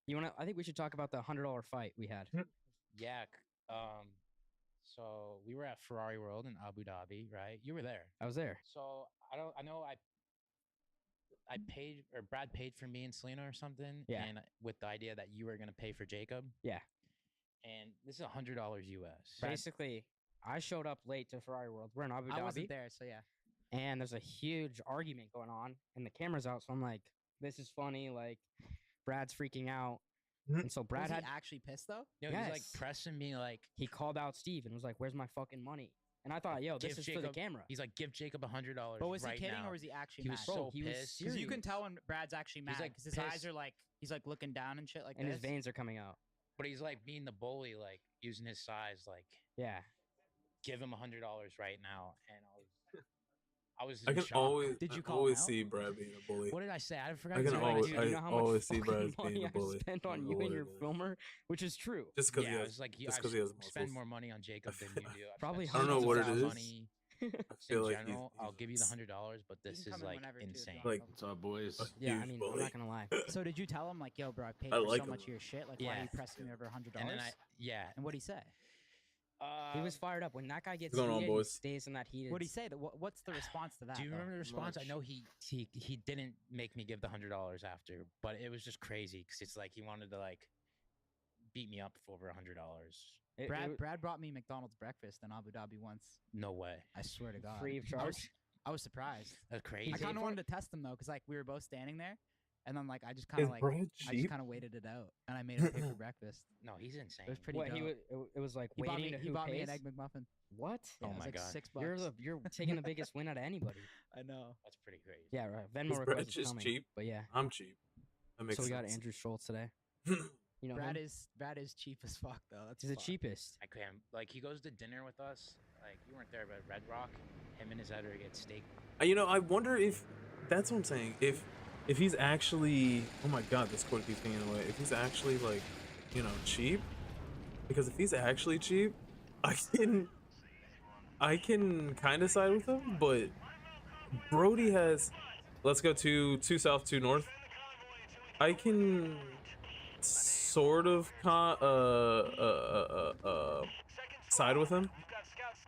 You want to? I think we should talk about the $100 fight we had. Yeah. So we were at Ferrari World in Abu Dhabi, right? You were there. I was there. So I know I paid, or Brad paid for me and Selena or something. Yeah. And with the idea that you were gonna pay for Jacob. Yeah. And this is $100 US. Basically, I showed up late to Ferrari World. We're in Abu Dhabi. I wasn't there, so yeah. And there's a huge argument going on, and the camera's out. So I'm like, this is funny. Like, Brad's freaking out. And so Brad was had he actually pissed though? No, he's like pressing me, like he called out Steve and was like, "Where's my fucking money?" And I thought, "Yo, this is for the camera." He's like, "Give Jacob $100." But was he right kidding now. or was he actually He mad? was so he was pissed. Because you can serious. tell when Brad's actually mad like, because his eyes pissed. are like he's like looking down and shit like And this. his veins are coming out. But he's like being the bully, like using his size, like Yeah. give him $100 right now. And I was I in can shock. always, Did you I call him always out? see Brad being a bully. What did I say? I forgot. I can to always, say, dude, I you know how always much see Brad fucking as being money a bully. I spent I on don't you know and what your it is. filmer, which is true. Just because yeah, he I has, was like, just I 'cause he has spend muscles. more money on Jacob than you do. I've Probably spent I don't know what it hundreds of is. money I feel in like general. I'll give you the $100, but You this can is come in like whenever, too, if you insane. want. Like, What's up, boys? Yeah, I huge mean, bully. I'm not gonna lie. So did you tell him like, yo, bro, I paid I for like so him, much of though. your shit? Like, why are Yeah. you pressing me over $100? And then yeah. And what'd he say? He was fired up when that guy gets What's going on, heated. He boys? stays in that heated. What'd he say? What's the response to that? Do you though? remember the response? I Much. know he didn't make me give the $100 after, but it was just crazy because it's like he wanted to like beat me up for over $100. Brad brought me McDonald's breakfast in Abu Dhabi once. No way. I swear to God. free of charge. I was surprised. That's crazy. I paid kind of for wanted to test him though, because like we were both standing there, and then like I just kind Is of like Brad I just cheap? kind of waited it out, and I made him pay for breakfast. No, he's insane. It was pretty. What dope. he was, it was like He bought waiting me. to He who bought me pays. an egg McMuffin. What? Yeah, Oh it was my like God. $6. You're taking the biggest win out of anybody. I know. That's pretty crazy. Yeah, right. Venmo Is request Brad is just coming. cheap? But yeah. I'm cheap. That makes So we sense. got Andrew Schulz today. You know Brad him? is cheap as fuck though. That's He's the fuck. cheapest. I can't. Like he goes to dinner with us. Like you weren't there, but Red Rock, him and his editor get steak. You know, I wonder if that's what I'm saying. If he's actually, oh my God, this quote keeps getting away. If he's actually like, you know, cheap, because if he's actually cheap, I can kind of side with him. But Brody has, let's go to 2 South, 2 North. I can sort of side with him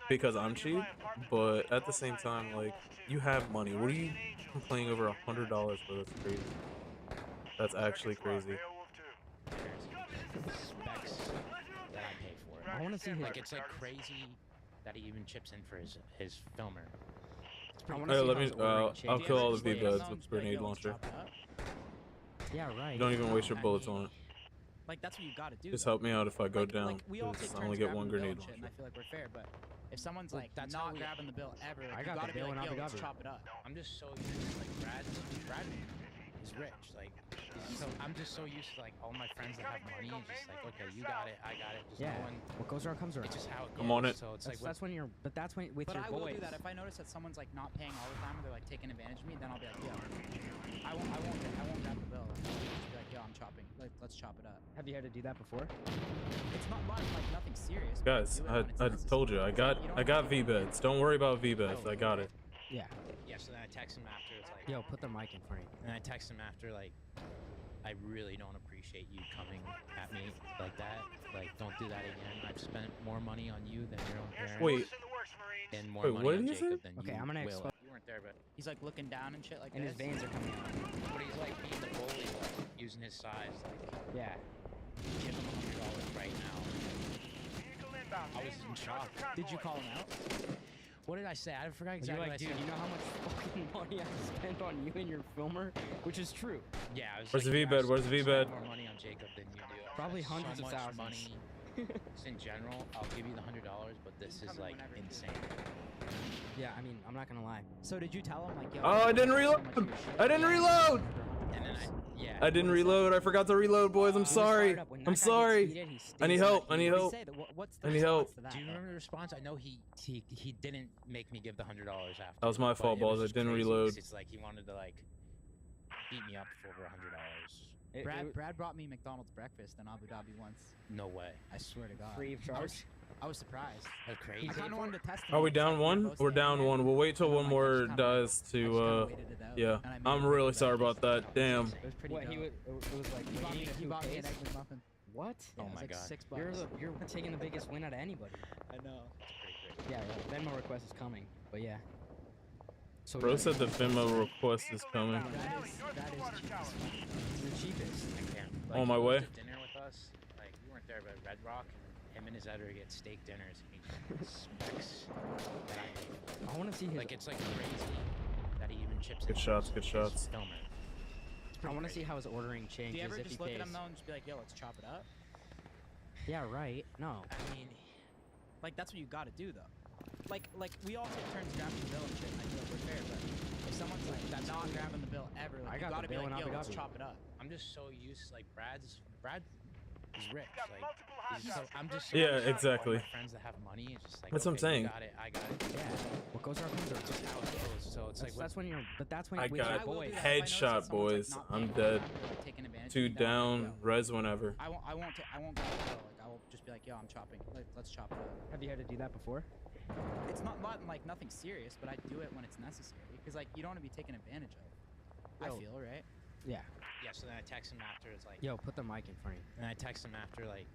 because I'm cheap, but at the same time, like, you have money. What are you complaining over $100 for? That's crazy. That's actually crazy. Specs that I pay for. I want to see his. Like it's like crazy that he even chips in for his filmer. I wanna Hey, see let how me. his order rate I'll changes. kill all the Just let V-Beds him with be like, grenade yo, let's launcher. chop it up. Yeah, right. Don't even waste your I bullets mean, on it. Like that's what you gotta do. Just though. help me out if I go Like, down. Like, we all 'cause take I only turns get one grabbing the bill grenade and shit, and I launcher. feel like we're fair. But if someone's Well, like that's how not we- grabbing the bill ever, like, I you got the gotta be bill like, in yo, Abu let's Dhabi. chop it up. I'm just so used to like Brad is rich. Like I'm just so used to like all my friends that have money. Just like okay, you got it, I got it. Just Yeah. no one. What goes around comes around. It's just how it goes. I'm on it. So it's That's, like that's when you're. But that's when with But your I will boys. do that if I notice that someone's like not paying all the time, or they're like taking advantage of me. Then I'll be like, yo, I won't grab the bill. I'll just be like, yo, I'm chopping. Like, let's chop it up. Have you had to do that before? It's not like nothing serious. but Guys, do it I when it's told you, necessary. I got V-Beds. Don't worry about V-Beds. I got it. Yeah. yeah. So then I text him after. It's like Yo, put the mic in front of you. and I text him after like I really don't appreciate you coming at me like that. Like don't do that again. I've spent more money on you than your own parents. Wait. And more Wait, money what on did he say? Jacob than Okay, you I'm gonna will. explain- You weren't there, but He's like looking down and shit like And his this. veins are coming out. but he's like being the bully, like using his size. Like Yeah. give him $100 right now. I was in shock. Did you call him out? What did I say? I forgot You're exactly like, what I dude, said. you know how much fucking money I spent on you and your filmer, which is true. Yeah, I was Where's like, the "You V-Bed? guys Where's the spend V-Bed?" More money on Jacob than you do. I've Probably spent hundreds so of much thousands. money. Just in general, I'll give you the $100, but this can is come in like whenever, too. insane. Yeah, I mean, I'm not gonna lie. So did you tell him like, yo? Oh, I didn't so reload. much of your shit? I didn't reload. And then yeah. I didn't reload. I forgot to reload, boys. I'm He was sorry. fired up. When that I'm guy gets sorry. heated, he I stays need in that help. I need heat. What did he help. say? What's the I need response help. to that? Do you though? remember the response? I know he didn't make me give the $100 after. That was my but fault, it was balls. I just didn't crazy 'cause reload. It's like he wanted to like beat me up for over $100. Brad brought me McDonald's breakfast in Abu Dhabi once. No way. I swear to God. free of charge. I was surprised. That's crazy. I kind of wanted to test it. Are we down one? We're down one. We'll wait till one more dies to. Yeah, I'm really sorry about that. Damn. It was pretty What dope. it was like He bought me an case? Egg McMuffin. What? Yeah, Oh it was my like God. $6. You're taking the biggest win out of anybody. I know. Yeah, Venmo request is coming, but yeah. So Bro said the Venmo request is coming. That is cheapest. the cheapest. I can't. On my he way. went to dinner with us. Like we weren't there, but Red Rock, him and his editor get steak dinners. And he specs that I make. I want to see his. Like it's like crazy that he even chips Good in shots, his good shots. film it. I want to see how his ordering Do changes you ever if just he look pays. at him though and just be like, yo, let's chop it up? Yeah, right. No. I mean, like that's what you gotta do though. Like we all take turns grabbing the bill and shit. And I feel like we're fair, but if someone's like not grabbing the bill ever, like, I you got gotta the be bill like, in yo, Abu let's Dhabi. chop it up. I'm just so used. Like Brad is rich. Like he's so, I'm just Yeah, used to exactly. all my friends that have money. It's just like That's what I'm okay, saying. You got it. I got it. Yeah. What goes around comes around. That's just how it goes. So it's like That's when you're. But that's when I with got your I will boys. do that if I notice headshot, that someone's, boys. like, not I'm paying dead. on time or, like, taking advantage of Two me, then I'm like, down. yo, Res whenever. I won't grab the bill. Like I will just be like, yo, I'm chopping. Let's chop it up. Have you had to do that before? It's not like nothing serious, but I do it when it's necessary because like you don't want to be taken advantage of. I Yo. feel right. Yeah. yeah. So then I text him after. It's like Yo, put the mic in front of you. and I text him after like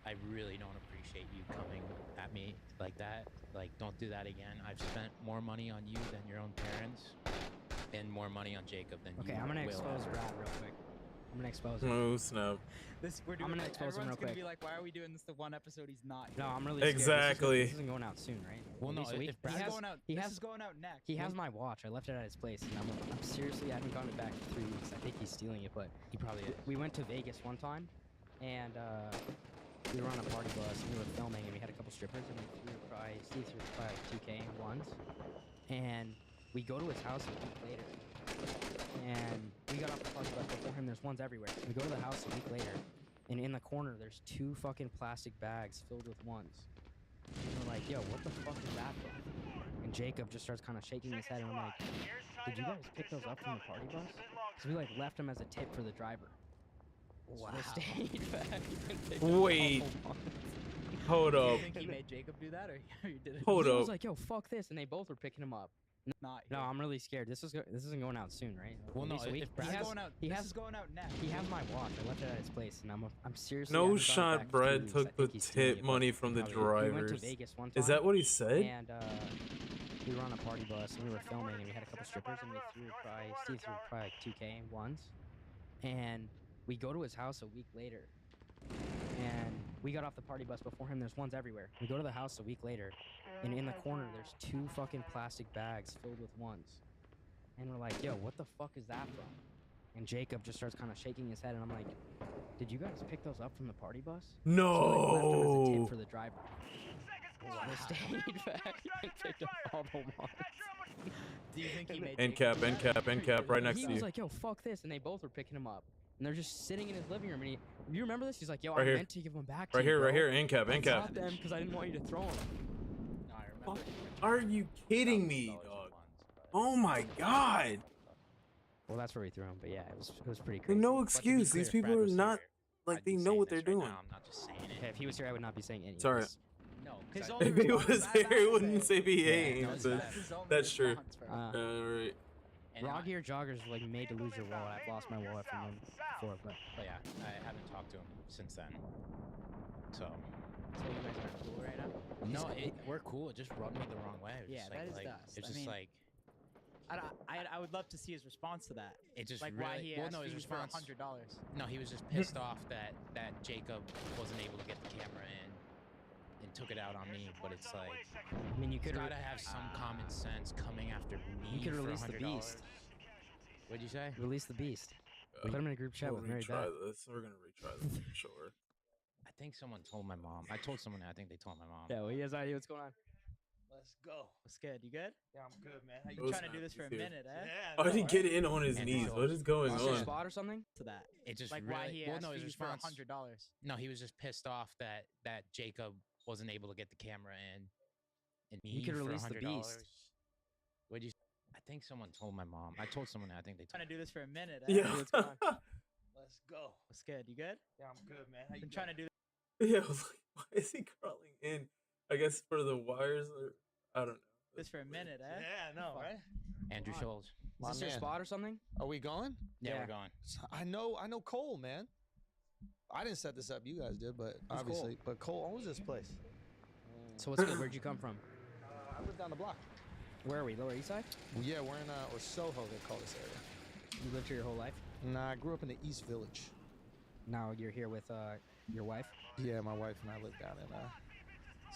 I really don't appreciate you coming at me like that. Like don't do that again. I've spent more money on you than your own parents, and more money on Jacob than Okay, you I'm gonna will expose ever. Brad real quick. I'm gonna expose him. Oh snap. We're I'm gonna expose him real everyone's gonna quick. be like, why are we doing this the one episode he's not? No, here? I'm really scared. Exactly. This isn't going out soon, right? Well, At no, least a week. if This Brad's is he has, going out. he This has- is going out next. he has my watch. I left it at his place, and I'm seriously, I haven't gotten it back in 3 weeks. I think he's stealing it, but He probably is. we went to Vegas one time, and we were on a party bus, and we were filming, and we had a couple strippers, and Steve threw probably 2K ones, and we go to his house a week later, and we got off the party bus before him. There's ones everywhere. We go to the house a week later, and in the corner, there's 2 fucking plastic bags filled with ones. And we're like, yo, what the fuck is that from? And Jacob just starts kind of shaking his head, and I'm like, did you guys pick those up from the party bus? Because we like left them as a tip for the driver. Wow. So they stayed back and picked up all Wait. the ones. Hold Do up. you think he made Jacob do that, or you did it? Hold He up. was like, yo, fuck this, and they both were picking him up. Not. No, I'm really scared. This isn't going out soon, right? Well, At no, least a if week. Brad's he has, going out. he This has- is going out next. he has my watch. I left it at his place, and I'm seriously. I No haven't gotten it shot back in 3 Brad weeks. I took the think he's stealing tip it, but money from the we went to drivers. Vegas one time. Is that what he said? And we were on a party bus, and we were filming, and we had a couple strippers, and Steve threw probably like 2K ones, and we go to his house a week later, and we got off the party bus before him. There's ones everywhere. We go to the house a week later, and in the corner there's 2 fucking plastic bags filled with ones, and we're like, yo, what the fuck is that from? And Jacob just starts kind of shaking his head, and I'm like, did you guys pick those up from the party bus? So we, like, left them as a tip No. for the driver. So they stayed back and picked up all the ones. Do you think he made End Jacob cap, do end that, cap, or end you cap, did it? right next He to was you. like, yo, fuck this, and they both were picking him up. And they're just sitting in his living room, and you remember this? He's like, yo, Right I here. meant to give them back to Right you, here, right bro. here. End cap, I end cap. got them because I didn't want you to throw them. No, I remember. Are you kidding me, dog? Oh my god. Well, that's where we threw them, but yeah, it was pretty There's crazy. no But to be excuse. clear, These if people Brad are was not here, like I'd they be know saying what this they're right doing. now, I'm not just saying it. Okay, if he was here, I would not be saying any Sorry. of this. No, His 'cause only If he response was is, "That's here, he Apple wouldn't Pay." say he Yeah, ain't. no, it's but- bad. That's his only That's true. response, bro. Alright. and Raw Gear Joggers like made to lose your wallet. I've lost my wallet from them before, but But yeah, I haven't talked to him since then. So So you guys are cool right now? no, we're cool. It just rubbed me the wrong way. It was Yeah, just that is like, dust. It's I just mean, like I would love to see his response to that. it just Like really. why he well, asked no, his you for response. $100. No, he was just pissed off that Jacob wasn't able to get the camera in and took it out on me. But it's like I mean, you you could gotta have some common sense coming after me. You could for release the $100. beast. What'd you say? release the beast. Put him in a group chat We'll with Mary retry Beth. this. We're gonna retry this for sure. I think someone told my mom. I told someone. I think they told my mom. Yeah, well, he has no idea what's going on. Let's go. What's good? You good? Yeah, I'm good, man. How you You've Those been trying to do this snaps for a is good. minute, eh? Yeah. Oh, no, he right? get in on his And knees. so- What is going Lost your on? spot or something? To that. It just Like really. why he well, asked no, his you for response. $100. No, he was just pissed off that Jacob wasn't able to get the camera in, and me You could for release the $100. beast. What'd you? I think someone told my mom. I told someone. I think they told. Trying to do this for a minute, eh? Yeah. What's going on? Let's Let's go. What's good? You good? Yeah, I'm good, man. How you Been trying to doing? do Yeah, I was like, why is he crawling in? I guess for the wires, or I don't know. this for a minute, eh? Yeah, I know, Fuck. right? Andrew on. Schulz. Is My this your man. spot or something? Are we going? Yeah, Yeah. we're going. I know Cole, man. I didn't set this up. You guys did, but Who's obviously. Cole? But Cole owns this place. So what's good? Where'd you come from? I live down the block. Where are we? Lower East Side? Yeah, we're in or Soho, they call this area. You lived here your whole life? Nah, I grew up in the East Village. Now you're here with your wife? Yeah, my wife and I live down in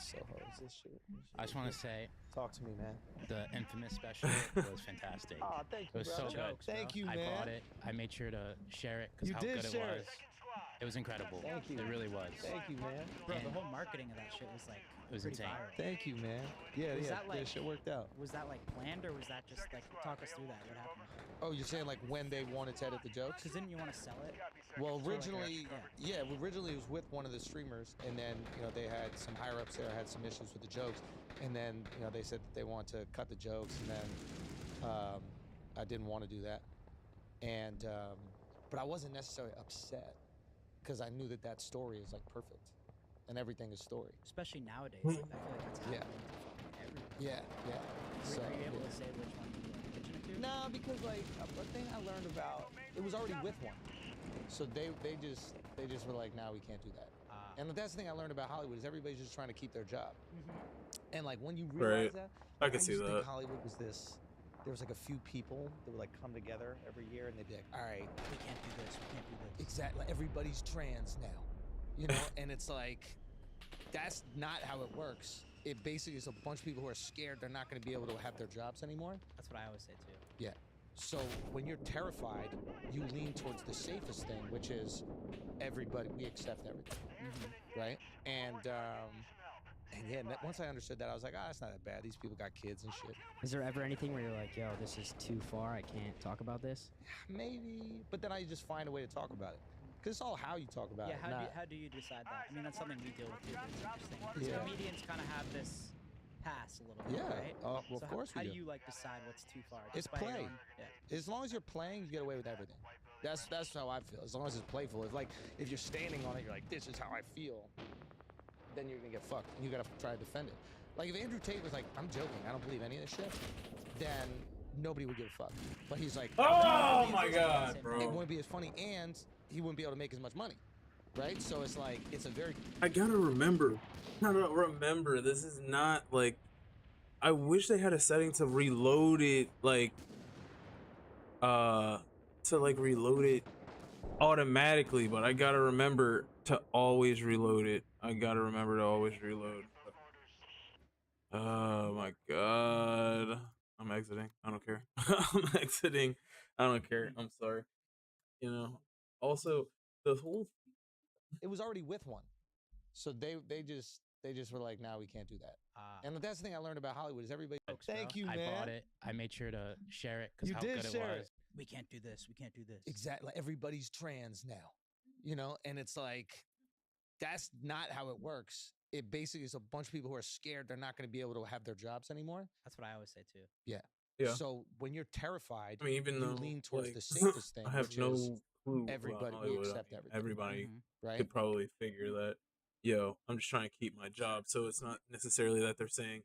Soho. Is this shit? I just want to say Talk to me, man. the infamous special was fantastic. Oh, thank It was so brother. good. Jokes, bro. Thank you, I man. bought it. I made sure to share it because You how did good share it it. was. It was incredible. Thank you. It really was. Thank you, man. Bro, the And- whole marketing of that shit was like It was pretty insane. viral. Thank you, man. Yeah, Was yeah. that, like- this shit worked out. Was that like planned or was that just like talk us through that? What happened? Oh, you're saying like when they wanted to edit the jokes? Because didn't you want to sell it? Well, So, like, originally, yeah. originally it was with one of the streamers, and then they had some higher ups there had some issues with the jokes, and then they said that they want to cut the jokes, and then I didn't want to do that, and but I wasn't necessarily upset because I knew that that story is like perfect, and everything is story. Especially nowadays. Like, I feel like that's Yeah. happening to fucking everyone. Yeah. Were, So are you able yeah. to say which one you were pitching it to? No, because like the thing I learned about it was already with one, so they just were like, nah, we can't do that. And that's the thing I learned about Hollywood is everybody's just trying to keep their job. And like when you realize Right. that, I like, can see used to think that. Hollywood was this. There was like a few people that would like come together every year, and they'd be like, all right, We can't do this. We can't do this. exactly, everybody's trans now, and it's like that's not how it works. It basically is a bunch of people who are scared they're not going to be able to have their jobs anymore. That's what I always say too. Yeah. So when you're terrified, you lean towards the safest thing, which is everybody. We accept everything, right? And yeah, once I understood that, I was like, ah, it's not that bad. These people got kids and shit. Is there ever anything where you're like, yo, this is too far, I can't talk about this? Maybe, but then I just find a way to talk about it. Because it's all how you talk about Yeah, it. how do you decide that? I mean, that's something we deal with too. But it's interesting because Yeah. comedians kind of have this pass a little bit, Yeah. right? Well, So of course how we do do. you like decide what's too far? It's Just by your play. own- Yeah. As long as you're playing, you get away with everything. That's how I feel. As long as it's playful. If you're standing on it, you're like, this is how I feel. Then you're gonna get fucked. And you gotta try to defend it. Like if Andrew Tate was like, I'm joking, I don't believe any of this shit, then nobody would give a fuck. But he's like, Oh my It god, it bro. wouldn't be as funny, and he wouldn't be able to make as much money, right? So it's like it's a very I gotta remember. This is not like. I wish they had a setting to reload it, like, reload it automatically, but I gotta remember to always reload it. I gotta remember to always reload. Oh my god. I'm exiting. I don't care. I'm exiting. I don't care. I'm sorry. Also, the whole it was already with one, so they just were like, nah, we can't do that. And that's the thing I learned about Hollywood is everybody. Jokes, bro. Thank you, I man. bought it. I made sure to share it because You how did good share it it. was. We can't do this. We can't do this. Exactly. Like, everybody's trans now, and it's like that's not how it works. It basically is a bunch of people who are scared they're not going to be able to have their jobs anymore. That's what I always say too. Yeah. So when you're terrified, I mean, even you though lean towards like, the safest thing, I have which no is clue. about everybody. We Hollywood. accept everything. Everybody right? could probably figure that. Yo, I'm just trying to keep my job, so it's not necessarily that they're saying,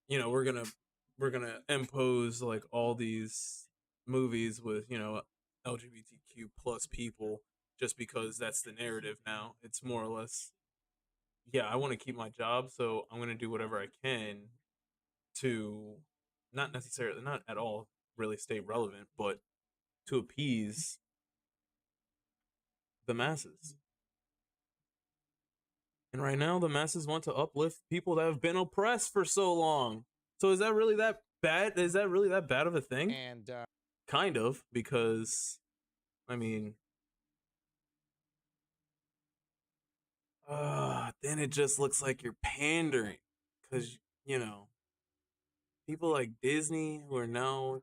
we're gonna impose like all these movies with LGBTQ plus people just because that's the narrative now. It's more or less, yeah, I want to keep my job, so I'm gonna do whatever I can to not at all really stay relevant, but to appease the masses. And right now, the masses want to uplift people that have been oppressed for so long. So is that really that bad? Is that really that bad of a thing? And Kind of, because, I mean, then it just looks like you're pandering. Because, people like Disney who are now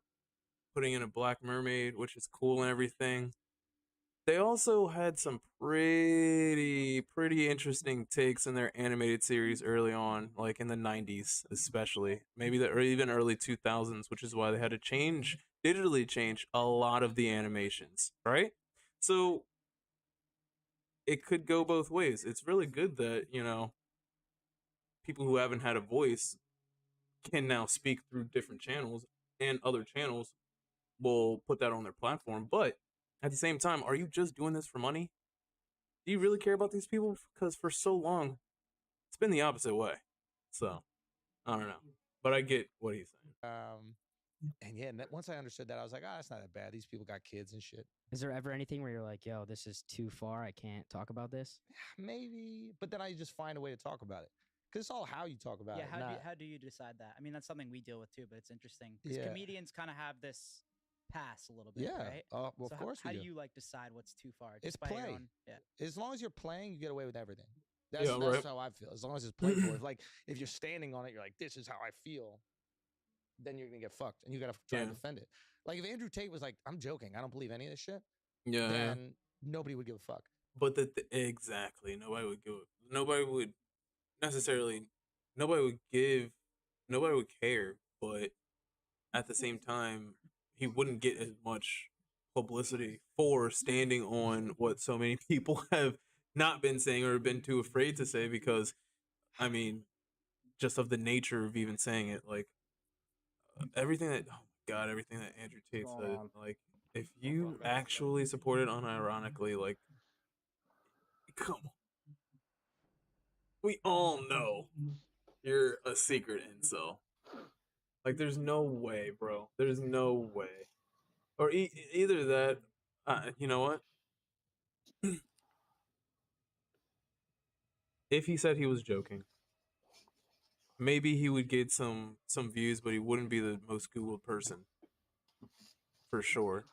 putting in a Black Mermaid, which is cool and everything, they also had some pretty interesting takes in their animated series early on, like in the 90s especially, maybe or even early 2000s, which is why they had to digitally change a lot of the animations, right? So it could go both ways. It's really good that, people who haven't had a voice can now speak through different channels, and other channels will put that on their platform. But at the same time, are you just doing this for money? Do you really care about these people? Because for so long, it's been the opposite way. So, I don't know. But I get what he's saying. And yeah, once I understood that, I was like, that's not that bad. These people got kids and shit. Is there ever anything where you're like, yo, this is too far, I can't talk about this? Maybe, but then I just find a way to talk about it. Because it's all how you talk about it. How do you decide that? I mean, that's something we deal with too, but it's interesting because Yeah. comedians kind of have this pass a little bit, Yeah. right? Well, So of course how we do do. you like decide what's too far? It's Just by your play. own- yeah. As long as you're playing, you get away with everything. That's Yeah, right. how I feel. As long as it's playful. If you're standing on it, you're like, this is how I feel, then you're gonna get fucked, and you gotta try to Yeah. defend it. Like if Andrew Tate was like, I'm joking, I don't believe any of this shit, Yeah. then nobody would give a fuck. But exactly, nobody would care. But at the same time, he wouldn't get as much publicity for standing on what so many people have not been saying or been too afraid to say, because, I mean, just of the nature of even saying it, like everything that Andrew Tate said, like if you actually support it unironically, like, come on, we all know you're a secret incel. Like, there's no way, bro. There's no way. Or either that, you know what? If he said he was joking, maybe he would get some views, but he wouldn't be the most Googled person, for sure.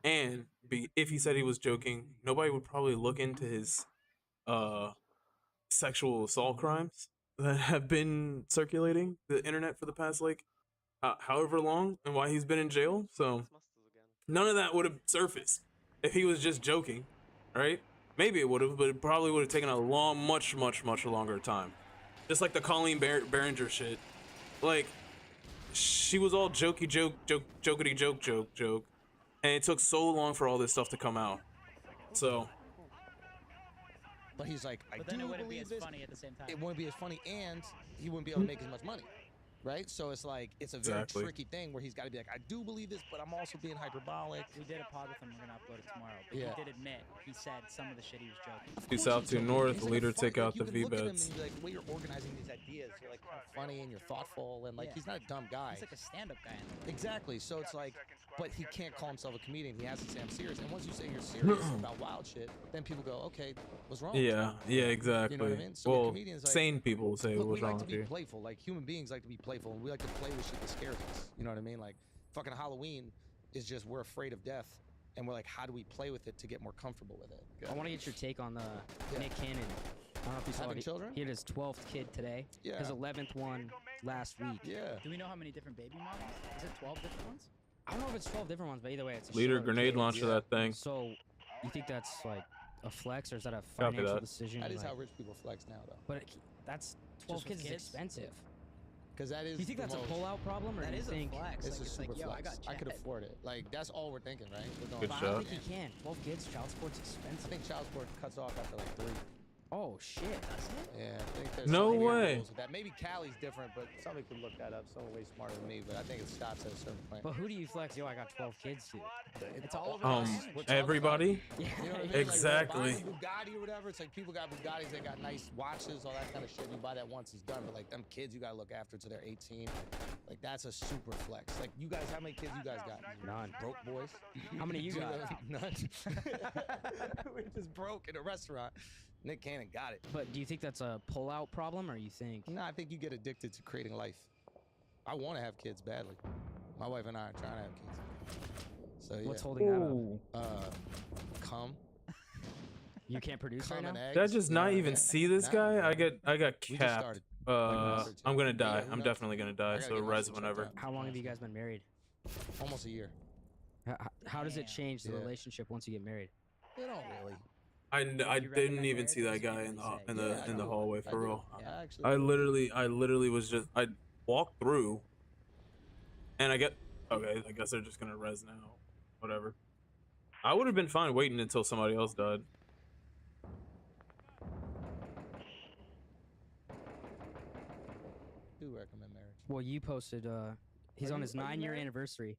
And if he said he was joking, nobody would probably look into his sexual assault crimes that have been circulating the internet for the past, like, however long, and why he's been in jail. So none of that would have surfaced if he was just joking, right? Maybe it would have, but it probably would have taken a much longer time. Just like the Colleen Behringer shit. Like, she was all jokey joke, and it took so long for all this stuff to come out. So, But he's like, I But then do it wouldn't be believe as this. funny at the same time. It wouldn't be as funny, and he wouldn't be able to make as much money. Right? So it's like, it's a very Exactly. tricky thing where he's got to be like, I do believe this, but I'm also being hyperbolic. We did a pod with him. We're gonna upload it tomorrow. But Yeah. he did admit he said some of the shit he was joking. Of Due course south, he's due joking. north, He's like a leader funny- take out you the can look at him V-bets. and be like, the way you're organizing these ideas, you're like kind of funny and you're thoughtful, and like Yeah. he's not a dumb guy. He's like a stand-up guy. In there. Exactly. So it's like, but he can't call himself a comedian. He has to say I'm serious. And once you say you're serious about wild shit, then people go, okay, what's wrong? with you? Yeah, exactly. You know what I mean? So Well, comedians, like, sane people will say Look, what's we like wrong to with be you. playful. Like human beings like to be playful, and we like to play with shit that scares us. You know what I mean? Like fucking Halloween is just we're afraid of death, and we're like, how do we play with it to get more comfortable with it? I want to get your take on the Yeah. Nick Cannon. I don't know if you saw Having it. children? He had his 12th kid today. Yeah. His 11th one last week. Yeah. Do we know how many different baby models? Is it 12 different ones? I don't know if it's 12 different ones, but either way, it's a Leader shitload of grenade kids. launcher, Yeah. that thing. So, you think that's like a flex, or is that a Copy financial that. decision? That is like- how rich people flex now, though. But that's 12 Just with kids is kids? expensive. Because that is. Do you think the that's a most- pull-out problem, or That do you is a think? flex. It's like, a super like, yo, flex. I could afford it. Like that's all we're thinking, right? We're going, Good But I shot. don't think he can. 12 kids, child support's I expensive. think child support cuts off after like 3. Oh shit, does it? Yeah, I think there's No some weird way. rules with that. Maybe Cali's different, but somebody could look that up. Someone way smarter than me, but I think it stops at a certain point. But who do you flex? Yo, I got 12 kids to. It's all over Um, the we're manage. talking Everybody. Yeah. You know what I mean? Exactly. Like, when buying a Bugatti or whatever, it's like people got Bugattis, they got nice watches, all that kind of shit. You buy that once, it's done. But like them kids, you gotta look after till they're 18. Like that's a super flex. Like you guys, how many kids you guys got? None. Broke boys. How many you got? None. We're just broke in a restaurant. Nick Cannon got it. But do you think that's a pull-out problem, or you think? No, I think you get addicted to creating life. I want to have kids badly. My wife and I are trying to have kids. So yeah. What's holding that up? Cum. You can't produce right Cum now. and eggs. Did I just you know not what I even mean? see this Nah, guy? bro. I got We just capped. started. Like a month or two. I'm gonna Yeah, die. who I'm knows? definitely gonna I die. gotta So get my rise shit whenever. checked out. How long have you guys been married? Almost a year. How does it Damn. change the Yeah. relationship once you get married? They don't really. I you didn't recommend even marriage? see that That's guy what in they the say. in Yeah, the I in the do. hallway I for do. real. Yeah. I actually. I literally was just I walked through, and I guess they're just gonna res now. Whatever. I would have been fine waiting until somebody else died. Do recommend marriage. Well, you posted. He's Are on you- his are you 9-year married? anniversary.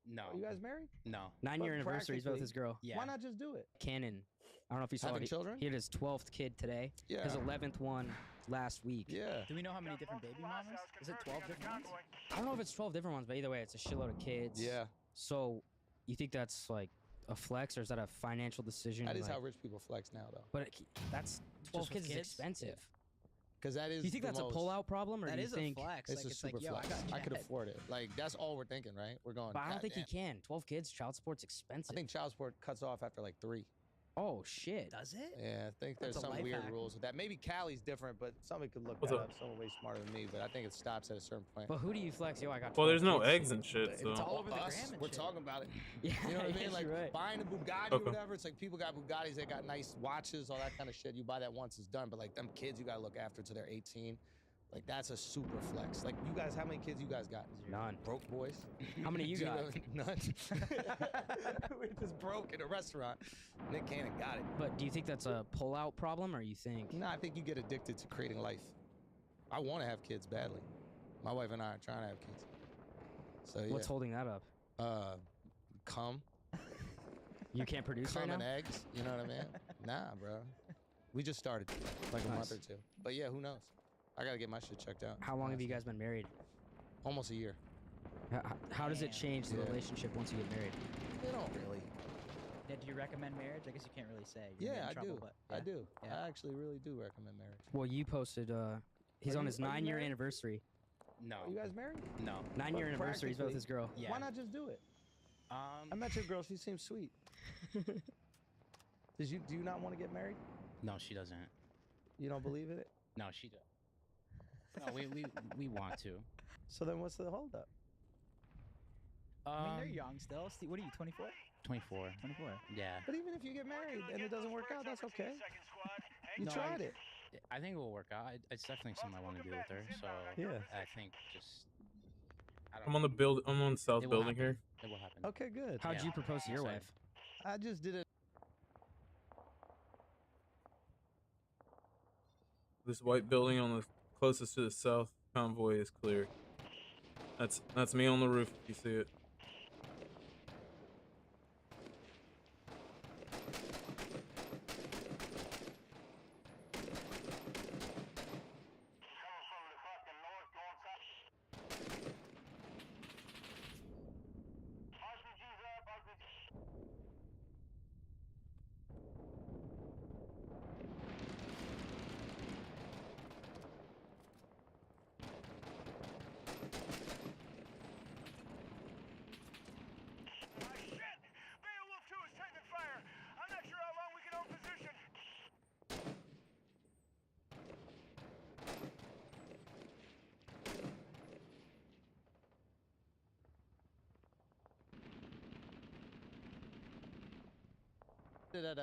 No. Are you guys married? No. 9-year anniversary. He's with his practically- girl. Yeah. Why not just do it? Cannon. I don't know if you saw Having it. children? He had his 12th kid today. Yeah. His 11th one last week. Yeah. Do we know how many different baby mamas? Is it 12 different ones? I don't know if it's 12 different ones, but either way, it's a shitload of kids. Yeah. So, you think that's like a flex, or is that a financial decision? That is like, how rich people flex now, though. But that's 12 with kids is kids? expensive. Because that is. Do you think the that's a most- pull-out problem, or That do you is think? a flex. It's like, a it's super like, yo, flex. I could got afford it. Like that's all we're thinking, right? We're going. But I don't "God think damn." he can. 12 kids, child support's I expensive. think child support cuts off after like 3. Oh shit. Does it? Yeah, I think there's That's a some life weird hack. rules with that. Maybe Cali's different, but somebody could look What's that up? up. Someone way smarter than me, but I think it stops at a certain point. But who do you flex? Yo, I got. Well, 12 there's no kids. eggs and shit, It's so. all over the us. gram and We're shit. talking about it. Yeah, You know what I I mean? guess Like you're right. buying a Bugatti Okay. or whatever. It's like people got Bugattis, they got nice watches, all that kind of shit. You buy that once, it's done. But like them kids, you gotta look after till they're 18. Like that's a super flex. Like you guys, how many kids you guys got? None. Broke boys. How many you Do got? know- None. We're just broke in a restaurant. Nick Cannon got it. But do you think that's a pull-out problem, or you think? No, I think you get addicted to creating life. I want to have kids badly. My wife and I are trying to have kids. So yeah. What's holding that up? Cum. You can't produce right Cum now. and eggs. You know what I mean? Nah, bro. We just started like a month Nice. or two. But yeah, who knows? I gotta get my shit checked out. How long have you honestly. guys been married? Almost a year. How does it Damn. change the Yeah. relationship once you get married? They don't really. Yeah, do you recommend marriage? I guess you can't really say. You're Yeah, in I trouble, do. But I yeah. do. Yeah. I actually really do recommend marriage. Well, you posted. He's Are on you- his are you 9-year married? anniversary. No. Are you guys married? No. 9-year Well, anniversary. He's with his girl. Yeah. Why not just do it? I met your girl. She seems sweet. Do you not want to get married? No, she doesn't. You don't believe in it? No, she does. No, we want to. So then what's the holdup? I mean, you're young still. Steve, what are you, 24? 24. 24. Yeah. But even if you get married and it doesn't work out, that's okay. You No, tried it. I think it will work out. It's definitely something I want to do with her. So Yeah. I think just. I don't I'm on the build. I'm on the south It will building happen. here. It will happen. Okay, good. How'd Yeah, you propose to your excited. wife? I just did it. This white building on the closest to the south convoy is clear. That's me on the roof. If you see it. Did it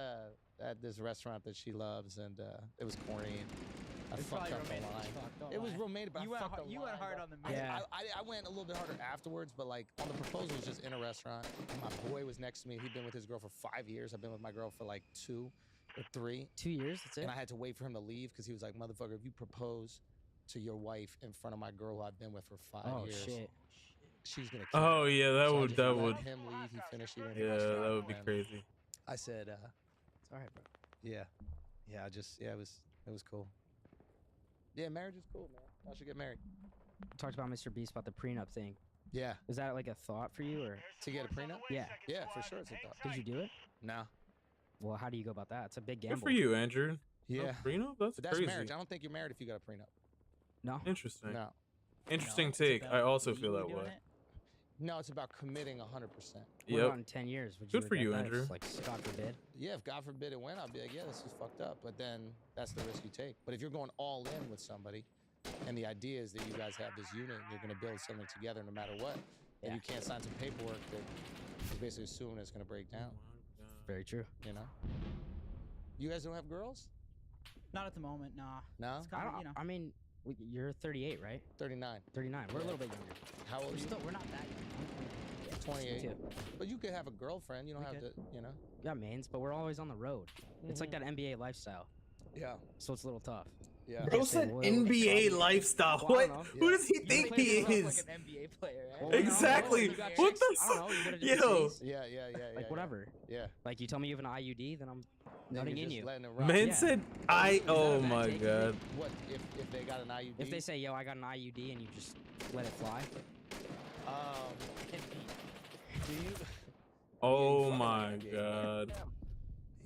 at this restaurant that she loves, and it was corny. I It's fucked probably up the romantic as line. fuck, don't It was lie. romantic, but You I went fucked hard- the you went line, hard bro. on the I- meat. Yeah. I went a little bit harder afterwards, but like on the proposal was just in a restaurant. My boy was next to me. He'd been with his girl for 5 years. I've been with my girl for like 2 or 3. 2 years. That's it. And I had to wait for him to leave because he was like, "Motherfucker, if you propose to your wife in front of my girl who I've been with for 5 Oh years, shit. she's gonna kill Oh me." yeah, that So I would just that let would. him leave. He finished eating. at the Yeah, restaurant, that would be and crazy. I said, It's all right, bro. yeah, it was cool. Yeah, marriage is cool, man. I should get married. Talked about Mr. Beast about the prenup thing. Yeah, Is that like a thought for you, or to get a prenup. yeah? Yeah, for sure, it's a thought. Did you do it? No. Well, how do you go about that? It's a big Good gamble. for you, Andrew. Yeah, No, prenup? That's but that's crazy. marriage. I don't think you're married if you got a prenup. No. Interesting. No, Interesting It's take. about I also feel legally that doing way. it. no, it's about committing 100%. What Yep. about in 10 years? Would Good for regret you, that if, Andrew. Like, God forbid. Yeah, if God forbid it went, I'll be like, yeah, this is fucked up. But then that's the risk you take. But if you're going all in with somebody, and the idea is that you guys have this unit, and you're going to build something together no matter what, and Yeah. you can't sign some paperwork that you basically assume it's going to break down. Very true. You know? You guys don't have girls? Not at the moment, nah. No? It's I kind don't. of, you know. I mean, you're 38, right? 39. 39. We're a little bit younger. How old are you? We're not that young. 28. too. But you could have a girlfriend. You don't We have could. to, you know. Got mains, but we're always on the road. It's like Mhm. that NBA lifestyle, Yeah. so it's a little tough. Yeah. Bro Can't stay said loyal, NBA probably- lifestyle. Well, I What? don't know. Who Yeah. does he You think play he yourself is? like an NBA player, right? Well, you know, Exactly. you got What chicks, the I don't know. You go to Yo. different cities, Yeah, yeah, yeah, like yeah, whatever. Yeah. Like you tell me you have an IUD, then I'm Then nutting you're in just you. letting it rock. Man Yeah. said Is I. that a Oh bad my take, you god. What if they got an IUD? If they say, "Yo, I got an IUD," and you just let it fly, do you? Oh fucking my NBA, god.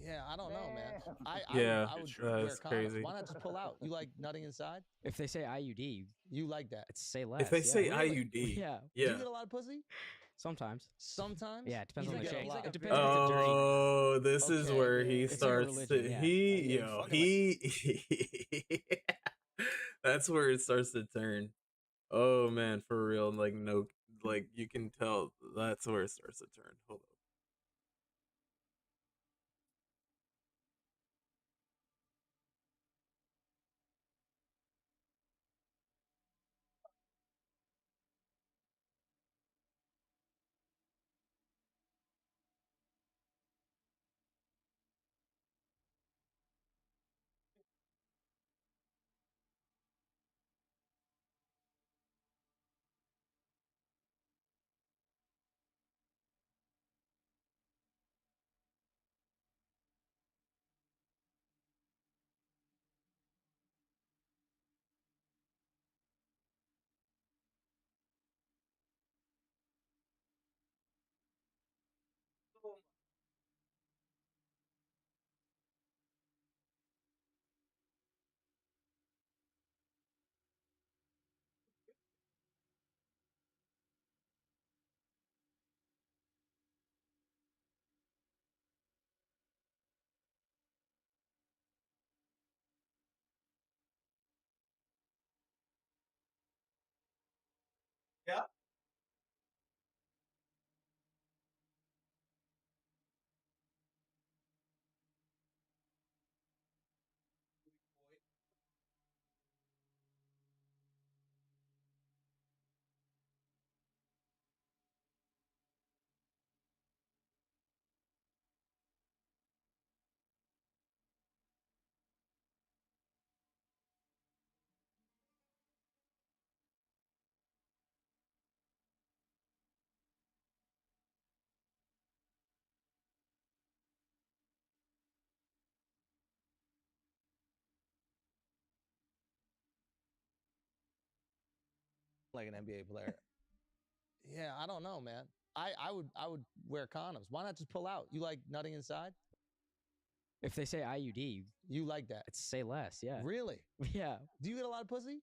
Yeah, I don't know, man. Yeah, I would that's wear condoms. crazy. Why not just pull out? You like nutting inside? if they say IUD, You like that? it's say less. If they yeah. say Really? IUD, yeah, Do you yeah. get a lot of pussy? sometimes. Sometimes. Yeah, it depends He's on the like a- chick. he's like a It depends if it's a dirty. Oh, this is Okay, where yeah, he yeah. It's like a starts. religion, yeah. He, Yeah, yo, fucking he. That's where it starts to turn. Oh man, for real. Like no, like you can tell. That's where it starts to turn. Hold up. Yeah. Like an NBA player. Yeah, I don't know, man. I would wear condoms. Why not just pull out? You like nutting inside? If they say IUD, You like that? it's say less. Yeah. Really? Yeah. Do you get a lot of pussy?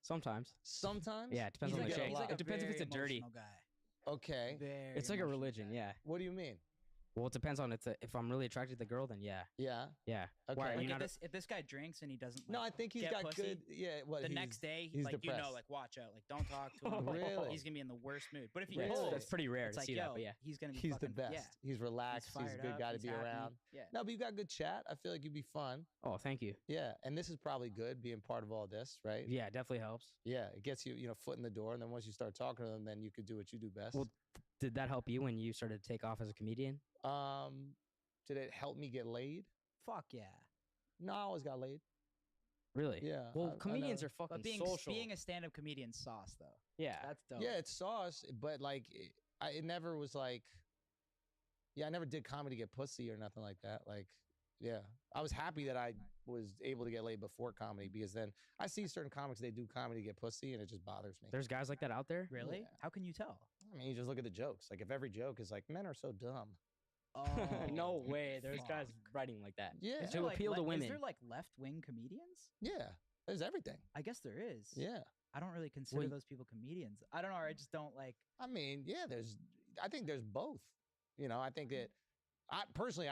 Sometimes. Sometimes. Yeah, it depends You on the get a chick. lot. It depends if it's a very dirty. emotional guy. Okay. Very It's like a emotional religion. guy. Yeah. What do you mean? Well, it depends on if I'm really attracted to the girl, then yeah, Yeah. yeah. Why Okay. are Like you not? if this guy drinks and he doesn't, No, I like, think he's get got pussy, good. Yeah. What? the next day, he's like you know, depressed. like watch out, like don't talk to him. Really? He's gonna be in the worst mood. But if he Yeah, pulls, that's pretty rare it's to like, see yo, that, but yeah. he's gonna be He's fucking, the best. Yeah, He's relaxed. He's, a fired good up, guy to he's be happy. around. Yeah. No, but you got good chat. I feel like you'd be fun. Oh, thank you. Yeah, and this is probably good being part of all this, right? Yeah, it definitely helps. Yeah, it gets you, foot in the door, and then once you start talking to them, then you could do what you do best. Well, did that help you when you started to take off as a comedian? Did it help me get laid? Fuck yeah. No, I always got laid. Really? Yeah. Well, I comedians know. are fucking But social. being a stand-up comedian sauce though. Yeah. That's dope. Yeah, it's sauce, but like, it never was like, yeah, I never did comedy to get pussy or nothing like that. Like, yeah, I was happy that I was able to get laid before comedy because then I see certain comics they do comedy to get pussy and it just bothers me. There's guys like that out there. Really? Yeah. How can you tell? I mean, you just look at the jokes. Like, if every joke is like, men are so dumb. Oh, No way. There's guys fuck. writing like that. Yeah. Is To there, like, appeal to women. Is there like left-wing comedians? Yeah, there's everything. I guess there is. Yeah. I don't really consider Well, those people comedians. I don't know. Or I just don't like. I mean, yeah, I think there's both. I think that, I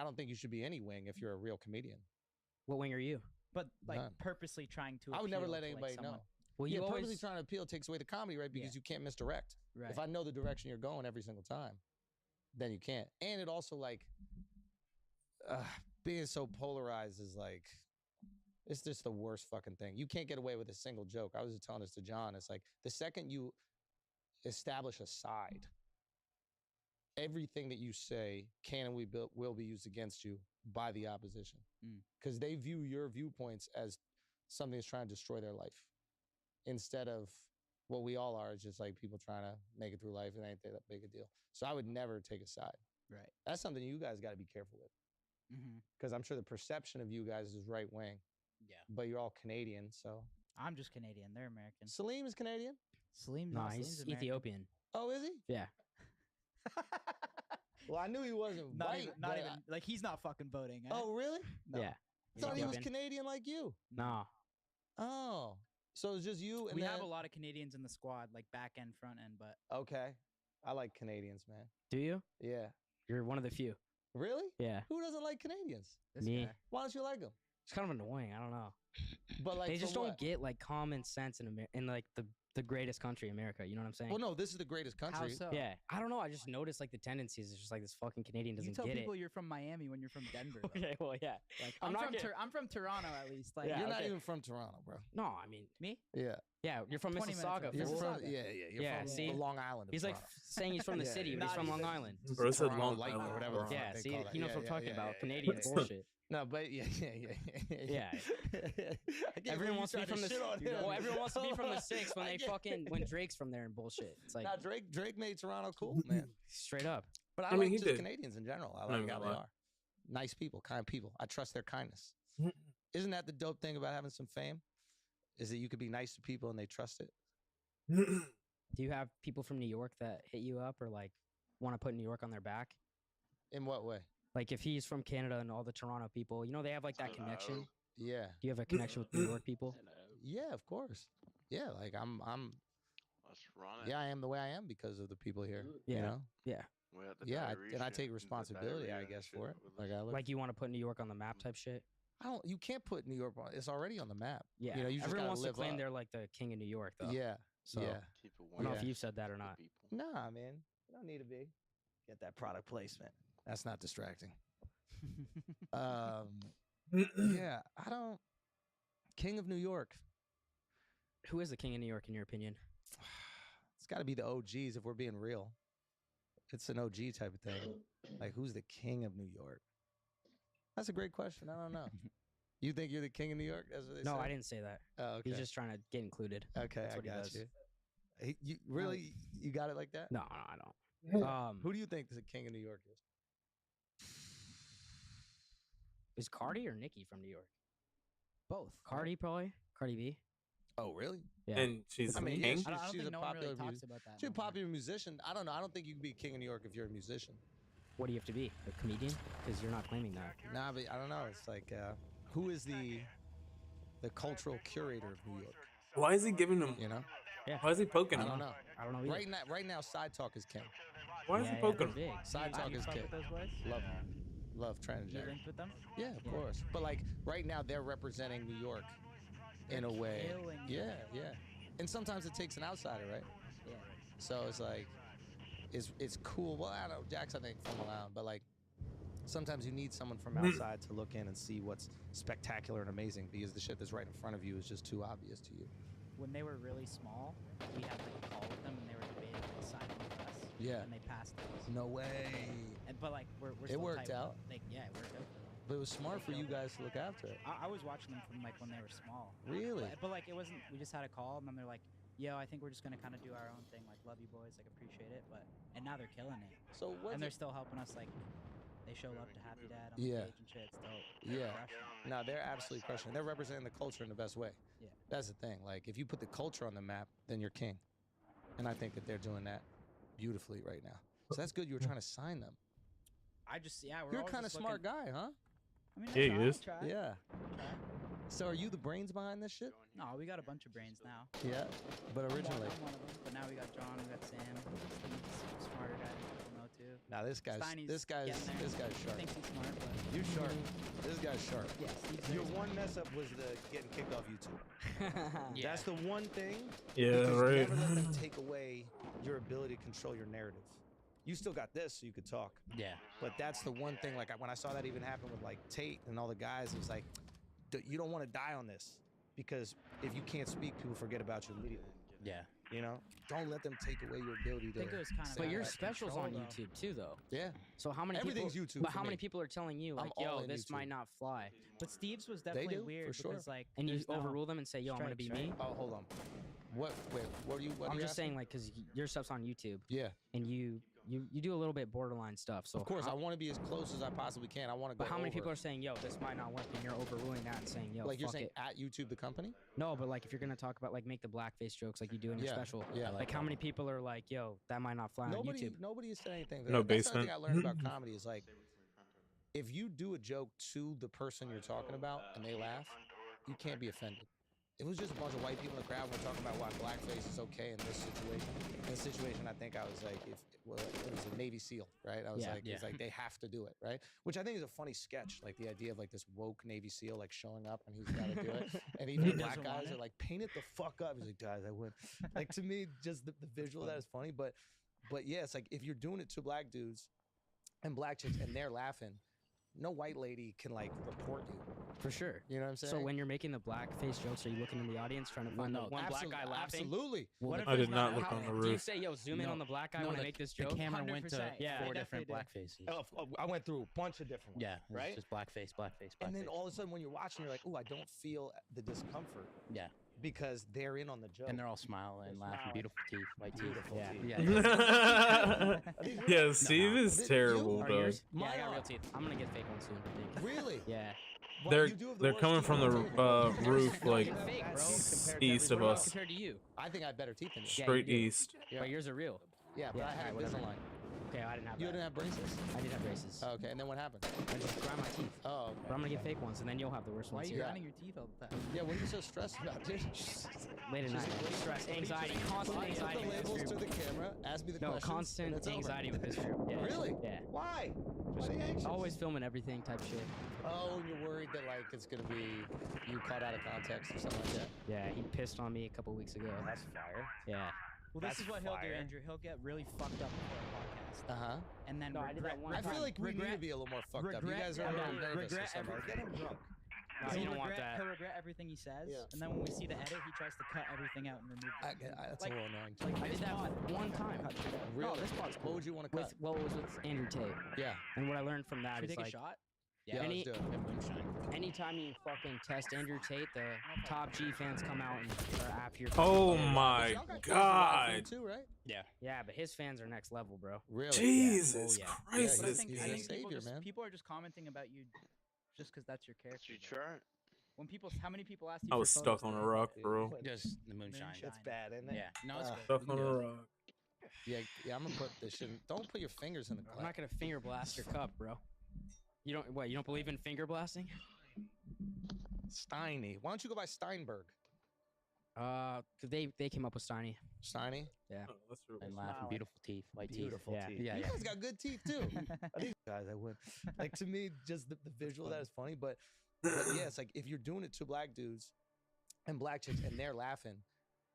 don't think you should be any wing if you're a real comedian. What wing are you? But like None. purposely trying to. I would never appeal let to, anybody like, someone. know. Well, you Yeah, always. purposely trying to appeal takes away the comedy, right? Because Yeah. you can't misdirect. Right. If I know the direction you're going every single time, then you can't. And it also like being so polarized is like, it's just the worst fucking thing. You can't get away with a single joke. I was just telling this to John. It's like the second you establish a side, everything that you say can and will be used against you by the opposition. Because they view your viewpoints as something that's trying to destroy their life. Instead of what we all are, is just like people trying to make it through life. It ain't that big a deal. So I would never take a side. Right. That's something you guys got to be careful with. Because I'm sure the perception of you guys is right wing. Yeah. But you're all Canadian, so. I'm just Canadian. They're American. Salim is Canadian? Salim, No, no, he's Salim's American. Ethiopian. Oh, is he? Yeah. Well, I knew he wasn't Not white. even, not even like he's not fucking voting. Eh? Oh, really? No. Yeah. I thought he was Ethiopian. Canadian like you. No. Oh. So it's just you and We then... have a lot of Canadians in the squad, like back end, front end, but Okay. I like Canadians, man. Do you? Yeah. You're one of the few. Really? Yeah. Who doesn't like Canadians? this Me. guy. Why don't you like them? It's kind of annoying. I don't know. But like They just for don't what? get like common sense in like the greatest country, America. You know what I'm saying? Well, no, this is the greatest country. How so? Yeah. I don't know. I just noticed like the tendencies. It's just like this fucking Canadian You doesn't tell get people it. you're from Miami when you're from Denver. Though. Okay. Well, yeah. Like I'm not get- I'm from Toronto at least. Like Yeah, You're not okay. even from Toronto, bro. No, I mean, me. Yeah. yeah. You're from 20 minutes Mississauga. away. You're fool. from, Mississauga. you're Yeah, from see? the Long Island of He's like Toronto. saying he's from the Yeah, city, but not he's from Long even. Island. Bro said Toronto Long Light or Island. whatever the bro. fuck Yeah, they see, call he it. knows Yeah, what I'm yeah, talking yeah, about. yeah, Canadian yeah. bullshit. No, but yeah. Yeah. Everyone wants to be from the. Well, everyone wants to be from the six when they when Drake's from there and bullshit. It's like Now Drake made Toronto cool, man. straight up. But I I mean, like he just did. Canadians in general. I Not like even how they gonna lie. are. Nice people, kind people. I trust their kindness. Isn't that the dope thing about having some fame? Is that you could be nice to people and they trust it? Do you have people from New York that hit you up or like want to put New York on their back? In what way? Like if he's from Canada and all the Toronto people, you know, they have like that connection. Yeah. Do you have a connection with New York people? Yeah, of course. Yeah, like I'm Let's run it. yeah, I am the way I am because of the people here. Yeah. You know? Yeah. We had the Yeah, diarrhea and I shit, take the responsibility, I diarrhea guess, shit for it. with Like us. I look, Like you want to put New York on the map type shit? you can't put New York on. It's already on the map. Yeah. You know, you just Everyone gotta wants to live claim up. they're like the king of New York though. Yeah. So Yeah. Keep it I don't know if Yeah. you said that or not. People. Nah, man. You don't need to be. Get that product placement. That's not distracting. Yeah, I don't. King of New York. Who is the king of New York in your opinion? It's got to be the OGs if we're being real. It's an OG type of thing. Like, who's the king of New York? That's a great question. I don't know. You think you're the king of New York? That's what they No, say? I didn't say that. Oh, okay. He's just trying to get included. Okay, That's I what he got does. you. You really, you got it like that? No, I don't. Who do you think the king of New York is? Is Cardi or Nicki from New York? Both. Cardi probably. Cardi B. Oh, really? Yeah. And she's I the mean, king. yeah, I don't she's think a no one really popular talks about that. She's a no more. popular musician. I don't know. I don't think you can be king of New York if you're a musician. What do you have to be? A comedian? Because you're not claiming that. Nah, but I don't know. It's like, who is the cultural curator of New York? Why is he giving him? You know? Why is he poking I him? don't know. I don't know either. Right now, Side Talk is king. Why is he poking they're him? big. Side Talk You is fuck king. with those boys? Love Trent and You Jerry. linked with them? Yeah, of Yeah. course. But like right now, they're representing New York in a way. killing it. Yeah, yeah. And sometimes it takes an outsider, right? Yeah. So it's like, it's cool. Well, I don't know. Jack's, I think, from around, but like, sometimes you need someone from outside to look in and see what's spectacular and amazing because the shit that's right in front of you is just too obvious to you. When they were really small, we had like a call with them and they were debating like signing with us. Yeah. And they passed us. No way. But like we're It still worked tight with out. them. Like, yeah, it worked out for them. But it was smart for you guys to look after it. I was watching them from like when they were small. Really? But like it wasn't. We just had a call and then they're like, "Yo, I think we're just gonna kind of do our own thing. Like, love you boys. Like, appreciate it." And now they're killing it. So what? And they're still helping us. Like, they show love to Happy Dad on Yeah. the stage and shit. It's dope. Yeah. They're crushing it. No, they're absolutely crushing. They're representing the culture in the best way. Yeah. That's the thing. Like, if you put the culture on the map, then you're king. And I think that they're doing that beautifully right now. So that's good. You were trying to sign them. I just we're You're a all kind of just smart looking- guy, huh? I mean, Yeah, he I is. try. Yeah. Try. So are you the brains behind this shit? No, we got a bunch of brains now. Yeah. But originally, I'm one of them. But now we got John, we got Sam. Steve's a smarter guy than people know too. now this guy's Steiny's getting there. sharp. He thinks he's smart, but You sharp. This guy's sharp. yeah, Steve's Your very smart. one mess up was the getting kicked off YouTube. Yeah. That's the one thing. Yeah, because right. Never let them take away your ability to control your narrative. You still got this, so you could talk. Yeah. But that's the one thing. Like when I saw that even happen with like Tate and all the guys, it was like, you don't want to die on this because if you can't speak, people forget about you immediately. Yeah. You know, don't let them take away your ability I think it to. was kind of. But out your of specials control, on though. YouTube too, though. Yeah, So how many everything's people? YouTube. But for how me. many people are telling you I'm like, all yo, in this YouTube. might not fly, But Steve's was They definitely do, weird for sure. because like. and you there's no overrule them and say, yo, I'm gonna be strikes, me. right? Oh, hold on. What? Wait, what are you? What are I'm you just asking? saying, like, because your stuff's on YouTube, Yeah, and you do a little bit borderline stuff. So of course. how, I want to be as close as I possibly can. I want to go. but how many people over. are saying, yo, this might not work, and you're overruling that and saying, yo, like you're fuck saying it. at YouTube the company? No, but like if you're gonna talk about like make the blackface jokes like you do in your Yeah, special, yeah. like how many people are like, yo, that might not fly on YouTube. Nobody has said anything. No That's the thing basement. I learned about comedy is like, if you do a joke to the person you're talking about and they laugh, you can't be offended. It was just a bunch of white people in the crowd were talking about why blackface is okay in this situation. In this situation, I think I was like, it was a Navy SEAL, right? I was Yeah. like, it's like they have to do it, right? Which I think is a funny sketch, like the idea of like this woke Navy SEAL like showing up and he's got to do it, and even He the black doesn't want guys it. are like, paint it the fuck up. He's like, guys, I would. Like to me, just the visual of that is funny, but yeah, it's like if you're doing it to black dudes and black chicks and they're laughing, no white lady can like report you. For sure. You know what I'm saying? So when you're making the blackface jokes, are you looking in the audience trying to find the one black guy laughing? Absolutely. Well, What the- if I did there's not not look a- on the do you roof. say, yo, zoom in No, on the black guy no, when I the- make this The joke? camera went to 100%. Yeah. four They different definitely blackfaces. I went through a bunch of different ones. Yeah, it was right? just blackface, blackface, blackface. And then all of a sudden, when you're watching, you're like, "Oh, I don't feel the discomfort." Yeah. Because they're in on the joke. And they're all smiling, laughing, smiling. beautiful teeth, white teeth. Beautiful Yeah. teeth. Yeah. Yeah, Steve no. is Is it terrible, you? Are dog. yours? Yeah, I Mine got real are. teeth. I'm gonna get fake ones soon, I think. Really? Yeah. Well, They're you do have the they're worst coming teeth from on the table. roof, No, like they're fake, bro. compared to east of everybody us. else. Compared to you. I think I have better teeth than you. Yeah, straight you do. east. Yeah. But yours are real. Yeah, but Yeah, I had alright, whatever. Invisalign. Okay, I didn't have You that. didn't have braces? I did have braces. Okay, and then what happened? I just grind my teeth. Oh, But I'm gonna get fake ones, and then you'll have the worst Why are ones you here. grinding your teeth all the time? yeah. What are you so stressed about, dude? Late at night. Stress, anxiety, constant Put anxiety the with this labels to group. the camera. Ask me the No, questions. and constant it's over. anxiety with this group. Yeah. Really? Yeah. Why? Why Just are you anxious? always filming everything type shit. Oh, and you're worried that like it's gonna be you caught out of context or something like that. Yeah, he pissed on me a couple weeks ago. That's fire. Yeah. Well, That's this is what he'll do, fire. Andrew. He'll get really fucked up before a podcast, Uh huh. and then No, I did that one I feel time. like we need to regret- be a little more fucked up. You regret- guys are yeah, a no, little nervous or regret something. everything. Get him drunk. No, you don't want that. He'll regret everything he says, Yeah. and then when we see the edit, he tries to cut everything out and remove it. That's Like- a little annoying. like I did this that pod. one time. Really? No, this pod's What cool. would you want to cut? With, well, it was with Andrew Tate. Yeah. And what I learned from that Should we is take a like, shot? Yeah. Any- Let's do it. And moonshine. anytime you fucking test Andrew Tate, the top G fans come out and are after your. Oh fucking- my Y'all got Crazy Live food god. too, right? Yeah. Yeah, but his fans are next level, bro. Really? Jesus yeah. Christ, But I this think, he's I a guy. think people, savior, just, man. people are just commenting about you just because that's your character. Did you though. try it? When people, how many people asked you? I for was photos stuck on a today? rock, bro. Just the moonshine. Moonshine. It's bad, isn't it? Yeah. No, it's good. Stuck You on can a do it. rock. Yeah. I'm gonna put this shit. Don't put your fingers in the I'm clap. not gonna finger blast your cup, bro. You don't what? You don't believe in finger blasting? Steiny. Why don't you go by Steinberg? 'Cause they came up with Steiny. Steiny. Yeah. Oh, that's really And laughing, Smiling. beautiful teeth, white Beautiful Yeah. teeth. Yeah, You yeah. guys got good teeth too. These guys, I would. Like to me, just the visual of that is funny. But yeah, it's like if you're doing it to black dudes and black chicks and they're laughing,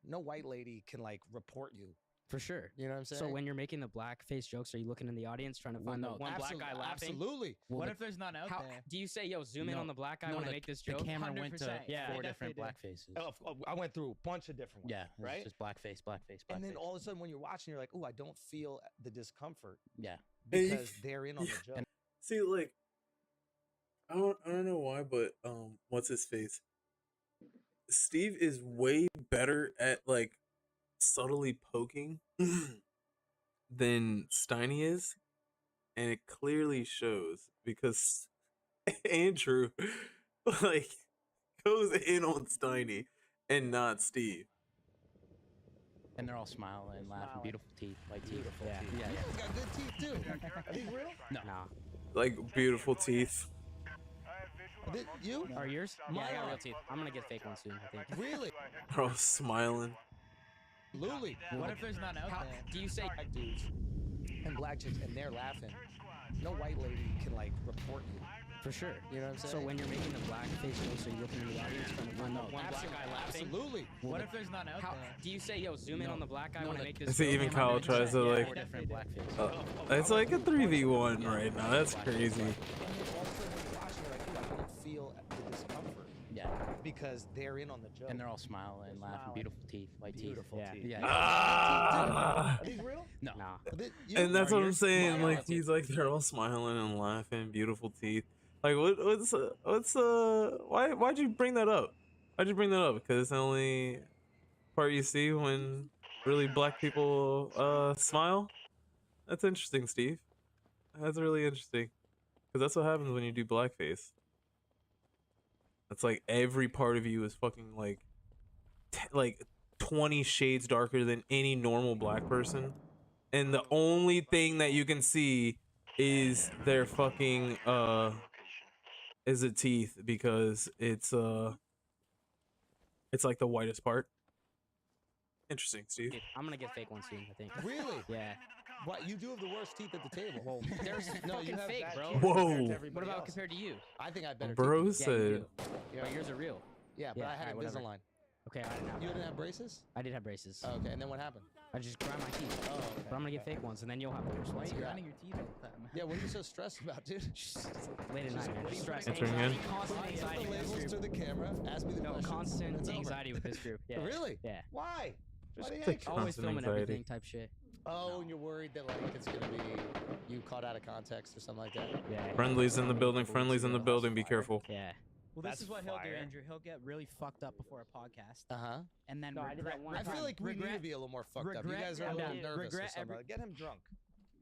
no white lady can like report you. For sure. You know what I'm saying? So when you're making the blackface jokes, are you looking in the audience trying to Well, find the no, one black guy laughing? Absolutely. Well, What the- if there's none out How there? do you say, yo, zoom in No, on the black guy no, when I the- make this The joke? camera went to 100%. Yeah, four they different definitely blackfaces. I went through a bunch of different ones. Yeah. It was Right. just blackface, blackface, blackface. And then all of a sudden, when you're watching, you're like, "Oh, I don't feel the discomfort Yeah. because they're in on the joke." See, like, I don't know why, but what's his face? Steve is way better at like subtly poking than Steiny is, and it clearly shows because Andrew like goes in on Steiny and not Steve. And they're all smiling, laughing, Smiling. beautiful teeth, white teeth. Beautiful Yeah. teeth. Yeah, You yeah. guys got good teeth too. Are these real? Nah. Like beautiful teeth. You? Are yours? Yeah, I Mine got are. real teeth. I'm gonna get fake ones soon, I think. Really? They're all smiling. Absolutely. What if there's none out How, there? do you say Black dudes and black chicks and they're laughing, no white lady can like report you. for sure? You know what I'm So saying? when you're making the blackface jokes, are you looking in the audience trying to find the one black guy laughing? Absolutely. What if there's none out How there? do you say, yo, zoom in No. on the black guy No, when I the- make I this see joke? even Am I Kyle making tries sense? to Yeah. like Four different blackfaces. it's like a 3v1 right now. That's crazy. And then all of a sudden when you're watching, you're like, "Ooh, I don't feel the discomfort Yeah. because they're in on the joke. And they're all smiling and laughing. smiling. Beautiful teeth, white Beautiful teeth. teeth. Yeah. Ah! Are these real? No. Nah. And that's what I'm yours? saying. Mine Like are. he's like they're all smiling and laughing, beautiful teeth. Like what's why'd you bring that up? Why'd you bring that up? Because it's the only part you see when really black people smile. That's interesting, Steve. That's really interesting. Because that's what happens when you do blackface. It's like every part of you is fucking like 20 shades darker than any normal black person. And the only thing that you can see is their fucking is the teeth, because it's like the whitest part. Interesting, Steve. I'm gonna get fake ones soon, I think. Really? Yeah. What? You do have the worst teeth at the table. Well, there's No, you fucking have fake, bad bro. teeth compared to Whoa. everybody What about else. compared to you? I think I have better Bro teeth. Yeah, you said, do. But yours are real. Yeah, but Yeah, I had alright, whatever. Invisalign. Okay, I didn't have You that. didn't have braces? I did have braces. Okay, and then what happened? I just grind my teeth. Oh, okay. But I'm gonna get fake ones, and then you'll have the worst Why are ones. you Yeah. grinding your teeth all the time? Yeah, what are you so stressed about, dude? Late at night, man. Just stress. Answering Anxiety, again? constant Put anxiety the with this labels to group. the camera. Ask me the No, questions. constant It's over. anxiety with this group. Yeah. Really? Yeah. Why? Just Why the take heck? Always Constant filming anxiety. everything type shit. Oh, and you're worried that like it's gonna be you caught out of context or something like that. Yeah. friendlies in the building, friendlies in the building, be careful. Yeah. Well, That's this is what he'll do, fire. Andrew. He'll get really fucked up before a podcast, Uh huh. and then No, I did that one I feel time. like we need to regret- be a little more fucked up. You regret- guys are a I'm little down. nervous or Regret something. every- Like, get him drunk.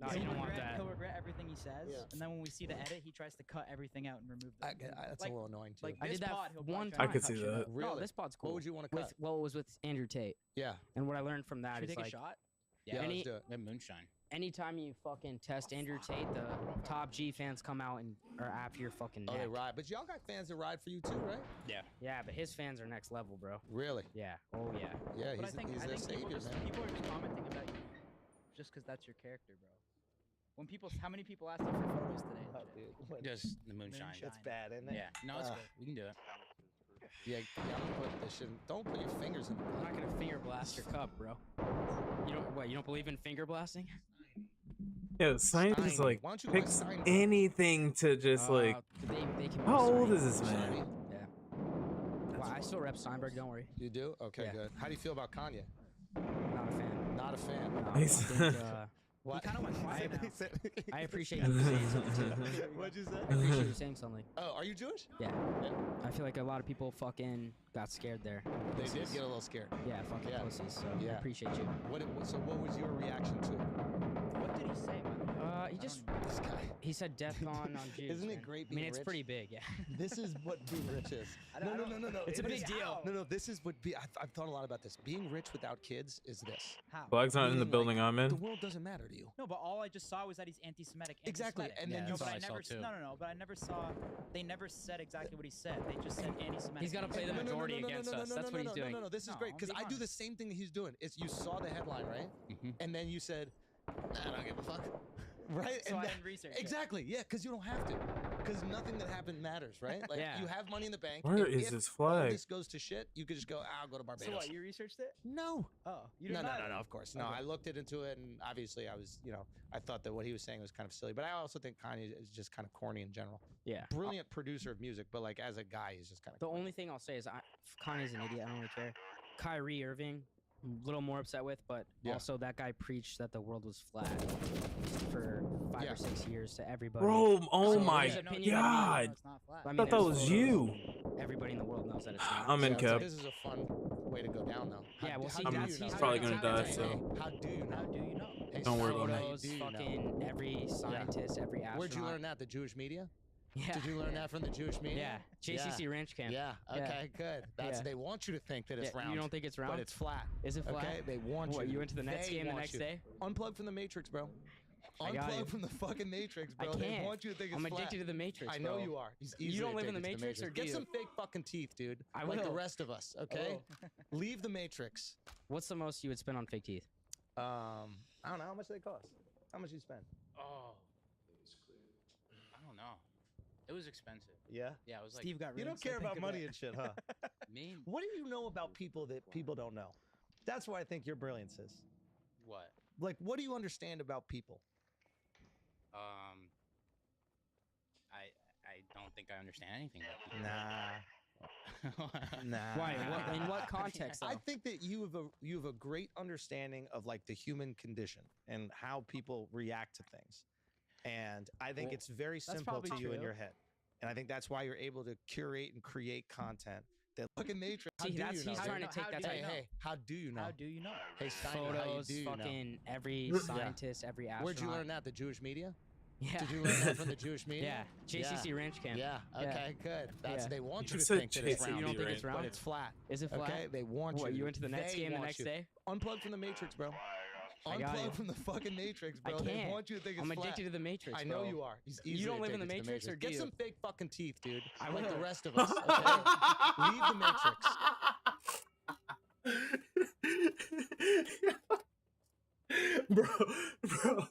No, you don't want that. He'll regret everything he says, Yeah. and then when we see the edit, he tries to cut everything out and remove I, them. that's Like- a little annoying too. like I this did that pod, he'll probably one try time. I could to see cut shit that. out. Really? No, this pod's cool. What would you want to cut? Well, it was with Andrew Tate, Yeah. and what I learned from that Should we is take like a shot? Yeah. any- Let's do it. We have moonshine. anytime you fucking test Andrew Tate, the top G fans come out and are after your fucking Oh, neck. they ride, but y'all got fans that ride for you too, right? Yeah, but his fans are next level, bro. Really? Yeah. Oh yeah. Yeah, But he's, I think he's their people, savior, just, man. people are just commenting about you just because that's your character, bro. When people, how many people asked you for photos today? and shit? Just the moonshine. Moonshine. That's bad, isn't it? Yeah. No, it's good. We can do it. Yeah, I'm gonna put this shit. Don't put your fingers in the I'm not gonna finger blast your cup, bro. You don't what? You don't believe in finger blasting? Yeah, science Steiny. like Why don't you go with picks Steiny? anything to just like. They can. How be old Steiny. is this man? Steiny? Yeah. Well, I still rep Steinberg. Don't worry. You do? Okay, Yeah. good. How do you feel about Kanye? Not a fan. Not a fan. No, I He's- think, What? kinda went quiet now. I appreciate you saying something too. What'd you I say? appreciate you saying something. Oh, are you Jewish? Yeah. I feel like a lot of people fucking got scared there. They did Pussies. get a little scared. Yeah, fucking Yeah. pussies. So I Yeah. appreciate you. So what was your reaction to it? What did he say? By the way? He I just don't even- This guy. he said DEFCON on Jews. Isn't it man. great I mean, being it's rich? pretty big. Yeah. This is what being rich is. I No, don't- no. It's a It big is- deal. No, this is what I've thought a lot about this. Being rich without kids is this. How? Flag's not in the Meaning, building like, I'm The in. world doesn't matter to you. No, but all I just saw was that he's anti-Semitic. Exactly, anti-Semitic. and then Yeah, you that's but what I I saw never. too. No, but I never saw. They never said exactly what he said. They just said anti-Semitic. He's gotta play the anti-Semitic. majority against us. That's what he's doing. No, this is No, great I'm because being I do the honest. same thing that he's doing. It's you saw the headline, right? Mhm. And then you said, I don't give a fuck. Right? So and I that- didn't research it. Exactly. Yeah, because you don't have to. Because nothing that happened matters, right? Like Yeah. you have money in the bank. Where and is if this all flag? this goes to shit, you could just go, I'll go to Barbados. So what? You researched it? No. Oh, you No, didn't. no, either? no, of course. No, Okay. I looked into it, and obviously I was, I thought that what he was saying was kind of silly. But I also think Kanye is just kind of corny in general. Yeah. Brilliant producer of music, but like as a guy, he's just kind of. The only thing I'll say is Kanye's an idiot. I don't really care. Kyrie Irving, I'm a little more upset with, but Yeah. also that guy preached that the world was flat for 5 Yeah. or 6 years to everybody. Bro, oh So my his opinion of me- god. No, it's not flat. I I mean, thought that there's was photos. you. Everybody in the world knows that it's not. I'm in, So Kev. This is a fun way to go down, though. Yeah, well, see, do that's- you he's know? probably gonna Hey, die, hey, so- hey, how do you know? How do you know? Hey, Don't worry about Steve, me. how Photos, do you know? fucking every scientist, every astronaut. Where'd you learn that? The Jewish media? Yeah. Did you learn that from the Jewish media? Yeah. JCC Ranch Camp. Yeah. Okay. Good. That's Yeah. they want you to think that it's Yeah, round. You don't think it's round? but it's flat. Is it flat? Okay. They want What, you. you went to the Nets They game the want next you. day? Unplug from the Matrix, bro. I got Unplug you. from the fucking Matrix, bro. I They can't. want you to think it's I'm flat. addicted to the Matrix, I know bro. you are. He's You easily don't live in the addicted to Matrix, or do Get you? some fake fucking teeth, dude. I like the will. rest of us, okay? Leave the Matrix. What's the most you would spend on fake teeth? I don't know how much they cost. How much you spend? Oh. I don't know. It was expensive. Yeah. Yeah, it was like Steve got. You rude, don't so care think about money it. and shit, huh? me. What do you know about people that people don't know? That's where I think your brilliance is. What? Like, what do you understand about people? I don't think I understand anything about people. Nah. Nah. Why? In what context? I though? think that you have a great understanding of like the human condition and how people react to things. And I think Well, it's very that's simple probably to you in true. your head. And I think that's why you're able to curate and create content that fucking Matrix. How See, do that's you know? he's How- trying to how take do that. you Hey, know? hey, how do you know? How do you know? Hey, Steiny, how you Photos, do you know? fucking every Yeah. scientist, every astronaut. Where'd you learn that? The Jewish media? Yeah. Did you learn that from the Jewish media? Yeah. JCC Ranch Camp. Yeah. Okay. Good. That's Yeah. they want You you to said think that it's JCC round. You don't think it's Ranch, round? But it's flat. Is it flat? Okay. They want What, you. you went to the Nets They game the want next you. day? Unplug from the Matrix, bro. I got Unplug you. from the fucking Matrix, bro. I They can't. want you to think it's I'm flat. addicted to the Matrix. I know bro. you are. He's You easily don't live in the addicted to Matrix, or do Get you? some fake fucking teeth, dude. I like the will. rest of us. Okay? Leave the Matrix. bro,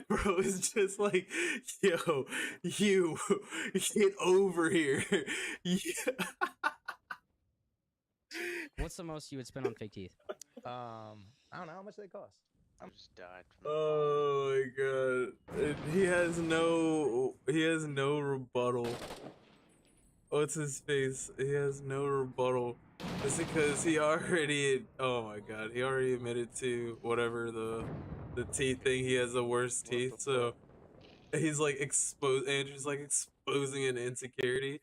bro, it's just like, yo, you get over here. What's the most you would spend on fake teeth? I don't know how much they cost. Just died from the Oh my god, he has no rebuttal. What's his face? He has no rebuttal. It's because he already, oh my god, he already admitted to whatever the teeth thing. He has the worst teeth, so he's like Andrew's like exposing an insecurity,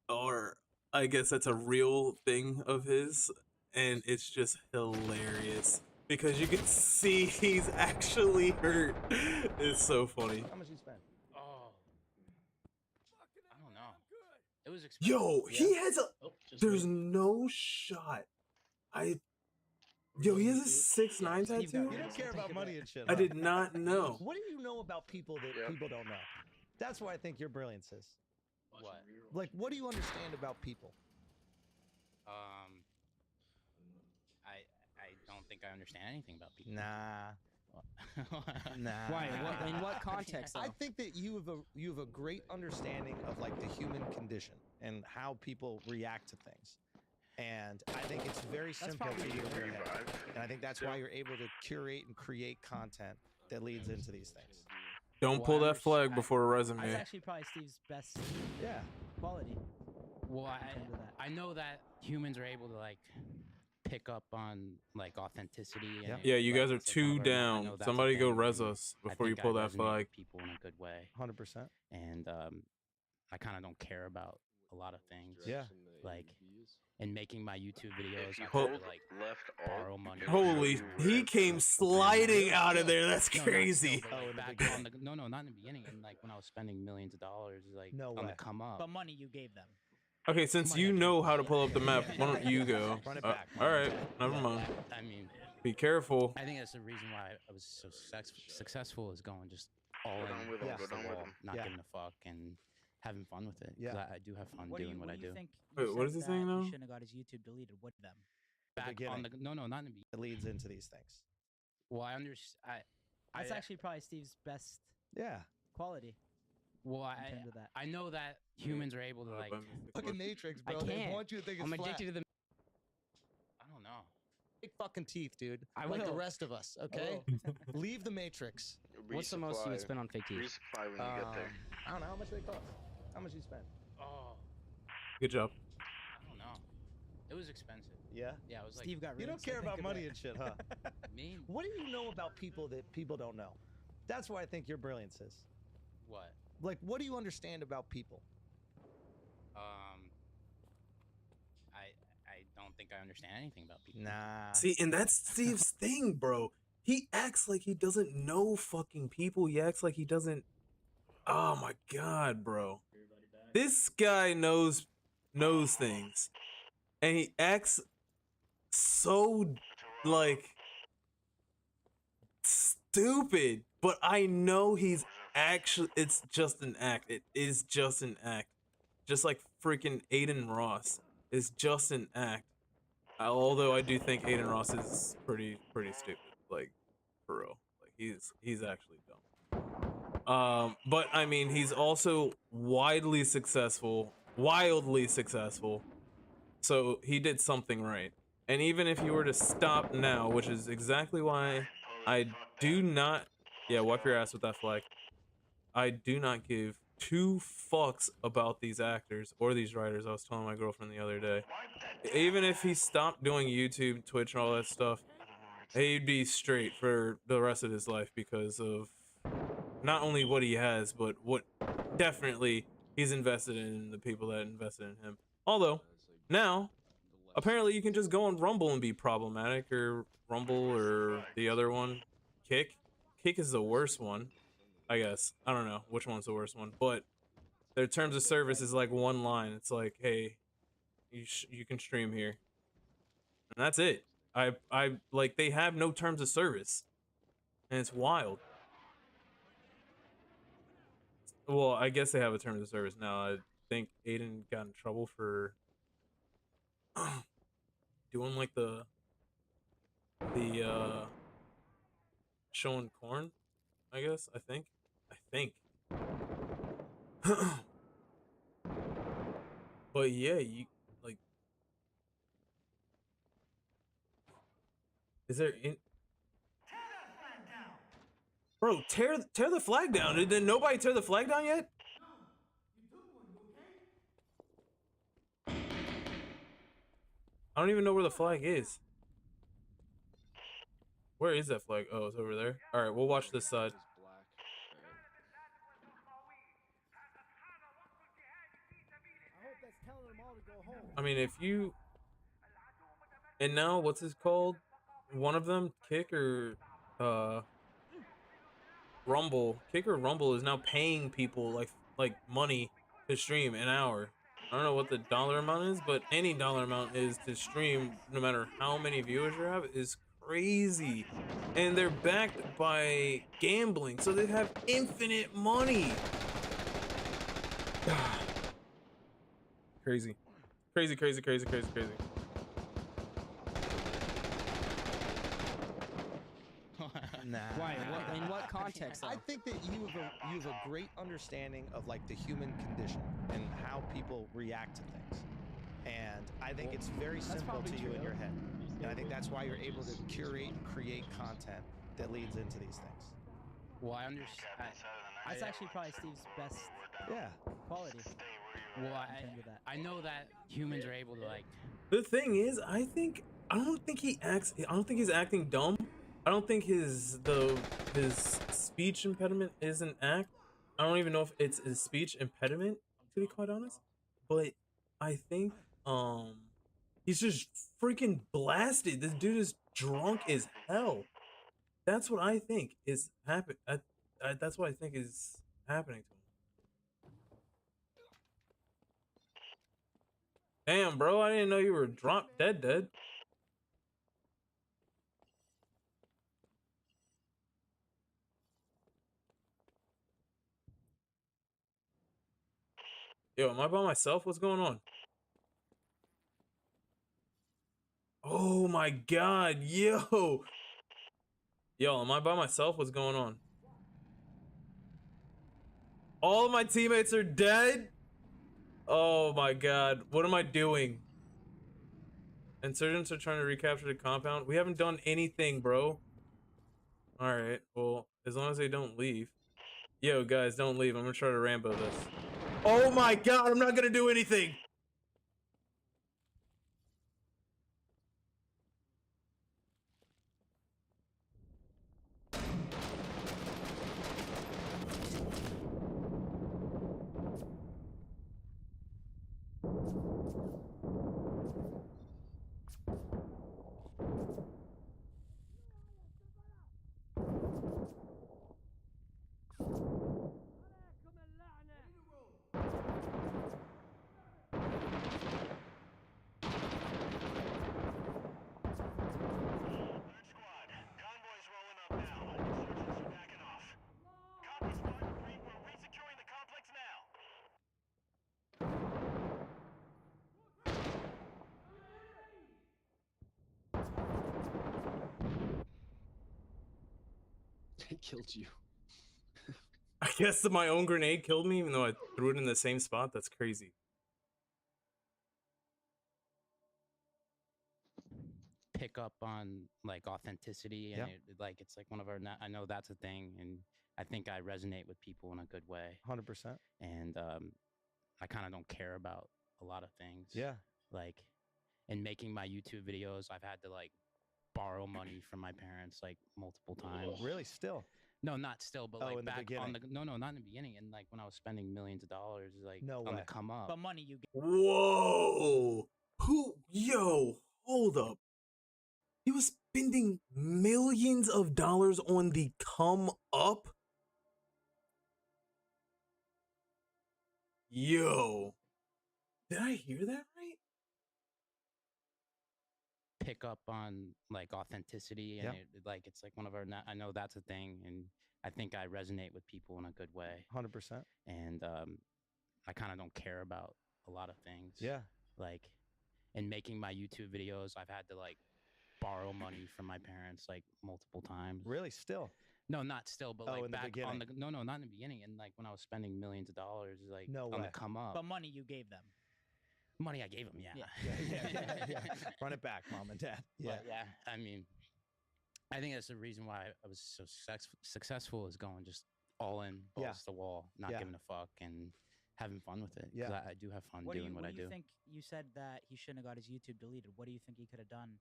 or I guess that's a real thing of his, and it's just hilarious because you can see he's actually hurt. It's so funny. How much you spend? Oh. I don't know. It was expensive. Yo, he has a. Oh, just There's wait. no shot. Yo, he has a 6'9" Steve got tattoo. You don't care about money and shit. I huh? did not know. What do you know about people that Yep. people don't know? That's where I think your brilliance is. Watch What? your rear Like, what do you understand about people? I don't think I understand anything about people. Nah. Nah. Why? In what context? I though? think that you have a great understanding of like the human condition and how people react to things. And I think it's very simple to you in your head. And I think that's why you're able to curate and create content that leads into these things. Don't Well, pull I that flag understand- before a That's resume. actually probably Steve's best Yeah. quality. Well, in terms of that. I know that humans are able to like pick up on like authenticity. Yeah. And Yeah, you guys are like, two I know down. that's a Somebody go thing, res and us I before you think pull I that resonate flag. with people in a good way, 100%. and I kind of don't care about a lot of things. Yeah. Like in making my YouTube videos, If you I Hold- have to like left borrow money. Holy, he came sliding out of there. That's No, not- crazy. no, but, Oh, like, in the back beginning. on the no, not in the beginning. And like when I was spending millions of dollars, like No on way. the come up. But money you gave them. Okay, since Come on, you Andrew. know how to pull up the map, Yeah. why don't you go? Run it back. All right, never mind. I mean, Be careful. I think that's the reason why I was so successful is going just all Go in, down with him, against go the down with wall, him. not Yeah. giving a fuck and having fun with it. 'Cause Yeah. I do have fun What do doing you, what I do. think? Wait, You what said is he that saying now? You shouldn't have got his YouTube deleted. What them? Back on beginning. the no, not in the beginning. It leads into these things. Well, I understand. That's actually probably Steve's best Yeah. quality Well, in terms of that. I know that humans are able to like. Fucking Matrix, I bro. They can't. want you to think it's I'm flat. addicted to the. I don't know. Fake fucking teeth, dude. I like the will. rest of us, okay? Leave the Matrix. What's the most you would Resupply. spend on fake teeth? Resupply when you get there. I don't know how much they cost. How much you spend? Oh, Good job. I don't know. It was expensive. Yeah. Yeah, it was like Steve got. You ribs, don't so care think about of money that. and shit, huh? me. What do you know about people that people don't know? That's where I think your brilliance is. What? Like, what do you understand about people? I don't think I understand anything about people. Nah. See, and that's Steve's thing, bro. He acts like he doesn't know fucking people. He acts like he doesn't. Oh my god, bro. everybody back. This guy knows things, and he acts so like stupid. But I know he's actually. It's just an act. It is just an act. Just like freaking Aiden Ross is just an act. Although I do think Aiden Ross is pretty stupid. Like for real. Like he's actually dumb. But I mean, he's also wildly successful. So he did something right. And even if you were to stop now, which is exactly why I do not, yeah, wipe your ass with that flag. I do not give two fucks about these actors or these writers. I was telling my girlfriend the other day. Even if he stopped doing YouTube, Twitch, and all that stuff, he'd be straight for the rest of his life because of not only what he has, but what definitely he's invested in the people that invested in him. Although, now, apparently you can just go on Rumble and be problematic, or Rumble, or the other one, Kick. Kick is the worst one, I guess. I don't know which one's the worst one, but their terms of service is like one line. It's like, hey, you can stream here, and that's it. I like, they have no terms of service, and it's wild. Well, I guess they have a terms of service now. I think Aiden got in trouble for doing like the showing corn, I guess. I think. But yeah, you like, is there in bro, tear the flag down. Did nobody tear the flag down yet? I don't even know where the flag is. Where is that flag? Oh, it's over there. All right, we'll watch this side. I mean, if you, and now what's this called? One of them, Kick or Rumble. Kick or Rumble is now paying people like money to stream an hour. I don't know what the dollar amount is, but any dollar amount is to stream, no matter how many viewers you have, is crazy. And they're backed by gambling, so they have infinite money. Crazy. Crazy, crazy, crazy, crazy, crazy. Nah. Why? In what context? I think that you have a great understanding of like the human condition and how people react to things. And I think it's very simple to you in your head. And I think that's why you're able to curate and create content that leads into these things. Well, I understand. That's actually probably Steve's best quality. Well, in terms of that. I know that humans are able to like. The thing is, I don't think he's acting dumb. I don't think his speech impediment is an act. I don't even know if it's his speech impediment, to be quite honest. But I think he's just freaking blasted. This dude is drunk as hell. That's what I think is happen. That's what I think is happening to him. Damn, bro, I didn't know you were drop dead. Yo, am I by myself? What's going on? Oh my god, yo! Yo, am I by myself? What's going on? All of my teammates are dead? Oh my god, what am I doing? Insurgents are trying to recapture the compound. We haven't done anything, bro. Alright, well, as long as they don't leave. Yo, guys, don't leave. I'm gonna try to Rambo this. Oh my god, I'm not gonna do anything! It killed you. I guess that my own grenade killed me, even though I threw it in the same spot. That's crazy. Pick up on like authenticity and like it's like one of our I know that's a thing, and I think I resonate with people in a good way, 100%. and I kind of don't care about a lot of things. Yeah. Like, in making my YouTube videos, I've had to like borrow money from my parents like multiple times. Really? Still? No, not still, but Oh, like in the back on beginning. the no, not in the beginning. And like when I was spending millions of dollars, like No on way. the come up. But money you Whoa! Yo, hold up. He was spending millions of dollars on the come up? Yo. Did I hear that right? Pick up on like authenticity, and like it's like one of our. I know that's a thing, and I think I resonate with people in a good way. 100%. And I kind of don't care about a lot of things. Yeah. Like, in making my YouTube videos, I've had to like borrow money from my parents like multiple times. Really? Still? No, not still, but like in the back on beginning. the not in the beginning. And like when I was spending millions of dollars, like No on way. the come up. But money you gave them. Money I gave them, yeah. Yeah. Run it back, mom and dad. Yeah. But yeah, I mean, I think that's the reason why I was so successful is going just all in, balls to the wall, not giving a fuck, and having fun with it. Because I do have fun doing what I do. What do you think? You said that he shouldn't have got his YouTube deleted. What do you think he could have done?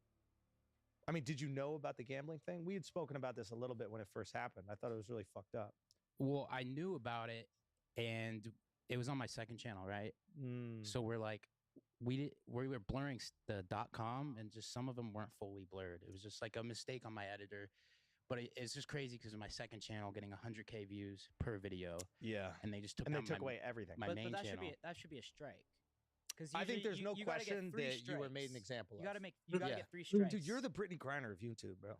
I mean, did you know about the gambling thing? We had spoken about this a little bit when it first happened. I thought it was really fucked up. Well, I knew about it, and it was on my second channel, right? So we're like, we were blurring the .com, and just some of them weren't fully blurred. It was just like a mistake on my editor. But it's just crazy because of my second channel getting 100K views per video. Yeah. And they just took away everything. My main but channel. that should be a strike. Because I think there's no question that you were made an example You of. gotta get 3 strikes. Dude, you're the Brittany Griner of YouTube, bro.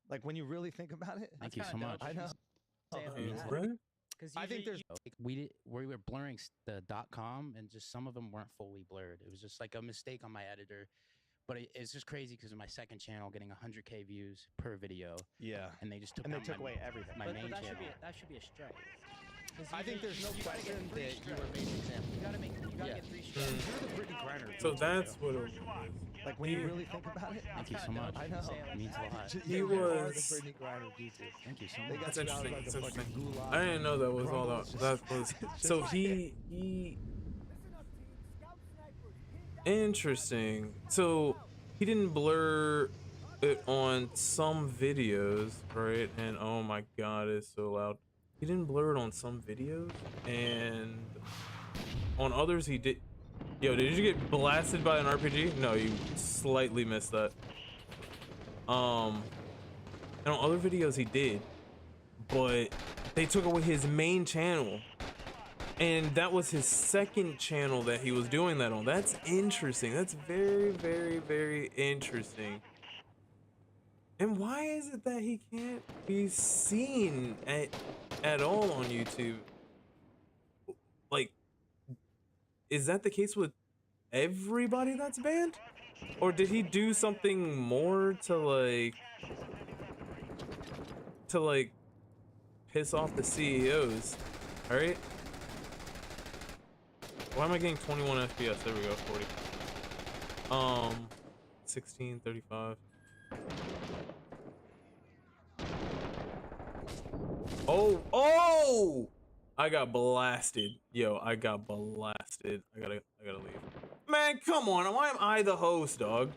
Like when you really think about it. Thank you so much. I know. I think there's we were blurring the .com, and just some of them weren't fully blurred. It was just like a mistake on my editor. But it's just crazy because of my second channel getting 100K views per video. Yeah. And they just took away everything. My main that channel. That should be a strike. I think there's no question that you were made an example. You gotta get 3 strikes. You're the Brittany Griner. So that's what it was. Like when you really think about it. Thank you so much. I know. It means a lot. He You are the was. Brittany Griner of YouTube. Thank you so They much. got That's you out interesting. like That's a fucking interesting. gulag. I didn't know that was all that was. So he interesting. So he didn't blur it on some videos, right? And oh my god, it's so loud. He didn't blur it on some videos, and on others he did. Yo, did you get blasted by an RPG? No, you slightly missed that. And on other videos he did, but they took away his main channel, and that was his second channel that he was doing that on. That's interesting. That's very, very, very interesting. And why is it that he can't be seen at all on YouTube? Like, is that the case with everybody that's banned? Or did he do something more to like piss off the CEOs? All right. Why am I getting 21 FPS? There we go, 40. 16, 35. Oh! I got blasted. Yo, I got blasted. I gotta leave. Man, come on. Why am I the host, dog?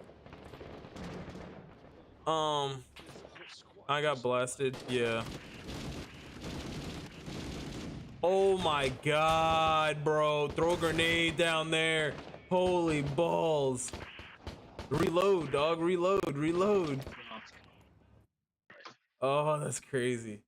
I got blasted. Yeah. Oh my god, bro. Throw a grenade down there. Holy balls. Reload, dog. Reload. Oh, that's crazy.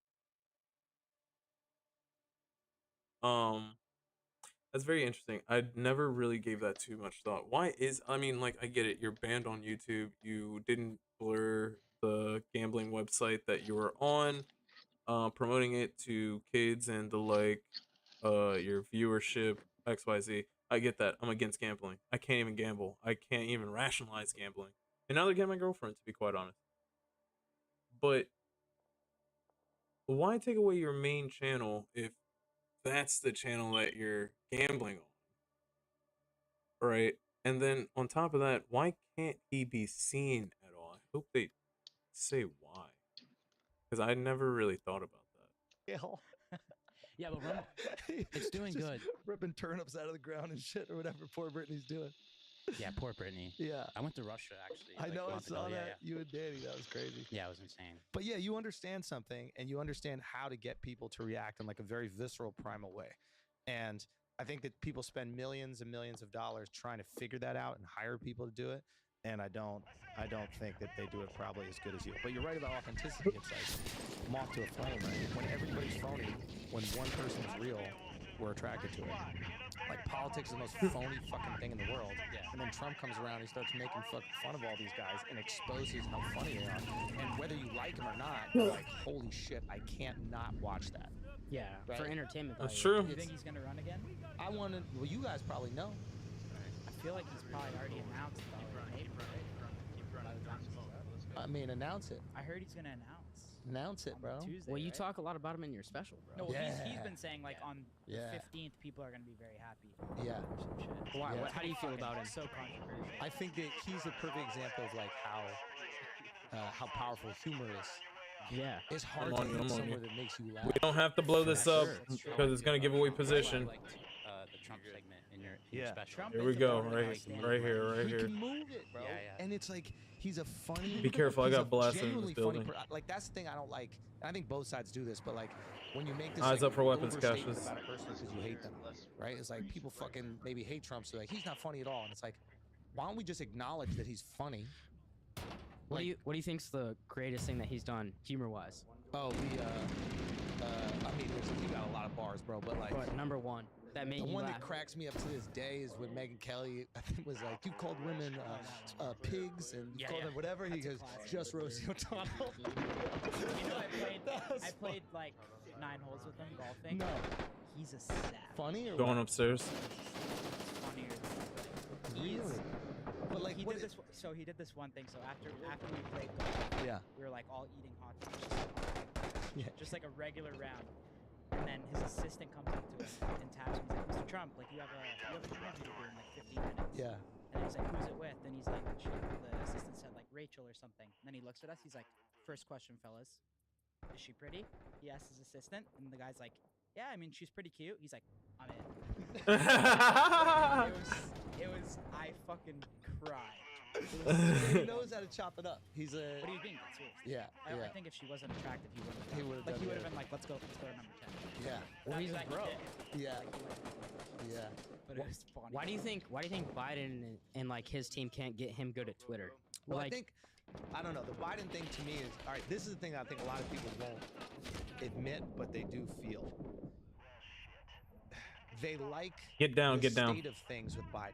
That's very interesting. I never really gave that too much thought. Why is, I mean, like, I get it. You're banned on YouTube. You didn't blur the gambling website that you were on, promoting it to kids and the like, your viewership, XYZ. I get that. I'm against gambling. I can't even gamble. I can't even rationalize gambling. And now they're getting my girlfriend, to be quite honest. But why take away your main channel if that's the channel that you're gambling on, right? And then on top of that, why can't he be seen at all? I hope they say why, because I never really thought about that. kale. Yeah, but remember, it's doing Just good. Ripping turnips out of the ground and shit or whatever poor Brittany's doing. Yeah, poor Brittany. Yeah. I went to Russia actually. I like, know, a I month saw ago. that. You and Danny, that was crazy. Yeah, it was insane. But yeah, you understand something and you understand how to get people to react in like a very visceral, primal way. And I think that people spend millions and millions of dollars trying to figure that out and hire people to do it. And I don't think that they do it probably as good as you. But you're right about authenticity. It's like moth to a flame, right? When everybody's phony, when one person's real, we're attracted to it. Like politics is the most phony fucking thing in the world. Yeah. And then Trump comes around, he starts making fun of all these guys and exposes how funny they are. And whether you like him or not, you're like, holy shit, I can't not watch that. Yeah, for Right. entertainment That's value. true. You think he's gonna run again? I want to, well, you guys probably know. I feel like he's probably already announced though. In April, right? By the time this is up. I mean, announce it. I heard he's gonna announce. Announce it, on bro. Tuesday, Well, you right? talk a lot about him in your special, bro. No, he's Yeah. been saying like on Yeah. the 15th, people are gonna be very happy. Yeah. Or some shit. Why? Yeah. How do you feel about him? So controversial. I think that he's a perfect example of like how powerful humor is. Yeah. It's hard I'm to on you, find I'm on somewhere you. that makes you laugh. We don't have to blow this That's up true, that's true. because it's gonna give away That's why I position. liked, the Trump segment in your Yeah. special. Trump Here is we the go, perfect right, example. right here, right He here. can move it, bro. Yeah, yeah. And it's like he's a funny. Be careful, I he's got a blasted in this genuinely funny building. like that's the thing I don't like. And I think both sides do this, but like when you make this Eyes like, up for weapons overstatement caches. about a person because you hate them, right? It's like people fucking maybe hate Trump, so like he's not funny at all, and it's like, why don't we just acknowledge that he's funny? What do you think's the greatest thing that he's done humor-wise? Oh, I mean, he got a lot of bars, bro, but like. What, number one that made The you one laugh? that cracks me up to this day is when Megyn Kelly, I think, was like, "You called women pigs and you Yeah, called yeah. them whatever." He That's a goes, classic. "Just Rosie O'Donnell." You know, That was I played like 9 holes with him golfing. No, He's a savage. funny or Going what? upstairs. He's funnier than he's, Really? But like, he what did is- this. So he did this one thing. So after we played golf, Yeah, we were like all eating hot dogs, yeah. just like a regular round. And then his assistant comes up to him and taps me. He's like, "Mr. Trump, like you have an interview to do in like 15 minutes." Yeah. And he's like, "Who's it with?" And he's like, the assistant said like Rachel or something. And then he looks at us. He's like, "First question, fellas, is she pretty?" He asks his assistant, and the guy's like, "Yeah, I mean she's pretty cute." He's like, "I'm in." It was I fucking cried. He knows how to chop it up. He's a. What do you think? Seriously. Yeah, I yeah, think if she wasn't attractive, he would have. He would've like done he would have better. been like, let's go to number 10. yeah, Well, he's a That he bro. did, yeah, like, he would've- yeah. But it was funny. Why do you think Biden and like his team can't get him good at Twitter? Well, like, I think, I don't know. The Biden thing to me is all right. This is the thing I think a lot of people won't admit, but they do feel. They like Get down, the get down. state of things with Biden.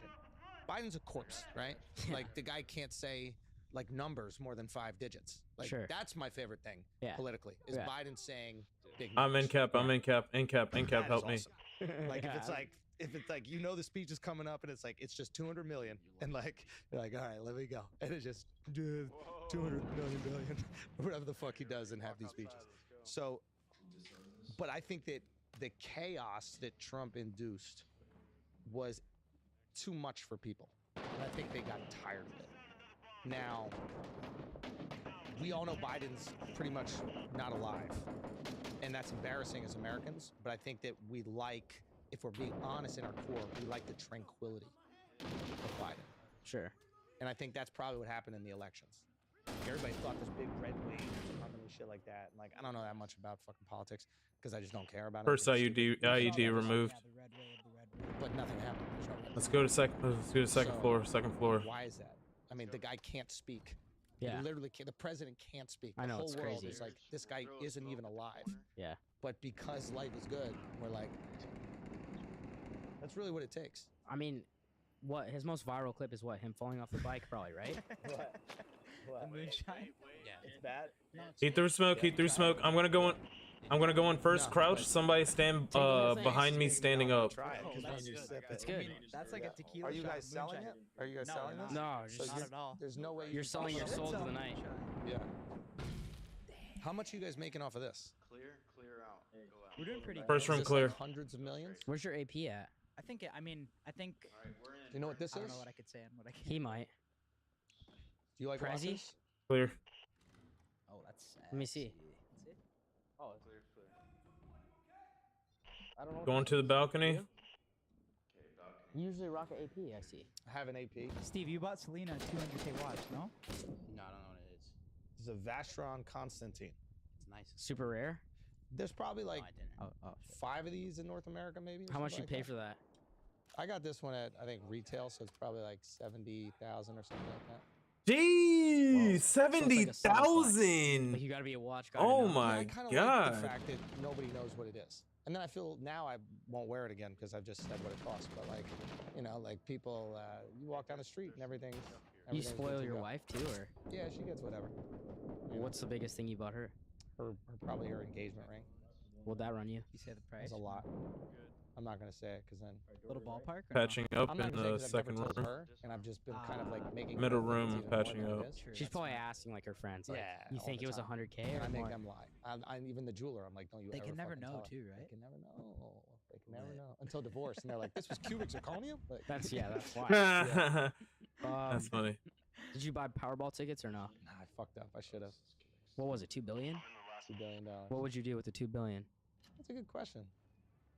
Biden's a corpse, right? Like the guy can't say like numbers more than 5 digits. Like Sure. that's my favorite thing Yeah. politically is Yeah. Biden saying big. I'm in numbers. cap. I'm in cap. In cap. In cap. That Help is me. awesome. Like Yeah. if it's like you know the speech is coming up and it's like it's just 200 million and like you're like all right let me go and it's just 200 million whatever the fuck he does in half these speeches. So, but I think that the chaos that Trump induced was too much for people. And I think they got tired of it. Now, we all know Biden's pretty much not alive. And that's embarrassing as Americans. But I think that we like, if we're being honest in our core, we like the tranquility of Biden. sure. And I think that's probably what happened in the elections. Everybody thought this big red wave was coming and shit like that. And like, I don't know that much about fucking politics because I just don't care about it. First I think it's IUD stupid. removed. Yeah, the red wave. But nothing happened. There's no red Let's wave. go to second So, floor. Second floor. Why is that? I mean, the guy can't speak. Yeah. He literally can't. The president can't speak. I know, The it's whole world crazy. is like, this guy isn't even alive. Yeah. But because life is good, we're like, that's really what it takes. I mean, what his most viral clip is what him falling off the bike, probably, right? The moonshine. Yeah. It's bad. No, it's He threw smoke. He threw smoke. I'm gonna go in. I'm gonna go in first. No, Crouch. but- Somebody stand the whole thing. behind me, standing up. Try it. 'cause Oh, when that's you good. sip That's it- good. That's like a tequila Are you shot guys of selling moonshine. it? Are you guys No, selling we're this? not. No, So just Not you're- at all. There's no way you're can selling sell your it? soul to the night. Yeah. How much are you guys making off of this? Clear out. Go out. We're doing pretty good. First Is room this clear. Like hundreds of millions? Where's your AP at? I think. I think. Do you know what this I is? don't know what I could say and what I can't. He might. Do you like Prezi? Ross's? Clear. Oh, that's sad. Let me see. That's it? Clear. I don't know. Going to the balcony. You usually rock an AP, I see. I have an AP. Steve, you bought Selena a 200K watch, no? No, I don't know what it is. It's a Vastron Constantine. It's nice. Super rare. There's probably like no, I didn't. Oh, 5 of these in North America, maybe. or how much you something pay like for that? that. I got this one at, I think, retail, so it's probably like 70,000 or something like that. Jeez, So it's like a subtle flex. 70,000. Like you gotta be a watch guy. Oh to know. my I kind of god. like the fact that nobody knows what it is. And then I feel now I won't wear it again because I've just said what it costs. But like, you know, like people, you walk down the street and everything's You everything's good spoil to your go. wife too, or Yeah, she gets whatever. what's the biggest thing you bought her? Probably her engagement ring. What'd that run you? You say the price? It's a lot. I'm not gonna say it because then Little ballpark? Or no? Patching up I'm not in gonna the say 'cause I've never second told room. her, and I've just been kind of like making Middle her think room it's even more patching than it up. is. True, She's that's probably fine. asking like her friends. Like, Yeah, you all think the it was time. 100K And or I make more? them lie. I even the jeweler, I'm like, don't you They ever can never fucking know tell her. too, right? They can never know. They can never know until divorce, and they're like, this was cubic zirconium. Like, That's that's why. That's funny. Did you buy Powerball tickets or no? Nah, I fucked up. I should have. What was it? 2 billion? $2 billion. What would you do with the 2 billion? That's a good question.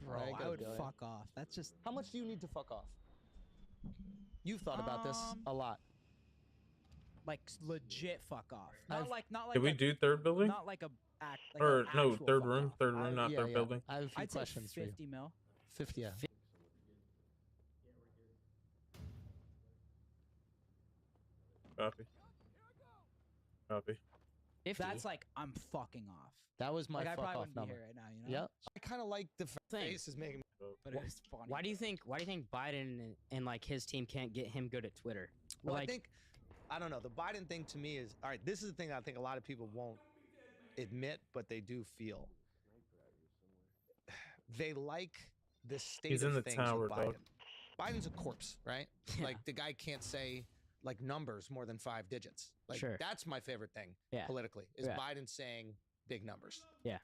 Bro, ain't got I a would billion. fuck off. That's just How much do you need to fuck off? You've thought about this a lot. like legit fuck off. Not I've- like Did we do third building? not like a act. Like Or an no, actual third fuck room, off. third room, not Yeah, third yeah. building. I have a few I'd say questions for you. 50 mil. 50, yeah. Copy. Copy. 50? That's like I'm fucking off. That was my Like I fuck probably off wouldn't be number. here right now, you know. Yep. I kind of like the Thing. face is making. But it was funny. Why do you think Biden and like his team can't get him good at Twitter? Well, like, I think, I don't know. The Biden thing to me is all right. This is the thing I think a lot of people won't admit, but they do feel. They like the state He's of in the things tower, with Biden. dog. Biden's a corpse, right? Yeah. Like the guy can't say like numbers more than 5 digits. Like Sure. that's my favorite thing Yeah. politically is Yeah. Biden saying big numbers. Yeah.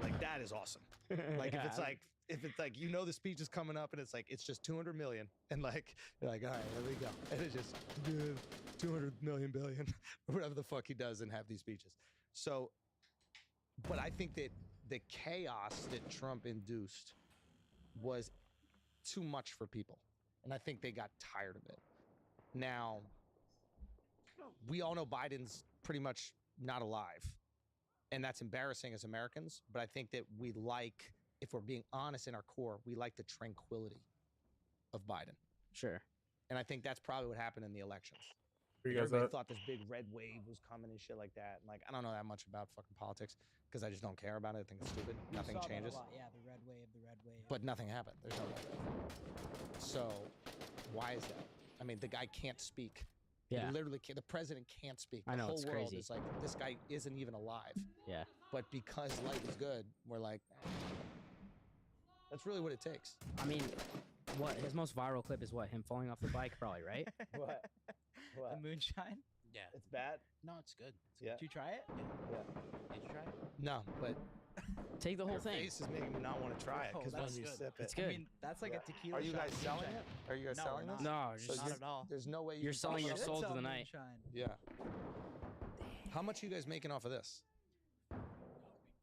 Like that is awesome. Like if it's like you know the speech is coming up and it's like it's just 200 million and like you're like all right, there we go, and it's just 200 million billion or whatever the fuck he does and have these speeches. So, but I think that the chaos that Trump induced was too much for people, and I think they got tired of it. Now, we all know Biden's pretty much not alive. And that's embarrassing as Americans, but I think that we like, if we're being honest in our core, we like the tranquility of Biden. sure. And I think that's probably what happened in the elections. Where you guys Everybody at? thought this big red wave was coming and shit like that. And like, I don't know that much about fucking politics because I just don't care about it. I think it's stupid. You Nothing saw that a changes. lot. Yeah, the red wave, the red wave. But nothing happened. There's no red wave. So why is that? I mean, the guy can't speak. Yeah. He literally can't. The president can't speak. I The know, whole it's world crazy. is like, this guy isn't even alive. Yeah. But because life is good, we're like, that's really what it takes. I mean, what his most viral clip is what him falling off the bike, probably, right? What? the moonshine. Yeah. It's bad? No, it's good. Yeah. Did you try it? Did you try it? No, but Take the whole your thing. face is making me not want to try it Oh, because when that's you good. sip it. It's good. I mean, that's like Yeah. a tequila. Are you shot guys of selling moonshine. it? Are you guys No, selling we're this? No, So just Not at all. There's no way you You're can selling sell your it? Should soul to sell the night. moonshine. Yeah. How much are you guys making off of this?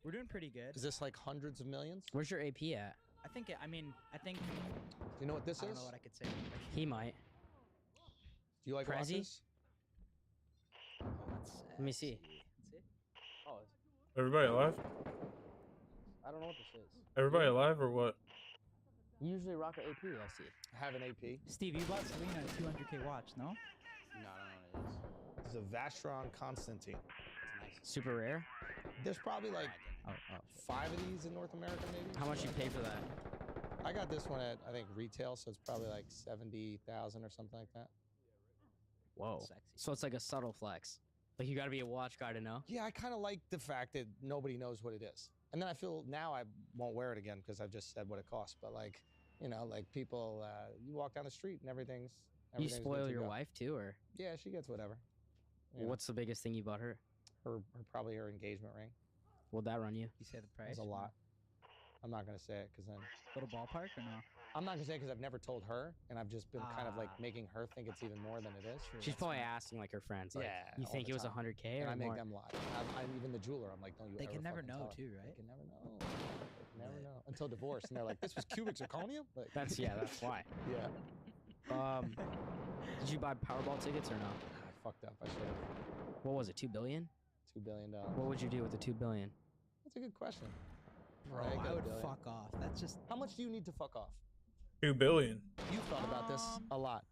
We're doing pretty good. Is this like hundreds of millions? Where's your AP at? I think. I mean, I think. Do you know what this I don't is? know what I could say. He might. Do you like Prezi? watches? Let me see. Oh, Everybody alive? I don't know what this is. Everybody alive or what? You usually rock an AP, I see. I have an AP. Steve, you bought Selena a 200K watch, no? No, I don't know what it is. It's a Vastron Constantine. It's nice. Super rare. There's probably like I didn't. 5 of these in North America, maybe. How much you pay for that? I got this one at I think retail, so it's probably like 70,000 or something like that. Whoa. Sexy. So it's like a subtle flex. Like you got to be a watch guy to know. Yeah, I kind of like the fact that nobody knows what it is. And then I feel now I won't wear it again because I've just said what it costs. But like, you know, like people, you walk down the street and everything's You good spoil to your go. wife too, or Yeah, she gets whatever. You know, what's the biggest thing you bought her? probably her engagement ring. What'd that run you? You say the price? It's a lot. I'm not gonna say it because then Little ballpark or no? I'm not gonna say it because I've never told her, and I've just been kind of like Ah. making her think it's even more than it is. True, She's that's probably fine. asking like her friends. Like, Yeah, you all think the it was time. 100K And or I make more? them lie. I'm even the jeweler. I'm like, don't you They ever can never fucking know tell her. too, right? They can never know. They can never know. until divorce, and they're like, "This was cubic zirconium." Like, That's why. yeah. Did you buy Powerball tickets or no? I fucked up. I should have. What was it? $2 billion? $2 billion. What would you do with the $2 billion? That's a good question. Bro, Alright, got I a would billion. fuck off. That's just How much do you need to fuck off? $2 billion. You've thought about this a lot.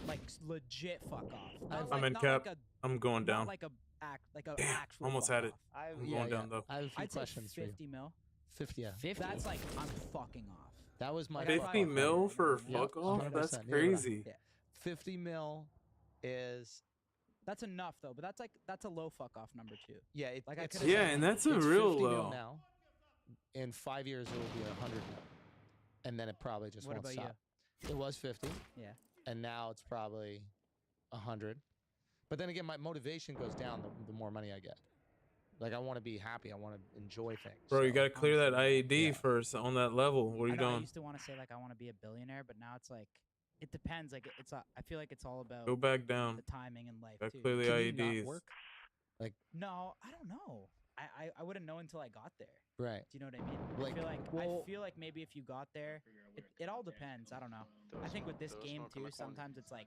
like legit fuck off. I'm Not in not cap. Like I'm going a, down. not like a Damn, actual. almost fuck had it. off. I'm going down, though. I have a few I'd say questions for you. 50 mil. 50, yeah. 50? That's like I'm fucking off. That was my Like, fuck 50 off mil number. for Yeah, fuck off? 100%. That's Neither would I. crazy. Yeah. 50 mil is That's enough though, but that's a low fuck off number too. yeah. Like, I it's, could've Yeah, said and that's a it's real 50 mil low. now. In 5 years, it will be 100 mil, and then it probably just What won't about stop. It was 50, Yeah. and now it's probably 100. But then again, my motivation goes down the more money I get. Like I want to be happy. I want to enjoy things. Bro, you so- gotta clear that IED Yeah. first on that level. What are I you know I doing? used to want to say like I want to be a billionaire, but now it's like it depends. Like I feel like it's all about Go back down. the timing in life Gotta too. clear the Can you not IEDs. work? No, I don't know. I wouldn't know until I got there. Right. Do you know what I mean? Like, I feel like maybe if you got there, it all depends. I don't know. I think with this game too, sometimes it's like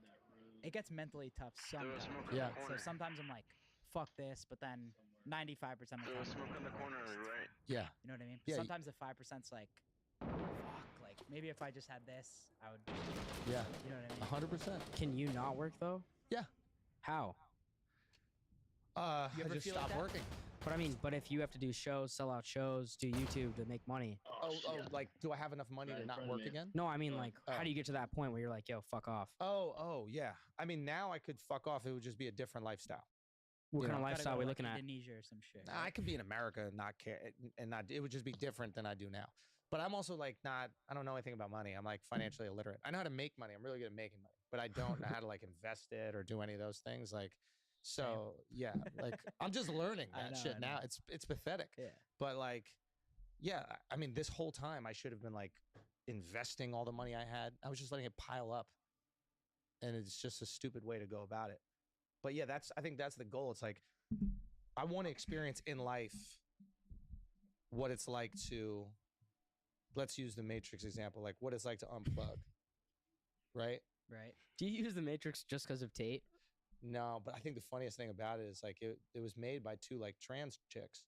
it gets mentally tough sometimes. Yeah. So sometimes I'm like, fuck this, but then 95% of the time, Smoke in the corner on your right. Yeah. you know what I mean? Yeah, Sometimes the 5%'s like, fuck, like maybe if I just had this, I would. Yeah. You know what I mean? 100%. Can you not work though? Yeah. How? You I ever just feel like stopped that? working. But I mean, but if you have to do shows, sell out shows, do YouTube to make money. Oh, like, do I have enough money to not work again? No, I mean like, Oh. how do you get to that point where you're like, yo, fuck off? Oh, yeah. I mean, now I could fuck off. It would just be a different lifestyle. What You kind know, of Gotta lifestyle go are we to, looking like, at? Indonesia or some shit. I could be in America and not care, and not. It would just be different than I do now. But I'm also like not. I don't know anything about money. I'm like financially illiterate. I know how to make money. I'm really good at making money, but I don't know how to like invest it or do any of those things. Like, so yeah, like I'm just learning I that know, shit I now. know. It's pathetic. Yeah. But like, yeah, I mean, this whole time I should have been like investing all the money I had. I was just letting it pile up, and it's just a stupid way to go about it. But yeah, I think that's the goal. It's like I want to experience in life what it's like to, let's use the Matrix example, like what it's like to unplug, right? Right. Do you use the Matrix just because of Tate? No, but I think the funniest thing about it is like it was made by two like trans chicks.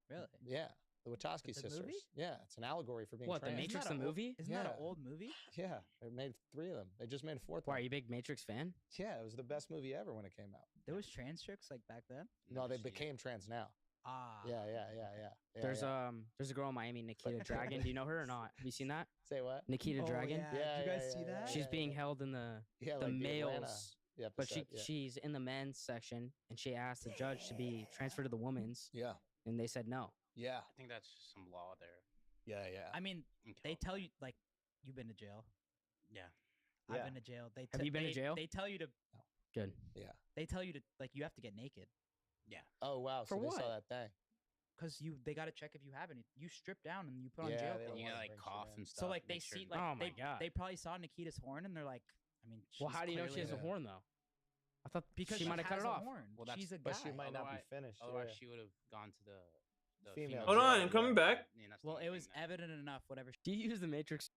Really? Yeah, the Wachowski It's a sisters. movie? Yeah, it's an allegory for being What, the trans. Matrix Isn't that the a old- movie? Isn't that an Yeah. old movie? Yeah, they made 3 of them. They just made a 4th Why, one. are you a big Matrix fan? Yeah, it was the best movie ever when it came out. There was trans chicks like back then. No, they Never seen it. became trans now. Ah. Yeah. There's yeah. a girl in Miami, Nikita Dragon. Do you know her or not? Have you seen that? Say what? Nikita Oh, Dragon. Yeah. Yeah, Did you guys yeah, see yeah, that? yeah. She's being held in the Yeah, the like Atlanta males, but episode, yeah. she's in the men's section, and she asked the judge to be transferred to the women's, Yeah, and they said no. yeah, I think that's some law there. yeah. I mean, in they California. tell you like you've been to jail. Yeah. I've Yeah. been to jail. They Have you been to jail? They tell you to. Good. They tell you to like you have to get naked Yeah. Oh wow, For so they saw what? that thing. because they got to check if you have any. You strip down and you put on Yeah, jail they And clothes. you wanna gotta like bring shit cough in. and stuff. So like and they make sure see to- like Oh my they God. they probably saw Nikita's horn and they're like, I mean, Well, she's how do you know she has a clearly- horn though? I thought Because she might have cut has it a off. Horn. Well, that's- she's a guy. But she might not be Otherwise- finished. Otherwise, yeah. she would have gone to the Female female. Hold on, jail. I'm coming back. Yeah, that's the Well, only it was thing that- evident enough. Whatever. Do you use the Matrix?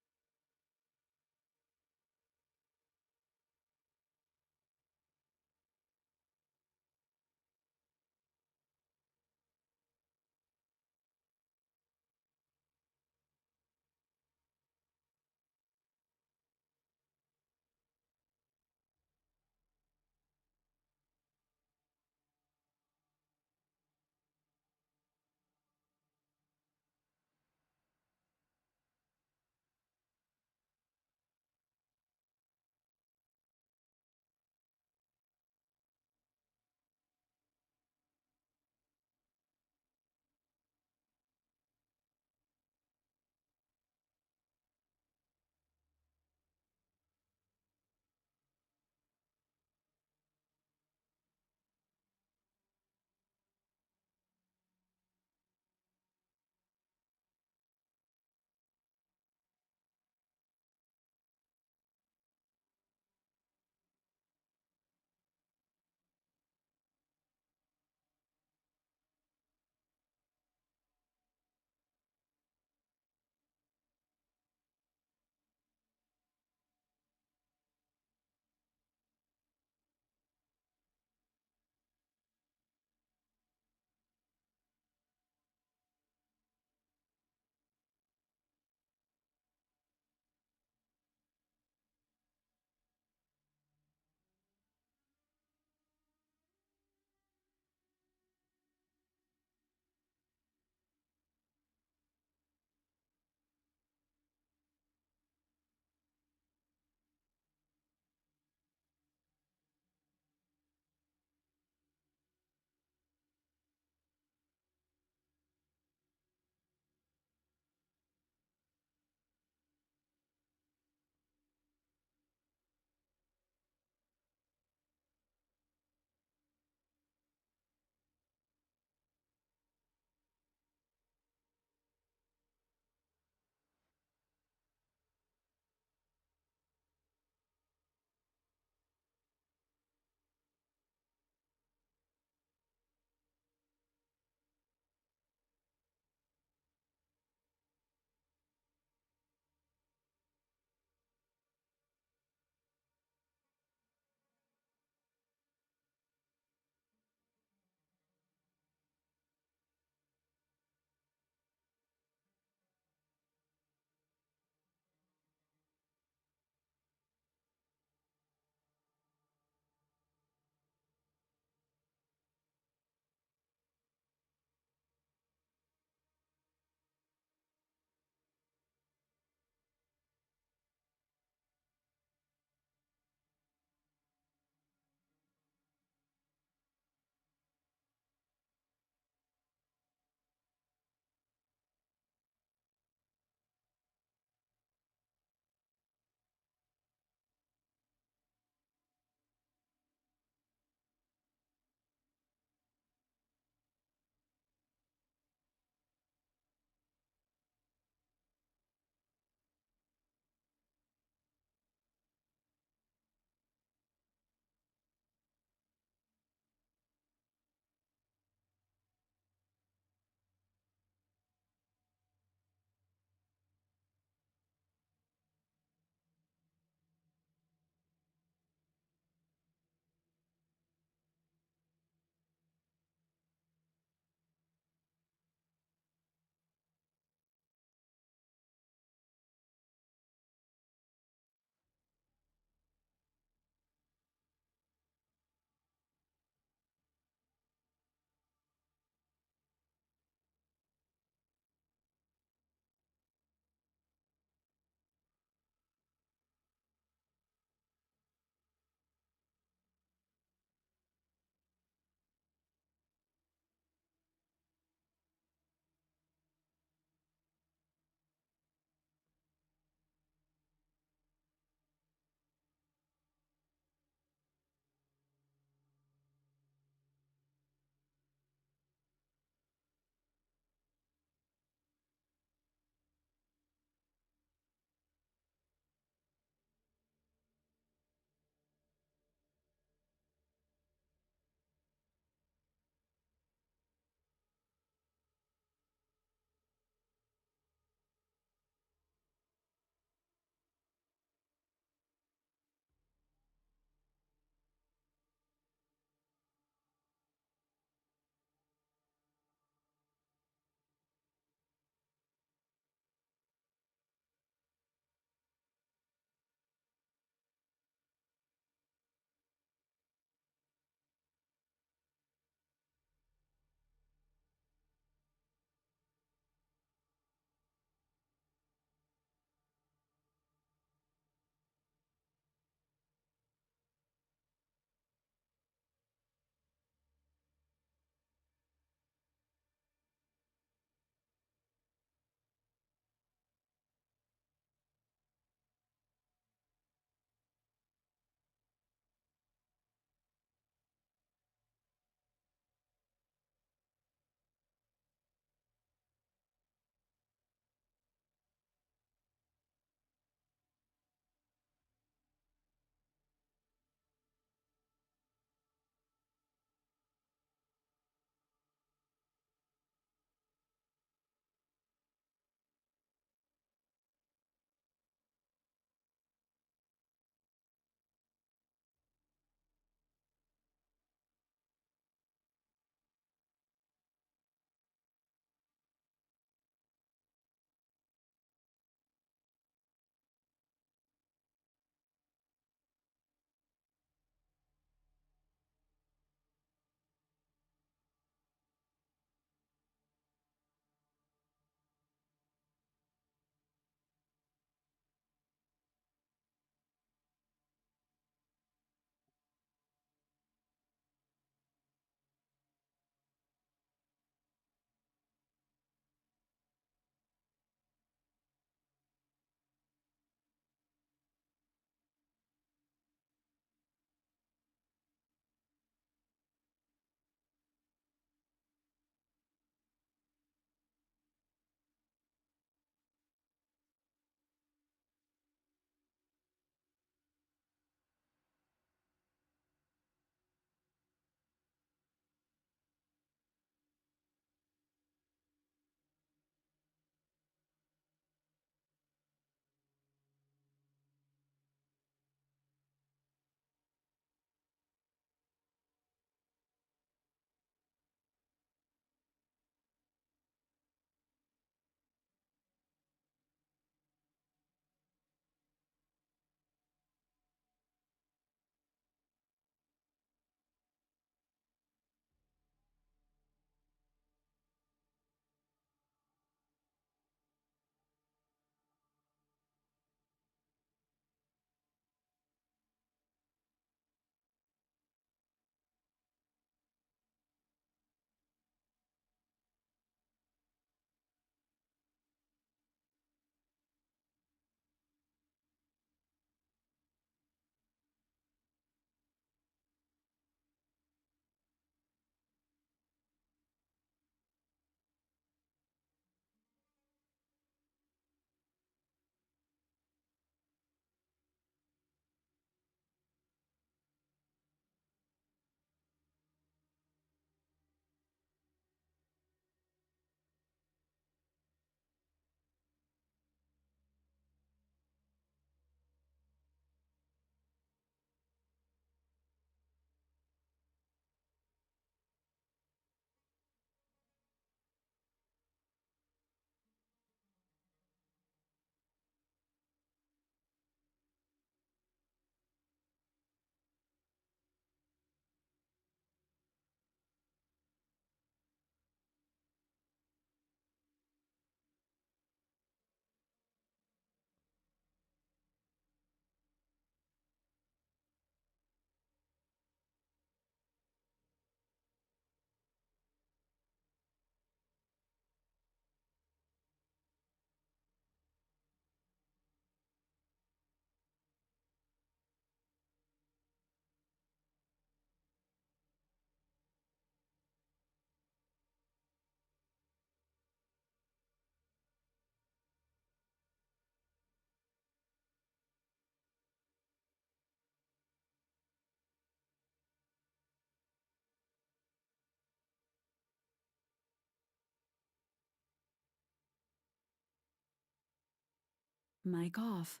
Mic off.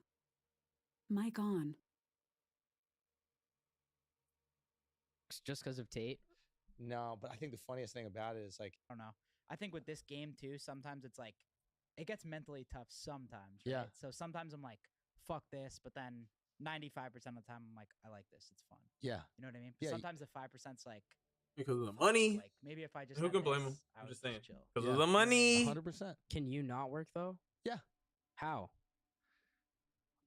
Mic on. Just because of Tate. No, but I think the funniest thing about it is like, I don't know. I think with this game too, sometimes it's like it gets mentally tough sometimes. Yeah. Right? So sometimes I'm like, fuck this, but then 95% of the time I'm like, I like this. It's fun. yeah, You know what I mean? Yeah, Sometimes the 5%'s like, Because of the money. like maybe if I just Who had can blame this, him? I I'm would just saying. chill. Because Yeah. of the money. 100%. Can you not work though? Yeah. How?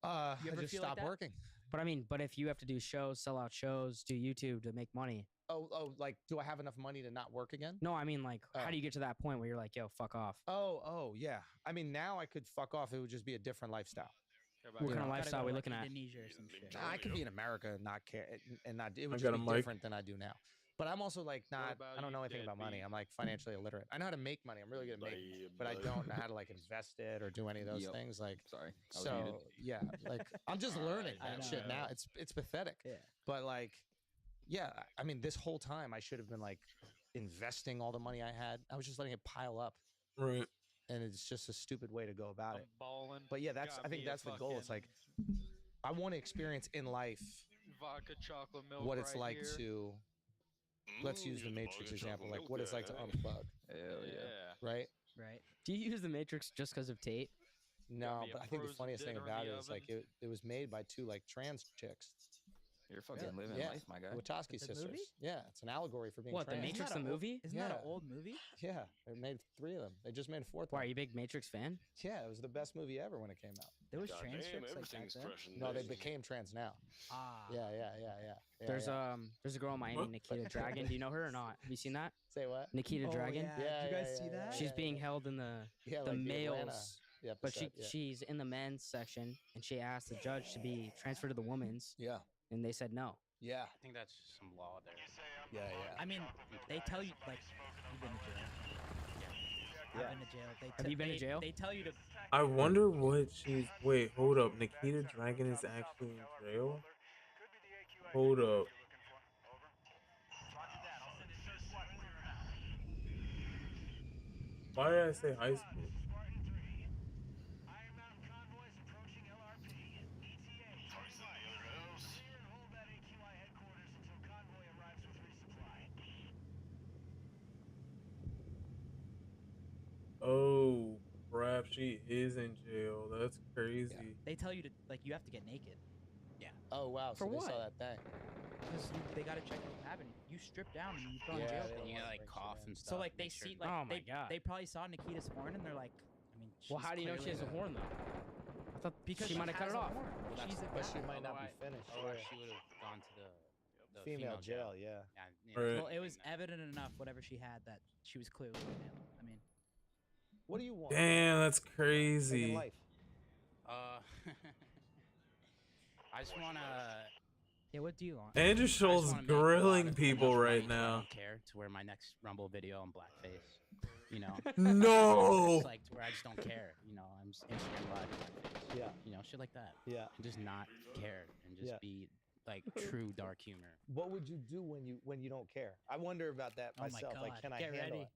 You I ever just feel like stopped that? working. But I mean, but if you have to do shows, sell out shows, do YouTube to make money. Oh, like, do I have enough money to not work again? No, I mean, like, how Oh. do you get to that point where you're like, yo, fuck off? Oh, yeah. I mean, now I could fuck off. It would just be a different lifestyle. What You kind know, of Gotta lifestyle go are we to, looking like, at? Indonesia or some shit. I could be in America and not care, and not. It would I just got be a mic. different than I do now. But I'm also like not. about I don't you, know anything about money. deadbeat? I'm like financially illiterate. I know how to make money. I'm really good at making, but I don't know how to like invest it or do any of those Yep. things. Like, Sorry. I was so muted. yeah, like I'm just learning I that shit know. now. It's pathetic. Yeah. But like, yeah, I mean, this whole time I should have been like investing all the money I had. I was just letting it pile up, Right. and it's just a stupid way to go about it. Balling. But yeah, I think that's the goal. It's like I want to experience in life vodka chocolate milk. what it's right like here. to. Let's use the Matrix example, like what it's like to unplug, Hell yeah. right? Right. Do you use the Matrix just because of Tate? No, me a but I think the frozen funniest thing dinner in about the it is like oven. it was made by two like trans chicks, You're fucking Yeah. living Yeah. life, my guy. Wachowski The sisters. movie? Yeah, it's an allegory for being What, the trans. Matrix, Isn't the that a old- movie? Isn't that an Yeah. old movie? Yeah, they made 3 of them. They just made a 4th Why, are one. you a big Matrix fan? Yeah, it was the best movie ever when it came out. There was trans chicks like back then. No, they became trans now. Ah. Yeah. There's yeah. a girl in Miami, What? Nikita Dragon. Do you know her or not? Have you seen that? Say what? Nikita Oh, Dragon? Yeah. Yeah, Did you guys yeah, see yeah, that? She's yeah. being held in the Yeah, the like males, Atlanta but episode, yeah. she's in the men's section, and she asked the judge to be transferred to the women's, Yeah, and they said no. yeah, I think that's some law there. yeah. I mean, they tell you like you've been to jail. Yeah. I've been to jail. Have you been to jail? They tell you to. I wonder what she's. Wait, hold up. Nikita Dragon is actually in jail? Hold up. Why did I say high school? Oh, crap. She is in jail. That's crazy. They tell you to like you have to get naked Oh wow, For so they saw what? that thing. because they gotta check what's happening. You strip down and you throw in Yeah, jail. they for don't a You while. gotta like Breaks it cough in. and stuff. So like they make sure see that- like Oh my God. they probably saw Nikita's horn and they're like, I mean, Well, she's how do you know she has a clearly horn though? I thought Because she might have cut has it a off. horn. Well, She's a But she guy. might not be Otherwise- finished. Otherwise, yeah. she would have gone to the Female jail, yeah. Yeah, Right. Well, it was evident enough, whatever she had, that she was clearly a male. I mean, What do you want? Damn, that's Like in crazy. life. I just wanna. yeah. What do you want? Andrew I just Schulz wanna make a lot grilling of people enough right money to where I now. don't care to wear my next Rumble video on blackface. You know. No. It's like to where I just don't care. You know, I'm just Instagram live in blackface. Yeah, You know, shit like that. yeah. And just not care and just Yeah. be like true dark humor. What would you do when you don't care? I wonder about that Oh my myself. Like, God, can I get handle ready. it?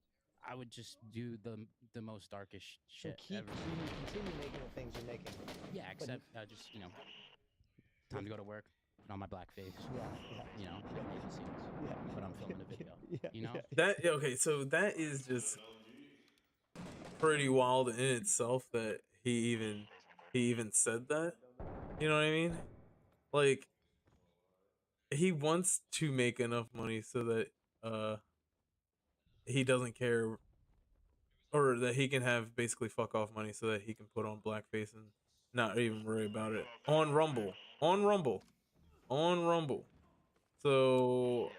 I would just do the most darkest So shit keep ever. you continue making the things you're making. Yeah, except just time to go to work, put on my blackface. Yeah, You know, Navy SEALs. yeah. But I'm filming a video. Yeah, You know? yeah. That okay, so that is just pretty wild in itself that he even said that. You know what I mean? Like he wants to make enough money so that he doesn't care, or that he can have basically fuck off money so that he can put on blackface and not even worry about it on Rumble. So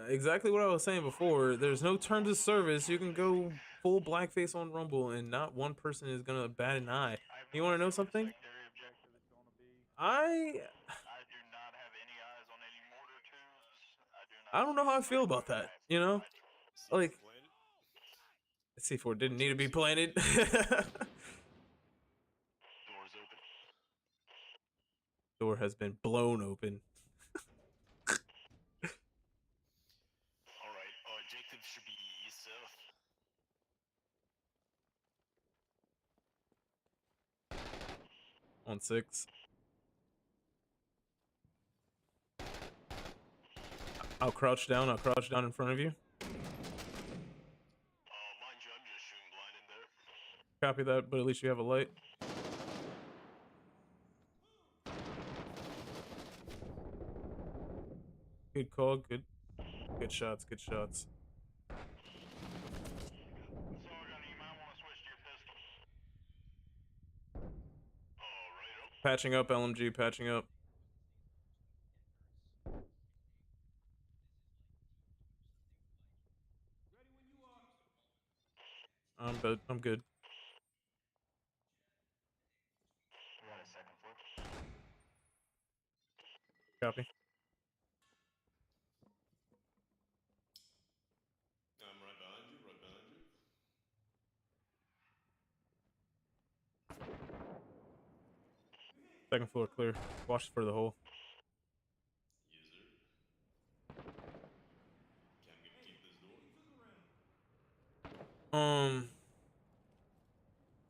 exactly what I was saying before, there's no terms of service. You can go full blackface on Rumble and not one person is gonna bat an eye. You want to know something? I don't know how I feel about that, you know? Like C4 didn't need to be planted. Door has been blown open. Objective should be south. 1-6. I'll crouch down in front of you. Copy that, but at least you have a light. Good call, good shots, good shots. Patching up, LMG, patching up. I'm good. I'm good. Copy. I'm right behind you, right behind you. Second floor clear. Watch for the hole. Yes, sir. Can we keep this door?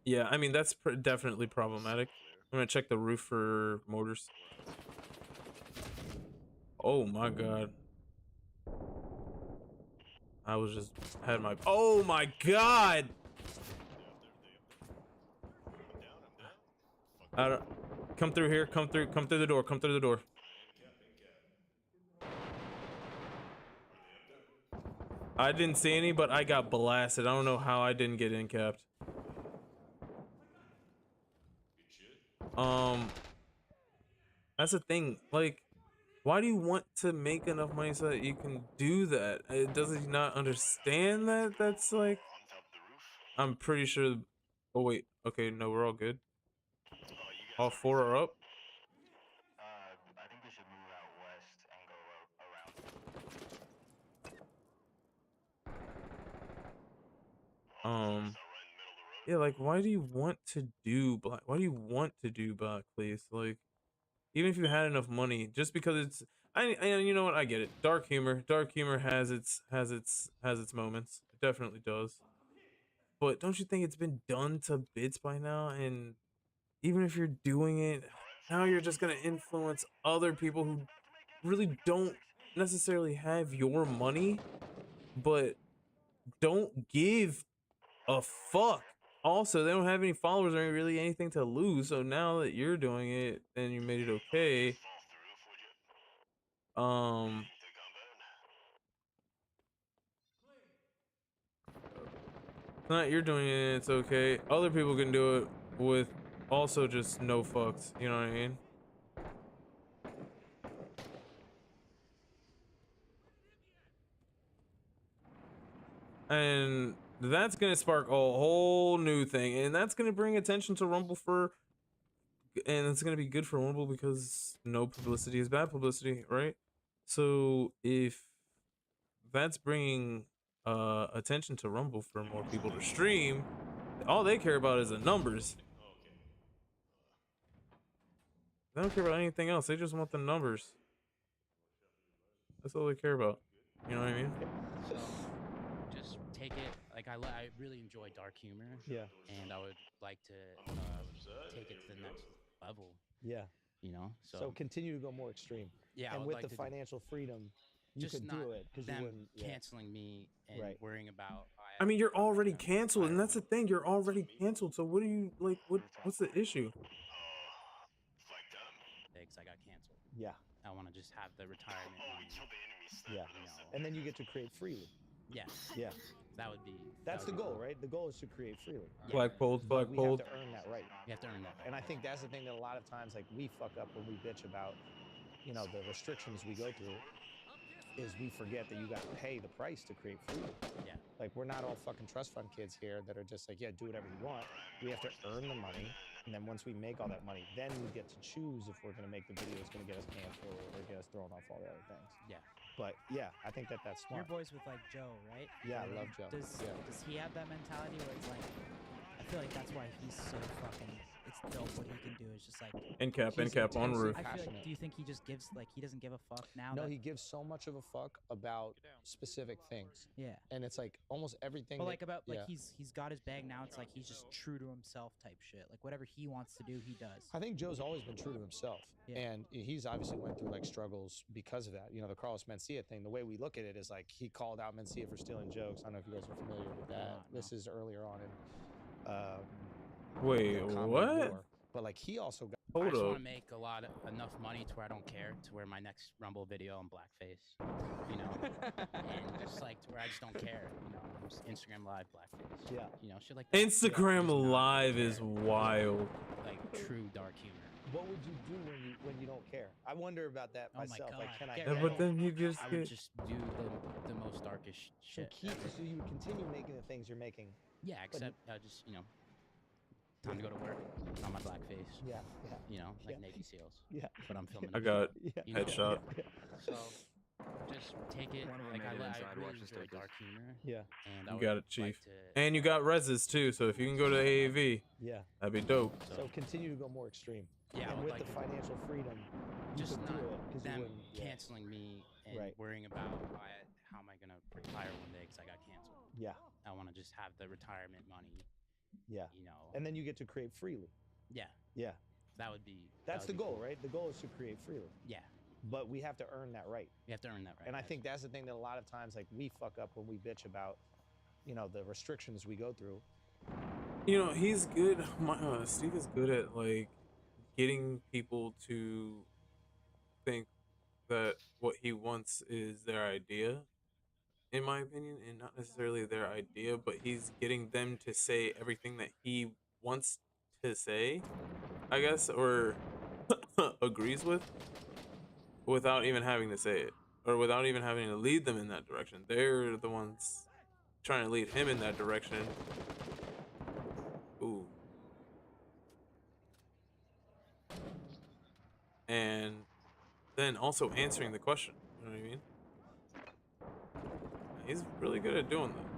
Yeah, I mean, that's definitely problematic. I'm gonna check the roof for mortars. Oh my god. I was just had my. Oh my god! I don't. Come through here. Come through the door. Come through the door. I didn't see any, but I got blasted. I don't know how I didn't get in capped. That's the thing. Like, why do you want to make enough money so that you can do that? Does he not understand that? That's like, I'm pretty sure. Oh wait. Okay, no, we're all good. All four are up. I think they should move out west and go around. Yeah, like, why do you want to do black? Why do you want to do black, please? Like, even if you had enough money, just because it's, you know what? I get it. Dark humor has its moments. It definitely does. But don't you think it's been done to bits by now? And even if you're doing it, now you're just gonna influence other people who really don't necessarily have your money, but don't give a fuck. Also, they don't have any followers or really anything to lose. So now that you're doing it and you made it okay, now that you're doing it, it's okay. Other people can do it with also just no fucks. You know what I mean? And that's gonna spark a whole new thing, and that's gonna bring attention to Rumble and it's gonna be good for Rumble because no publicity is bad publicity, right? So if that's bringing attention to Rumble for more people to stream, all they care about is the numbers. They don't care about anything else. They just want the numbers. That's all they care about. You know what I mean? So just take it like I really enjoy dark humor. Yeah. And I would like to take it to the next level. Yeah. You know. So continue to go more extreme. Yeah. And I would with like the to financial freedom, you just could not do it because you them wouldn't. Yeah. canceling me and Right. worrying about. I mean, you're already canceled, and that's the thing. You're already canceled. So what do you like? What's the issue? Because I got canceled. Yeah. I want to just have the retirement money. Yeah. You know. And then you get to create freely. Yeah. Yeah. That would be. That's the goal, right? The goal is to create freely. Flagpoles, But we flagpoles. have to earn that right. You have to earn that. And I think that's the thing that a lot of times, like, we fuck up when we bitch about, you know, the restrictions we go through, is we forget that you got to pay the price to create freedom. Yeah. Like, we're not all fucking trust fund kids here that are just like, yeah, do whatever you want. We have to earn the money. And then once we make all that money, then we get to choose if we're going to make the video that's going to get us canceled or get us thrown off all the other things. Yeah. But yeah, I think that that's smart. You're boys with like Joe, right? Yeah, I love Joe. Does he have that mentality where it's like, I feel like that's why he's so fucking, it's dope what he can do. It's just like End cap He's on intensely roof. I feel like. passionate. Do you think he just gives like he doesn't give a fuck now? No, that, he gives so much of a fuck about specific things, yeah. and it's like almost everything. But that- like about like yeah. he's got his bag now. It's like he's just true to himself type shit. Like whatever he wants to do, he does. I think Joe's always been true to himself, Yeah. and he's obviously went through like struggles because of that. You know, the Carlos Mencia thing. The way we look at it is like he called out Mencia for stealing jokes. I don't know if you guys are familiar with that. No. This is earlier on in. Wait, the comedy what? war. But like he also got. I Hold just want up. to make enough money to where I don't care to where my next Rumble video in blackface, you know, and just like to where I just don't care, you know, just Instagram Live blackface, Yeah. you know, shit like that. Instagram Just not Live care. is wild. Like true dark humor. What would you do when you don't care? I wonder about that Oh my myself. Like, God. can I? Get Yeah, ready. but then you just I get. would just do the most darkest So shit. keep. ever. So you would continue making the things you're making. Yeah, except just you know, time to go to work on my blackface. Yeah. Yeah. You know, like Yeah. Navy SEAls. Yeah. But I'm filming. I a got Yeah. You know, headshot. So just take it. One of 'em Like made I, it I inside really watching enjoy stickers. dark humor. Yeah. And I You would got it, like Chief. to, And you got reses too, so if you can go to AAV, Yeah. that'd be dope. So continue to go more extreme. Yeah, I And would with like the financial freedom, you just could not do it because you them wouldn't. Yeah. canceling me and Right. worrying about how am I gonna retire one day because I got canceled. Yeah. I want to just have the retirement money. Yeah. You know. And then you get to create freely. Yeah, Yeah. that would be. That's the goal, right? The goal is to create freely. Yeah, But we have to earn that right. you have to earn that right. And I guys. think that's the thing that a lot of times, like, we fuck up when we bitch about, you know, the restrictions we go through. You know, he's good. Steve is good at like getting people to think that what he wants is their idea, in my opinion, and not necessarily their idea, but he's getting them to say everything that he wants to say, I guess, or agrees with, without even having to say it, or without even having to lead them in that direction. They're the ones trying to lead him in that direction. Ooh. And then also answering the question. You know what I mean? He's really good at doing that.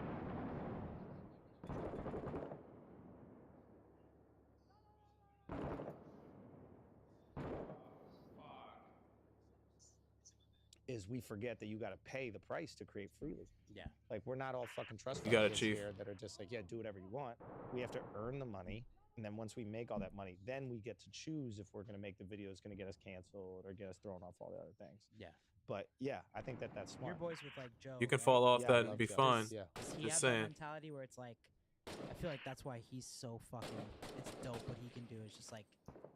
Is we forget that you got to pay the price to create freely. Yeah. Like, we're not all fucking trust You got it, kids Chief. here that are just like, yeah, do whatever you want. We have to earn the money. And then once we make all that money, then we get to choose if we're going to make the videos going to get us canceled or get us thrown off all the other things. Yeah. But yeah, I think that that's smart. Your boys with like Joe. You can right? fall off Yeah, I that and love be Joe. fine. Yeah. Does he Just have saying. that mentality where it's like, I feel like that's why he's so fucking. It's dope what he can do. It's just like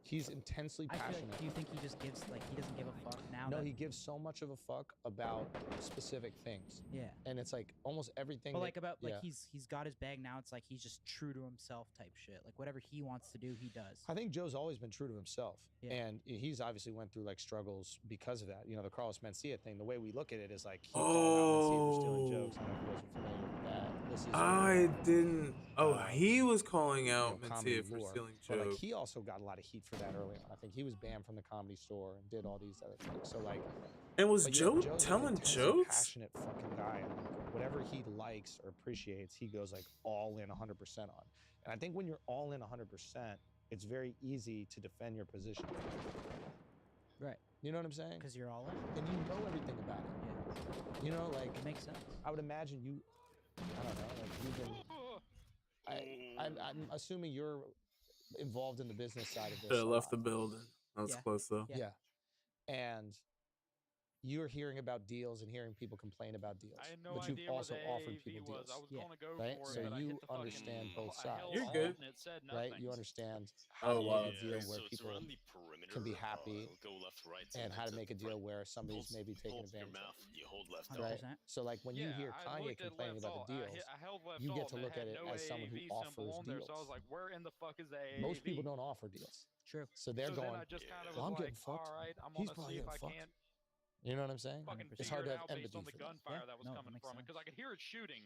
He's intensely I feel passionate. like. Do you think he just gives like he doesn't give a fuck now? No, that, he gives so much of a fuck about specific things. Yeah. And it's like almost everything. But that- like about like yeah. he's got his bag now. It's like he's just true to himself type shit. Like whatever he wants to do, he does. I think Joe's always been true to himself, Yeah. and he's obviously went through like struggles because of that. You know, the Carlos Mencia thing. The way we look at it is like he called out Mencia for stealing jokes. I don't know if you guys are familiar with that. This is I didn't. Oh, he was calling out comedy Mencia for lore. stealing But like jokes. he also got a lot of heat for that early on. I think he was banned from the Comedy Store and did all these other things. So like, And was but yeah, Joe Joe's an telling intensely jokes? Passionate fucking guy. And like, whatever he likes or appreciates, he goes like all in 100% on. And I think when you're all in 100%, it's very easy to defend your position. Right. You know what I'm saying? Because you're all in. And you know everything about it. Yeah. You know, like It makes sense. I would imagine you. I don't know. Like you've been. I'm assuming you're involved in the business side of this. Should have a left the lot. building. That was Yeah. close though. Yeah. Yeah. And you're hearing about deals and hearing people complain about deals. I had no but idea you've also where the offered AAV people was. deals. I was Yeah. going to go Right? for So it, but I you hit the fucking, understand both I sides. held You're alt good. And it said Right? nothing. You understand Oh, how to wow. make a deal so where it's people around the perimeter, can be happy go left, right, and how to center, make a deal front. where somebody's Hold- maybe taking hold your advantage of. mouth, you hold left Hundred Right? alt. percent. So like when you hear I Kanye looked at complaining left about alt. the deals, I held left you get alt to and look it at had it no as someone who AAV symbol offers on there, so I deals. was like, where in the fuck is the AAV? most people don't offer deals. True. So they're so going, then I just kind of well, I'm was getting like, fucked. all right, I'm He's gonna probably see if getting I fucked. can't You know what I'm saying? fucking 100%. It's figure hard it to have out based empathy on the for them. gunfire Yeah, that was no, it coming makes from it sense. because I could hear it shooting,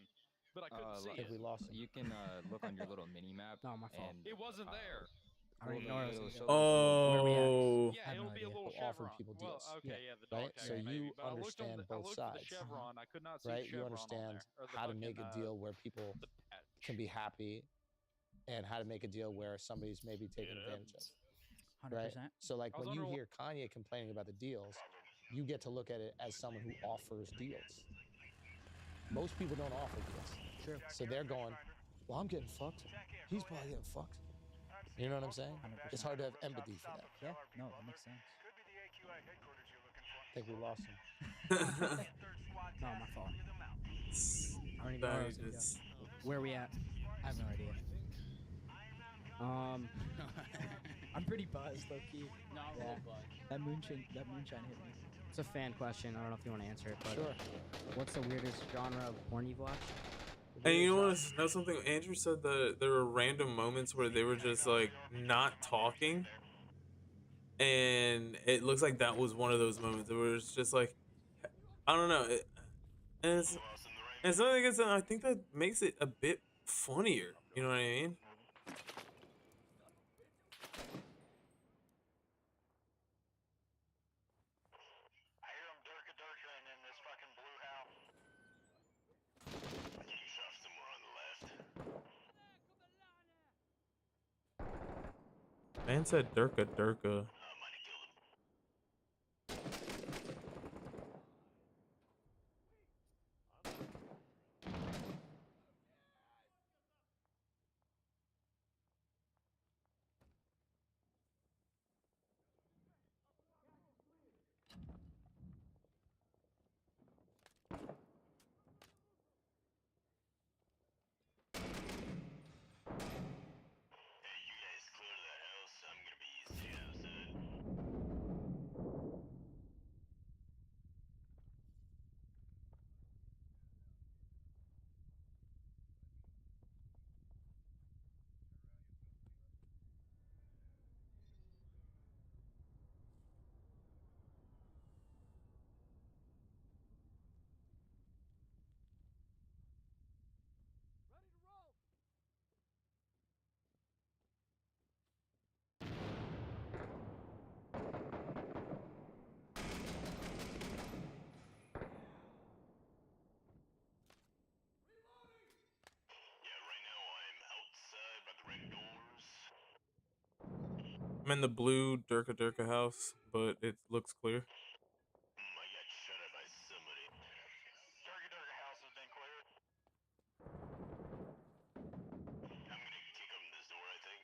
but I couldn't Like, see I think we it. lost him. You can look on your little mini map. No, my fault. And It wasn't there. I already know where I was gonna go. Oh. Yeah, have it'll no be a idea. little Who offered chevron. people Well, deals. okay, Yeah. yeah, the Right? dog So tag maybe, you but I looked understand I both looked sides. For the chevron. I could not see Right? chevron You understand on there, or the how to fucking, make a deal where people the patch. can be happy and how to make a deal where somebody's maybe taking advantage of. 100%. Right. So like I was when you wondering hear Kanye complaining about the deals, you get to look at it as someone who offers deals. Most people don't offer deals. True. So they're going, well, I'm getting fucked. He's probably getting fucked. You know what I'm saying? 100%. It's hard to have empathy for that. Yeah, no, that makes sense. I think we lost him. No, my fault. I don't even know where I was gonna go. just Where we at? I have no idea. I'm pretty buzzed, low key. No, I'm Yeah. a little buzzed. That moonshine hit me. It's a fan question. I don't know if you want to answer it, but Sure. what's the weirdest genre of porn you've watched? And you want to know something? Andrew said that there were random moments where they were just like not talking, and it looks like that was one of those moments where it's just like, I don't know, and it's something I guess I think that makes it a bit funnier. You know what I mean? I hear him durka-durkaing in this fucking blue house. I think you shot somewhere on the left. Man said Durka Durka. Might have killed him. Hey, you guys clear that house. I'm gonna be staying outside. Yeah, right now I'm outside by the red doors. I'm in the blue Durka Durka house, but it looks clear. I got shut at by somebody. Durka house has been cleared. I'm gonna kick open this door, I think.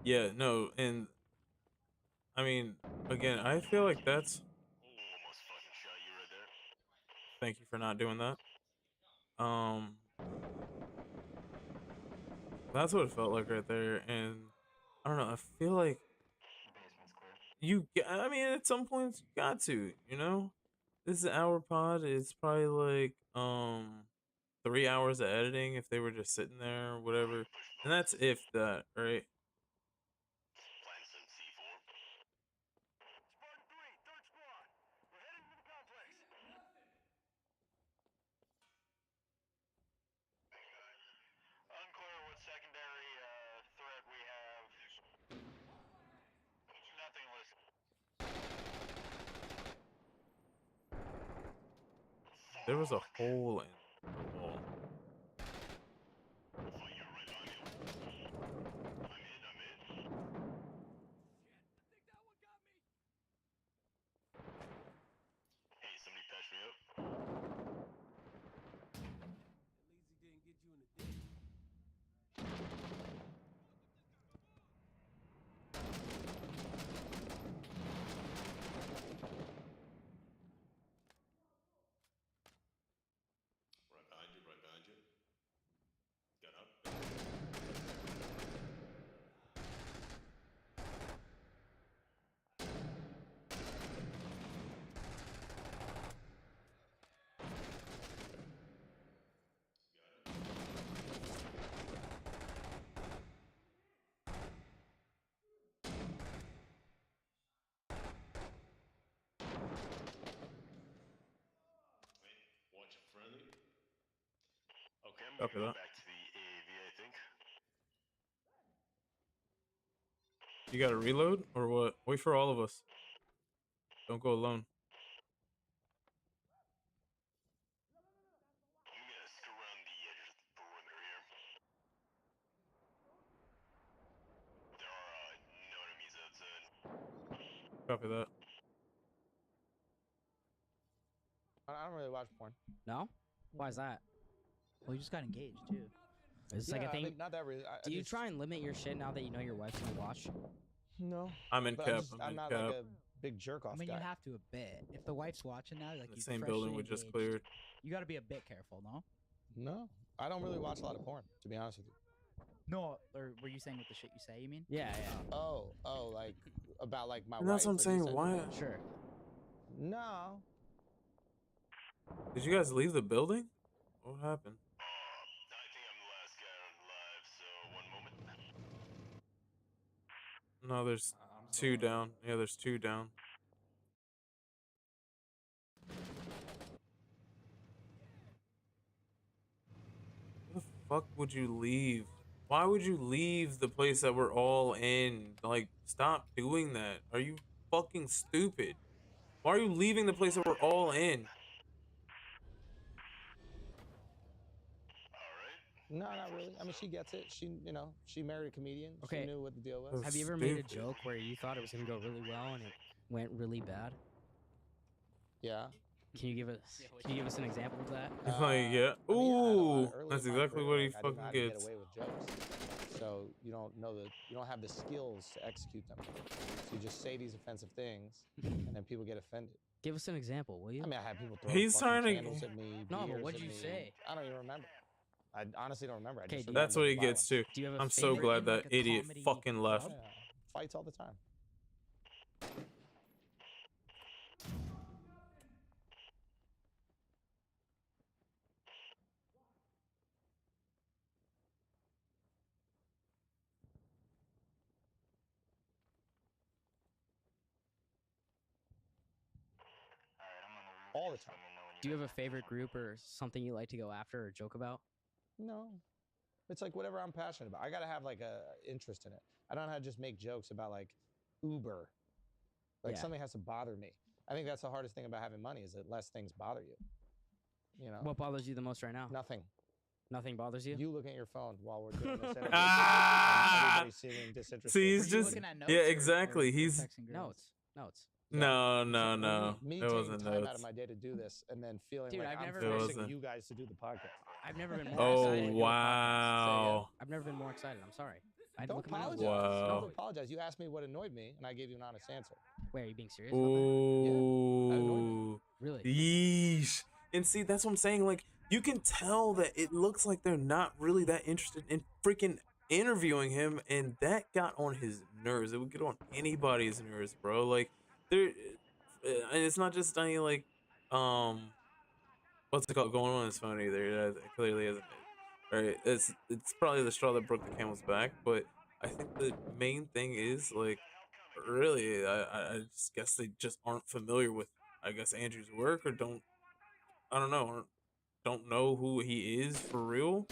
Yeah, no, and I mean, again, I feel like that's. Almost fucking shot you right there. Thank you for not doing that. That's what it felt like right there, and I don't know. I feel like Basement's clear. I mean, at some points you got to, you know. This is our pod. It's probably like 3 hours of editing if they were just sitting there or whatever, and that's if that, right? Plant some C4. Spartan 3, 3rd squad. We're heading to the complex. Unclear what secondary threat we have. Nothing listed. There was a hole in the wall. Oh, you're right on it. I'm in. Hey, somebody patch me up. Right behind you, right behind you. Get up. Watch it friendly. Okay, I'm Copy gonna go that. back to the AAV, I think. You got to reload or what? Wait for all of us. Don't go alone. Copy that. I don't really watch porn. No? Why is that? Well, you just got engaged too. Is this like a I thing? mean, not that really. Do you try and limit your shit now that you know your wife's gonna watch? No. I'm in But cap. I'm in not cap. like a big jerk off I mean, guy. you have to a bit. If the wife's watching now, like The you same building we just cleared. You got to be a bit careful, no? No, I don't really watch a lot of porn, to be honest with you. No, or were you saying with the shit you say? You mean? Yeah, yeah. Oh, like about like my And wife. that's what I'm or you saying. said- Why? Sure. No. Did you guys leave the building? What happened? I think I'm the last guy alive, so one moment. No, there's I'm two still down. Yeah, there's two down. Why the fuck would you leave? Why would you leave the place that we're all in? Like, stop doing that. Are you fucking stupid? Why are you leaving the place that we're all in? No, not really. I mean, she gets it. She married a comedian. Okay. She knew what the deal was. Have you ever made a Stupid. joke where you thought it was gonna go really well and it went really bad? Yeah. Can you give us? Can you give us an example of that? Like, yeah. I mean, I had a lot Ooh, early that's in my exactly career, what he like, I didn't know fucking how to gets. Get away with jokes, so you don't have the skills to execute them. So you just say these offensive things, and then people get offended. Give us an example, will you? I mean, I had people throw He's fucking trying to- candles at me. No, but beers what'd at you me. say? I don't even remember. I honestly don't remember. I Okay, just do you- That's remember what he gets violence. to. Do you have a I'm so favorite glad in, that like, a idiot comedy fucking left. club? Yeah, fights all the time. All the time. Do you have a favorite group or something you like to go after or joke about? No. It's like whatever I'm passionate about. I gotta have like a interest in it. I don't know how to just make jokes about like Uber. Like Yeah. something has to bother me. I think that's the hardest thing about having money is that less things bother you. You know? What bothers you the most right now? Nothing. Nothing bothers you? You looking at your phone while we're doing this interview. Ah! and everybody's seeming disinterested. See, Were he's you just looking at notes yeah, or exactly. He's texting girls? Notes. Notes. no, no, no. Me It taking wasn't time out notes. of my day to do this and then feeling Dude, like I've I'm never It forcing wasn't. you guys to do the podcast. I've never been more Oh excited. wow. I've never been more excited. I'm sorry. I had to Don't look at my notes. apologize. Wow. Don't apologize. You asked me what annoyed me, and I gave you an honest answer. Wait, are you being serious? about that? Ooh. Really? Yeesh. And see, that's what I'm saying. Like, you can tell that it looks like they're not really that interested in freaking interviewing him, and that got on his nerves. It would get on anybody's nerves, bro. Like, there, and it's not just Steiny. Like, what's it called? Going on his phone either. It clearly isn't. Right? It's probably the straw that broke the camel's back. But I think the main thing is like, really, I just guess they just aren't familiar with, I guess, Andrew's work, or I don't know, or don't know who he is for real.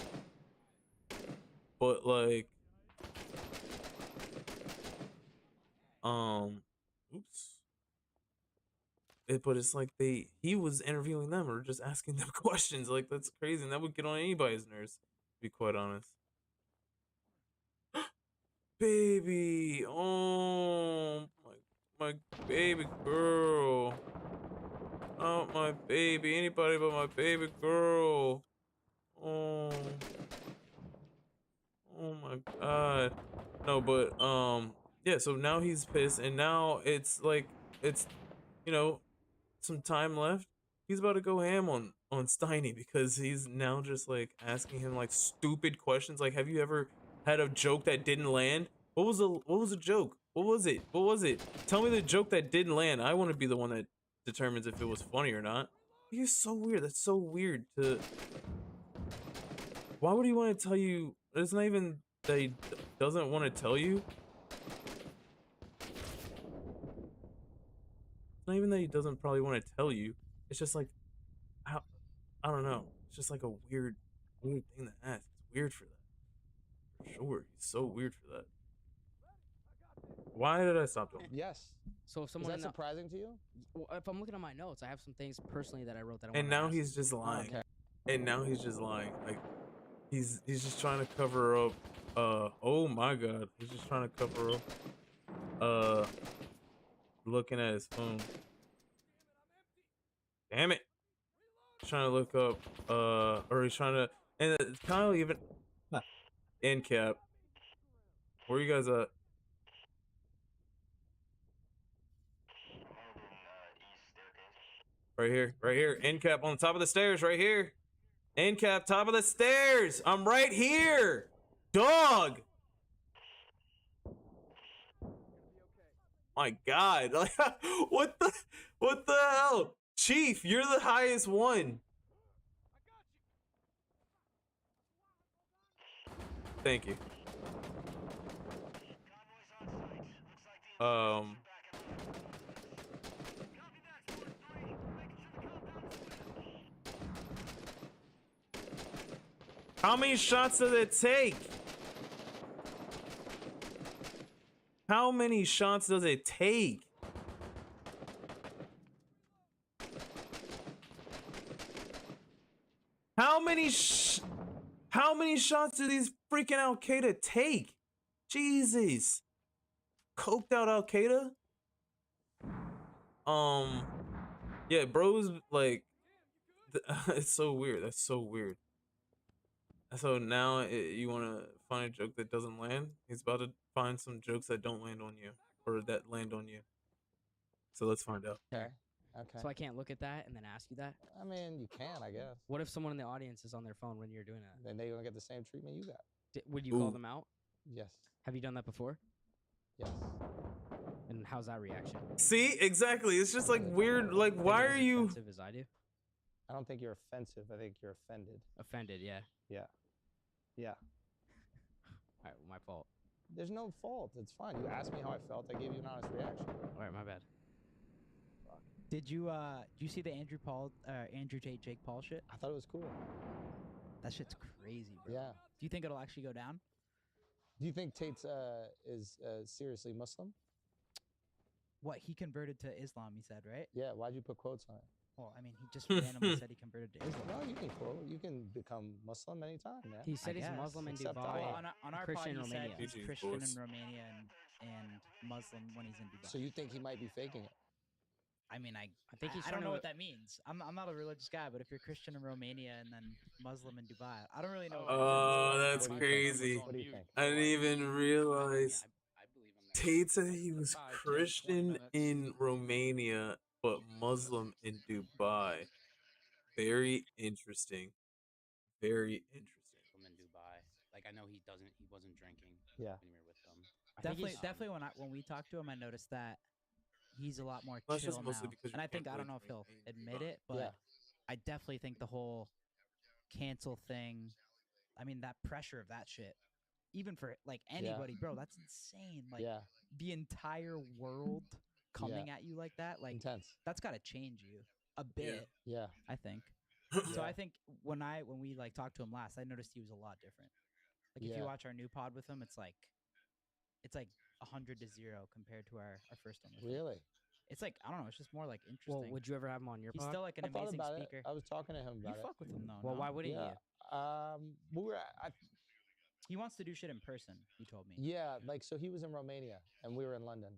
But like, oops. But it's like he was interviewing them or just asking them questions. Like, that's crazy, and that would get on anybody's nerves, to be quite honest. Baby, oh my baby girl. Oh, my baby, anybody but my baby girl. Oh my god. No, but yeah, so now he's pissed, and now it's like some time left. He's about to go ham on Steiny because he's now just like asking him like stupid questions. Like, have you ever had a joke that didn't land? What was the joke? What was it? Tell me the joke that didn't land. I want to be the one that determines if it was funny or not. He's so weird. That's so weird to. Why would he want to tell you? It's not even that he doesn't want to tell you. It's not even that he doesn't probably want to tell you. It's just like, I don't know. It's just like a weird thing to ask. It's weird for that. For sure. He's so weird for that. Why did I stop doing that? Yes. So if Is someone that surprising to you? well, if I'm looking at my notes, I have some things personally that I wrote that I And wanna now ask. he's just lying. Okay. And now he's just lying. Like, he's just trying to cover up. Oh my god. He's just trying to cover up. looking at his phone. Damn it. He's trying to look up, or he's trying to, and it's kind of even, end cap. Where you guys at? Right here, right here. End cap on the top of the stairs, right here. End cap, top of the stairs. I'm right here. Dog. My God. Like, what the hell? Chief, you're the highest one. Thank you. How many shots does it take? How many shots does it take? How many shots do these freaking Al Qaeda take? Jesus. Coked out Al Qaeda? Yeah, bros, like, it's so weird. That's so weird. So now you want to find a joke that doesn't land? He's about to find some jokes that don't land on you, or that land on you. So let's find out. Okay. Okay. So I can't look at that and then ask you that? I mean, you can, I guess. What if someone in the audience is on their phone when you're doing that? Then they're gonna get the same treatment you got. Would you call Ooh. them out? Yes. Have you done that before? Yes. And how's that reaction? See, exactly. It's just like weird. Like, why are you? Offensive as I do. I don't think you're offensive. I think you're offended. Offended, yeah. Yeah. Yeah. All right, my fault. There's no fault. It's fine. You asked me how I felt. I gave you an honest reaction. All right, my bad. Did you see the Andrew Tate Jake Paul shit? I thought it was cool. That shit's crazy, bro. Yeah. Do you think it'll actually go down? Do you think Tate's is seriously Muslim? What, he converted to Islam, he said, right? Yeah. Why'd you put quotes on it? Well, I mean, he just randomly said he converted to Islam. No, you can quote. You can become Muslim anytime, man. He said I he's guess. Muslim in Except Dubai, Well, on our Christian in pod, he said Romania. he's GG's, Christian boys. in Romania and Muslim when he's in Dubai. So you think he might be faking it? I mean, I think he's I trying don't know to- what that means. I'm not a religious guy, but if you're Christian in Romania and then Muslim in Dubai, I don't really know. Oh, that's What do you think? crazy. What do you think? I didn't even realize. I believe him. Tate said he was Christian in Romania, but Muslim in Dubai. Very interesting. Very interesting. In Dubai. Like, I know he wasn't drinking Yeah. when you were with them. I think he's- Definitely when we talked to him, I noticed that he's a lot more That's chill just mostly now. because you And I can't think I really don't know if he'll drink in admit Dubai. it, but Yeah. I definitely think the whole cancel thing. I mean, that pressure of that shit, even for like anybody, bro, that's insane. Like Yeah. the entire world coming at you like that, like Intense. that's got to change you a bit. Yeah. I think. So I think when we like talked to him last, I noticed he was a lot different. Like if Yeah. you watch our new pod with him, it's like 100-0 compared to our first one. With him. Really? It's like I don't know. It's just more like interesting. Well, would you ever have him on your He's pod? still like an I thought amazing about speaker. it. I was talking to him You about it. fuck with him though. Well, no? why wouldn't Yeah. We were. He wants to do shit in person. He told me. Yeah. Like, so he was in Romania and we were in London,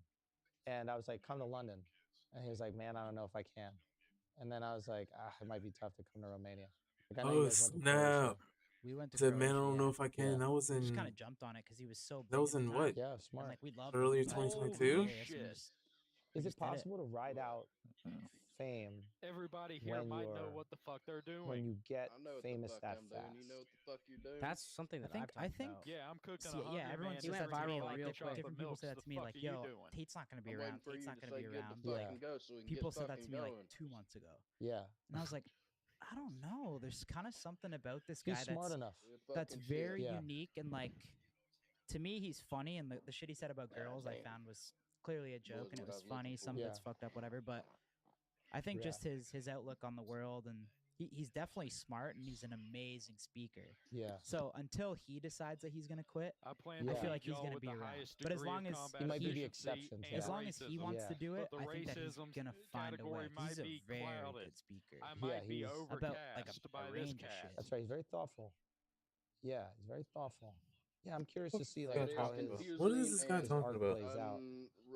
and I was like, "Come to London," and he was like, "Man, I don't know if I can." And then I was like, "It might be tough to come to Romania." Like, I know you Oh guys went to Croatia. snap! We went to. I said, man, I Croatia, don't know if I can. Yeah. That was We just in. kind of jumped on it because he was so. That big was at the in time. what? Yeah, And, smart. like we loved Earlier him, but 2022? hilarious, and we Shit. just- we Is it just did possible to ride out fame Everybody here when might know you're- what the fuck they're doing. when you get I know what famous the fuck that I'm fast? doing. You know what the fuck you're doing. That's something that think- I've I talked think- about. Yeah, I'm cooking See, a yeah, Hungry everyone Man says that every to me. day viral like real the quick. chocolate Different people milk. say that The to me, fuck like, are you "Yo, doing? Tate's not gonna be I'm around. waiting for Tate's you not to gonna say be get the around." fuck Yeah. and go so we can People get said that fucking to me like going. 2 months ago, Yeah. and I was like, I don't know. There's kind of something about this He's guy smart that's enough. Yeah, that's fucking shit. very Yeah. unique and like to me he's funny, and the shit he said about girls I damn. found was clearly a joke and it what I was was funny. looking Some for. of it's Yeah. fucked up, whatever, but I think Yeah. just his outlook on the world, and he's definitely smart and he's an amazing speaker. Yeah. So until he decides that he's gonna quit, I plan I to feel like feed he's y'all gonna with be the around. highest But as degree of long as combat He might be the efficiency exception to and as that. long as he racism, wants Yeah. to do it, but the I think that he's racism's gonna find a category way. might He's a be very clouded. good speaker. I might be he's- overcast About, like, a by this range of cast. shit. That's right. He's very thoughtful. Yeah, he's very thoughtful. Yeah, I'm curious to see This like guy how talking his about? What is this guy his talking arc about? plays out.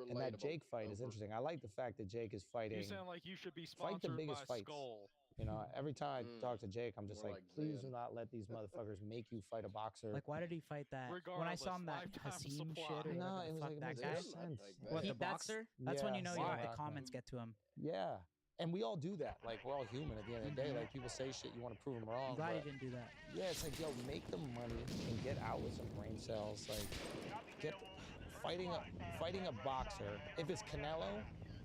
And that Jake fight is interesting. I like the fact that Jake is You fighting sound like you should be fight the sponsored biggest by fights. Skull. You know, every time I talk to Jake, I'm just More like, like please Zan. do not let these motherfuckers make you fight a boxer. Like, why did he fight that? When I saw him that Regardless, lifetime Hasim supply. shit or No, whatever it the was fuck like, it that makes guy. no Zan? sense. Like What, He- the that's boxer? that's when Yeah, you know Why? the comments get to him. Yeah. And we all do that. Like, we're all human at the end of the day. Like, people say shit, you want to prove them wrong. I'm glad he but didn't do that. yeah, it's like, yo, make the money and get out with some brain cells. Like, fighting a boxer. If it's Canelo,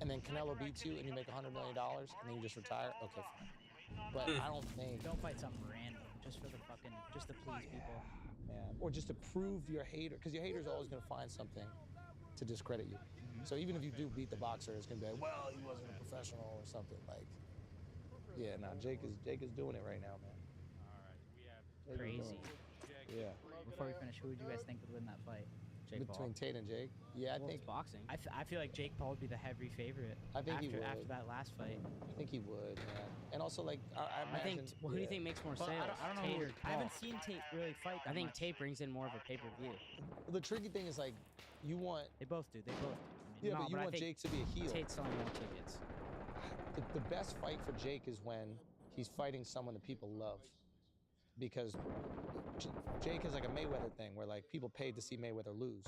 and then Canelo beats you, and you make $100 million, and then you just retire. Okay, fine. But I don't think, Don't fight something random just for the fucking just to please people. man, or just to prove your hater, because your hater's always gonna find something to discredit you. So even if you do beat the boxer, it's gonna be like, well, he wasn't a professional or something. Like, yeah, no, Jake is doing it right now, man. Jake is doing Crazy. it. Yeah. Before we finish, who would you guys think would win that fight? Jake Paul. Between Tate and Jake, yeah, Well, it's boxing. I feel like Jake Paul would be the heavy favorite. I think he after would. after that last fight. I think he would, man. And also, like, I I think. imagine- Well, who do you yeah. think makes more But sales? I don't know. Tate Who, or I Paul? haven't seen Tate really fight. I That think much. Tate brings in more of a pay-per-view. The tricky thing is like, you want They both do. They both do. I mean, yeah, No, but you but I want think Jake to be a heel. Tate's selling more tickets. The best fight for Jake is when he's fighting someone that people love, because Jake is like a Mayweather thing where like people paid to see Mayweather lose,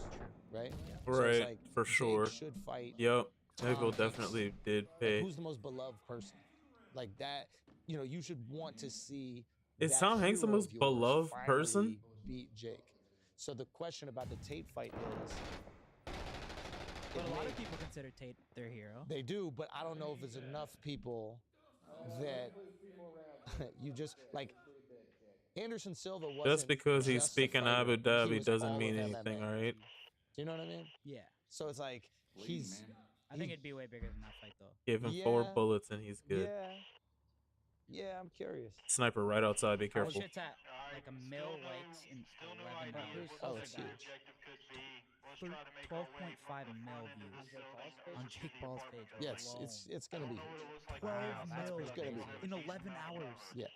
right? So Right, it's like for Jake sure. should fight. Yep. Tom People Hanks. definitely did Like, pay. who's the most beloved person? Like that, you know, you should want to see. Is that Tom Hanks the hero most of yours beloved person? finally beat Jake. So the question about the Tate fight is, But it a lot may- of people consider Tate their hero. they do, but I don't know if it's enough people that you just like. Anderson Silva wasn't Just because he's just a speaking fighter, Abu he Dhabi was doesn't all mean of anything, MMA. alright? Do you know what I mean? Yeah. So it's like he's I think it'd be way bigger than that fight though. Give him 4 Yeah. bullets and he's good. yeah. I'm curious. Sniper right outside, be Our careful. shit's at like a mil likes in 11 hours. Oh, it's huge. 12.5 mil views on Jake Paul's page. Yeah, alone. it's gonna be huge. 12 that's mil pretty gonna be crazy. in 11 hours. Yeah.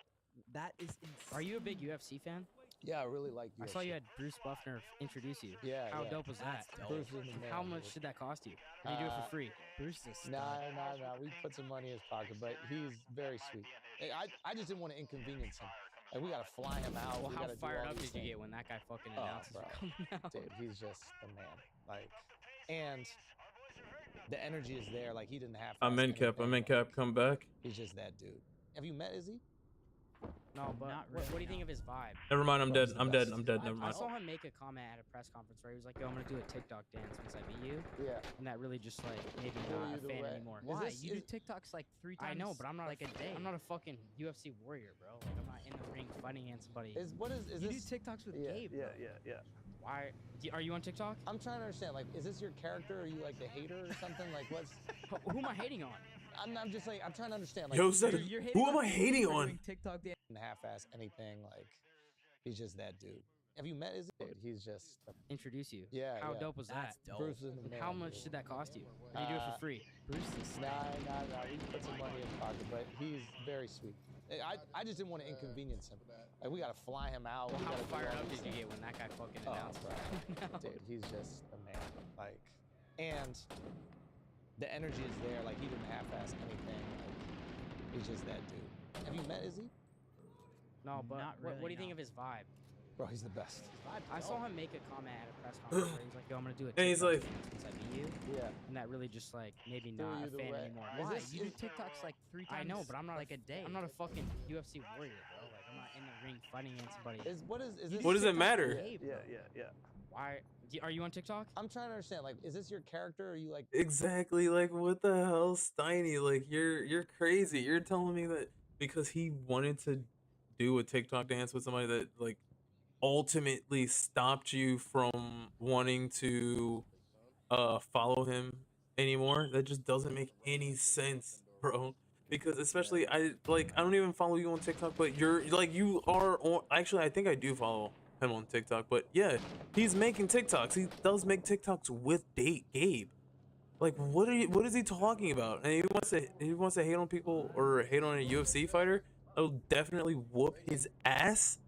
That is insane. Are you a big UFC fan? Yeah, I really like. I saw UFC. you had Bruce Buffner introduce you. Yeah. How yeah. dope was that? That's dope. Bruce is the man, How much dude. did that cost you? Or did you do it for free? Bruce is a stud. Nah. We put some money in his pocket, but he's very sweet. Hey, I just didn't want to inconvenience him. Like, we gotta fly him out. Well, we how gotta do fired all up these did you things. get when that guy fucking Oh, announced bro. he's coming out? Dude, he's just the man. Like, and the energy is there. Like, he didn't have. I'm in cap, come back. He's just that dude. Have you met Izzy? No, but Not what do really, you think no. of his vibe? Never mind, I'm Bro, dead. he's the I'm dead. best. I'm dead. Never I mind. saw him make a comment at a press conference where he was like, "Yo, I'm gonna do a TikTok dance once I meet you," Yeah. and that really just like made me Blew not you a the fan way. anymore. Is Why? this- You do is- TikToks like 3 times. I know, but I'm not like a day. I'm not a fucking UFC warrior, bro. Like I'm not in the ring fighting against somebody. Is You this? do TikToks with Yeah, Gabe. yeah, bro. yeah. Why? Are you on TikTok? I'm trying to understand. Like, is this your character? Or are you like the hater or something? Like, what's? Who am I hating on? I'm just like, I'm trying to understand. Like, Yo, said it. You're Who hating am on I Gabe hating for on? doing TikTok dance. half-ass anything. Like, he's just that dude. Have you met Izzy? Dude, he's just. Introduce you. Yeah. How yeah. dope was that? That's dope. Bruce is the And man. how much did that cost you? Or did you do it for free? Bruce is Nah. We put some money in his pocket, but he's very sweet. I just didn't want to inconvenience him. Like, we gotta fly him out. Well, we how gotta do fired all up these did you things. get when that guy fucking Oh, announced bro. it? Dude, he's just the man. Like, and the energy is there. Like, he didn't half-ass anything. Like, he's just that dude. Have you met Izzy? No, but Not what do really, you think no. of his vibe? Bro, he's the best. I saw him make a comment at a press conference where he was like, "Yo, I'm gonna do a TikTok And he's like- dance once I meet you," Yeah. and that really just like made me Threw not you a the fan way. anymore. Is Why? this- You do is- TikToks like 3 times. I know, but I'm not like a day. I'm not a fucking UFC warrior, bro. Like I'm not in the ring fighting against somebody. Is You this? What does it TikToks matter? with Gabe, bro. Yeah. Why? Are you on TikTok? I'm trying to understand. Like, is this your character? Or are you like? Exactly. Like, what the hell, Steiny? Like, you're crazy. You're telling me that because he wanted to do a TikTok dance with somebody that like ultimately stopped you from wanting to follow him anymore? That just doesn't make any sense, bro. Because especially I don't even follow you on TikTok, but you're like you are on. Actually, I think I do follow him on TikTok, but yeah, he's making TikToks. He does make TikToks with Gabe. Like, what is he talking about? And he wants to hate on people or hate on a UFC fighter. I'll definitely whoop his ass.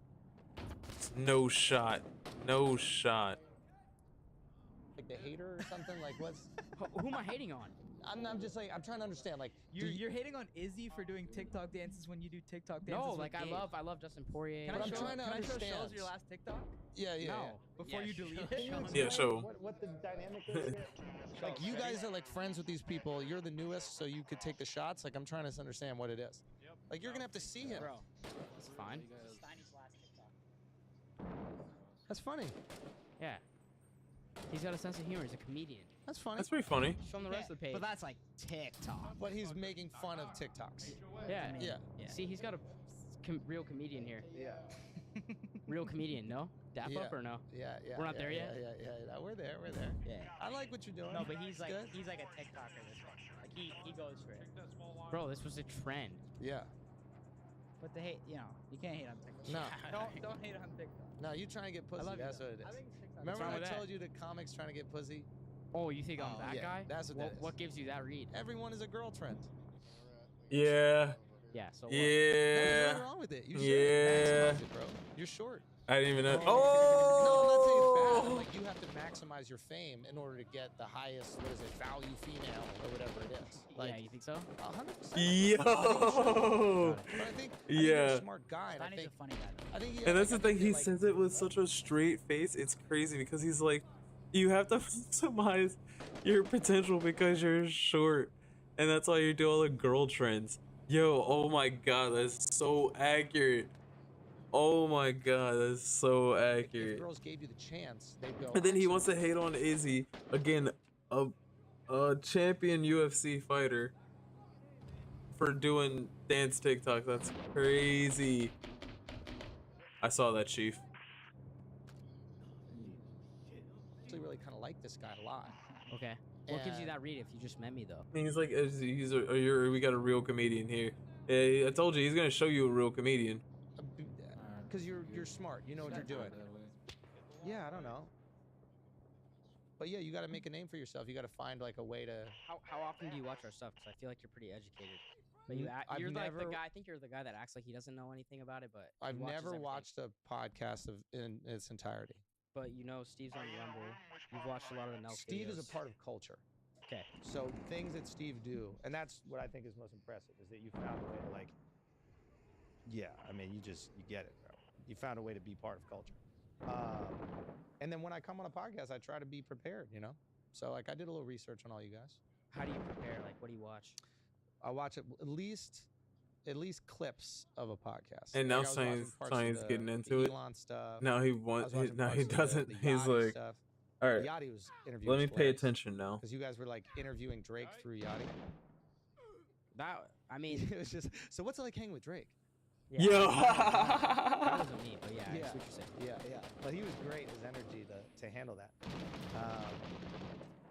No shot. No shot. Like the hater or something? Like what's? Who am I hating on? I'm just like I'm trying to understand. Like You're hating on Izzy for doing TikTok dances when you do TikTok dances. No, with like I Gabe. love Justin Poirier. Can But I I'm show? trying to Can I show understand. Schulz your last TikTok? Yeah, yeah. No. Before you delete Can it. you Yeah, explain show. what the dynamic is here? Like you guys are like friends with these people. You're the newest, so you could take the shots. Like I'm trying to understand what it is. Like you're gonna have to see him. Bro, It's fine. Steiny's last TikTok. That's funny. Yeah. He's got a sense of humor. He's a comedian. That's funny. That's pretty funny. Show him the rest of the page. But that's like TikTok. But he's making fun of TikToks. yeah. Yeah. See, he's got a real comedian here. Yeah. Real comedian, no? Dap Yeah. up or no? Yeah. We're not there yeah, yet? Yeah. We're there. We're there. Yeah. I like what you're doing. No, but he's It's like good. he's like a TikToker this way. Like he goes for it. Bro, this was a trend. Yeah. But the hate, you know, you can't hate on TikTok. No. Don't hate on TikTok. No, you trying to get pussy. love you, That's though. what it is. I think TikTok. Remember wrong when I with that? told you the comics trying to get pussy? Oh, you think I'm that yeah, guy? that's what that is. What gives you that read? Everyone is a girl trend. Yeah. Yeah, so what? There's Yeah. nothing wrong with it. You should Yeah. maximize it, bro. You're short. I didn't even know. No, I'm not saying it's bad. Oh. Like you have to maximize your fame in order to get the highest, what is it, value female or whatever it is. Like Yeah, you think so? 100%. Yo. But I think Yeah. you're a smart guy, and I Steiny's think a funny guy. Though. I think And that's like, the I thing. think He that, like, says it with such a straight face. It's crazy because he's like, you have to maximize your potential because you're short, and that's why you do all the girl trends. Yo, oh my god, that's so accurate. Oh my god, that's so if accurate. girls gave you the chance, they'd go. And then he "Actually, wants to hate on Izzy again, a champion UFC fighter, for doing dance TikTok. That's crazy. I saw that, Chief. actually really kind of like this guy a lot. Okay. What gives you And- that read if you just met me though? And he's like, we got a real comedian here. Yeah, I told you, he's gonna show you a real comedian. Because you're smart. You know what you're doing. Yeah, I don't know. But yeah, you got to make a name for yourself. You got to find like a way to. How often do you watch our stuff? Because I feel like you're pretty educated. But I've you're like the never- guy. I think you're the guy that acts like he doesn't know anything about it, but he I've watches never everything. watched a podcast in its entirety. But you know, Steve's on Rumble. You've watched a lot of the Nelk Steve is a videos. part of culture. Okay. So things that Steve do, and that's what I think is most impressive, is that you found a way to like. Yeah, I mean, you get it, bro. You found a way to be part of culture. And then when I come on a podcast, I try to be prepared, you know. So like I did a little research on all you guys. How do you prepare? Like, what do you watch? I watch at least clips of a podcast. And Like, now I was watching Steiny's- parts of Steiny's the getting into it. Elon stuff. Now he I was wants. watching Now he parts of the doesn't. He's Yachty like, stuff. all right, Yachty was interviewing. let me pay attention now. Because you guys were like interviewing Drake through Yachty. That I mean, It was just. So what's it like hanging with Drake? yeah, Yo. that wasn't me, but yeah, I see what you're saying. Yeah. But he was great. His energy to handle that.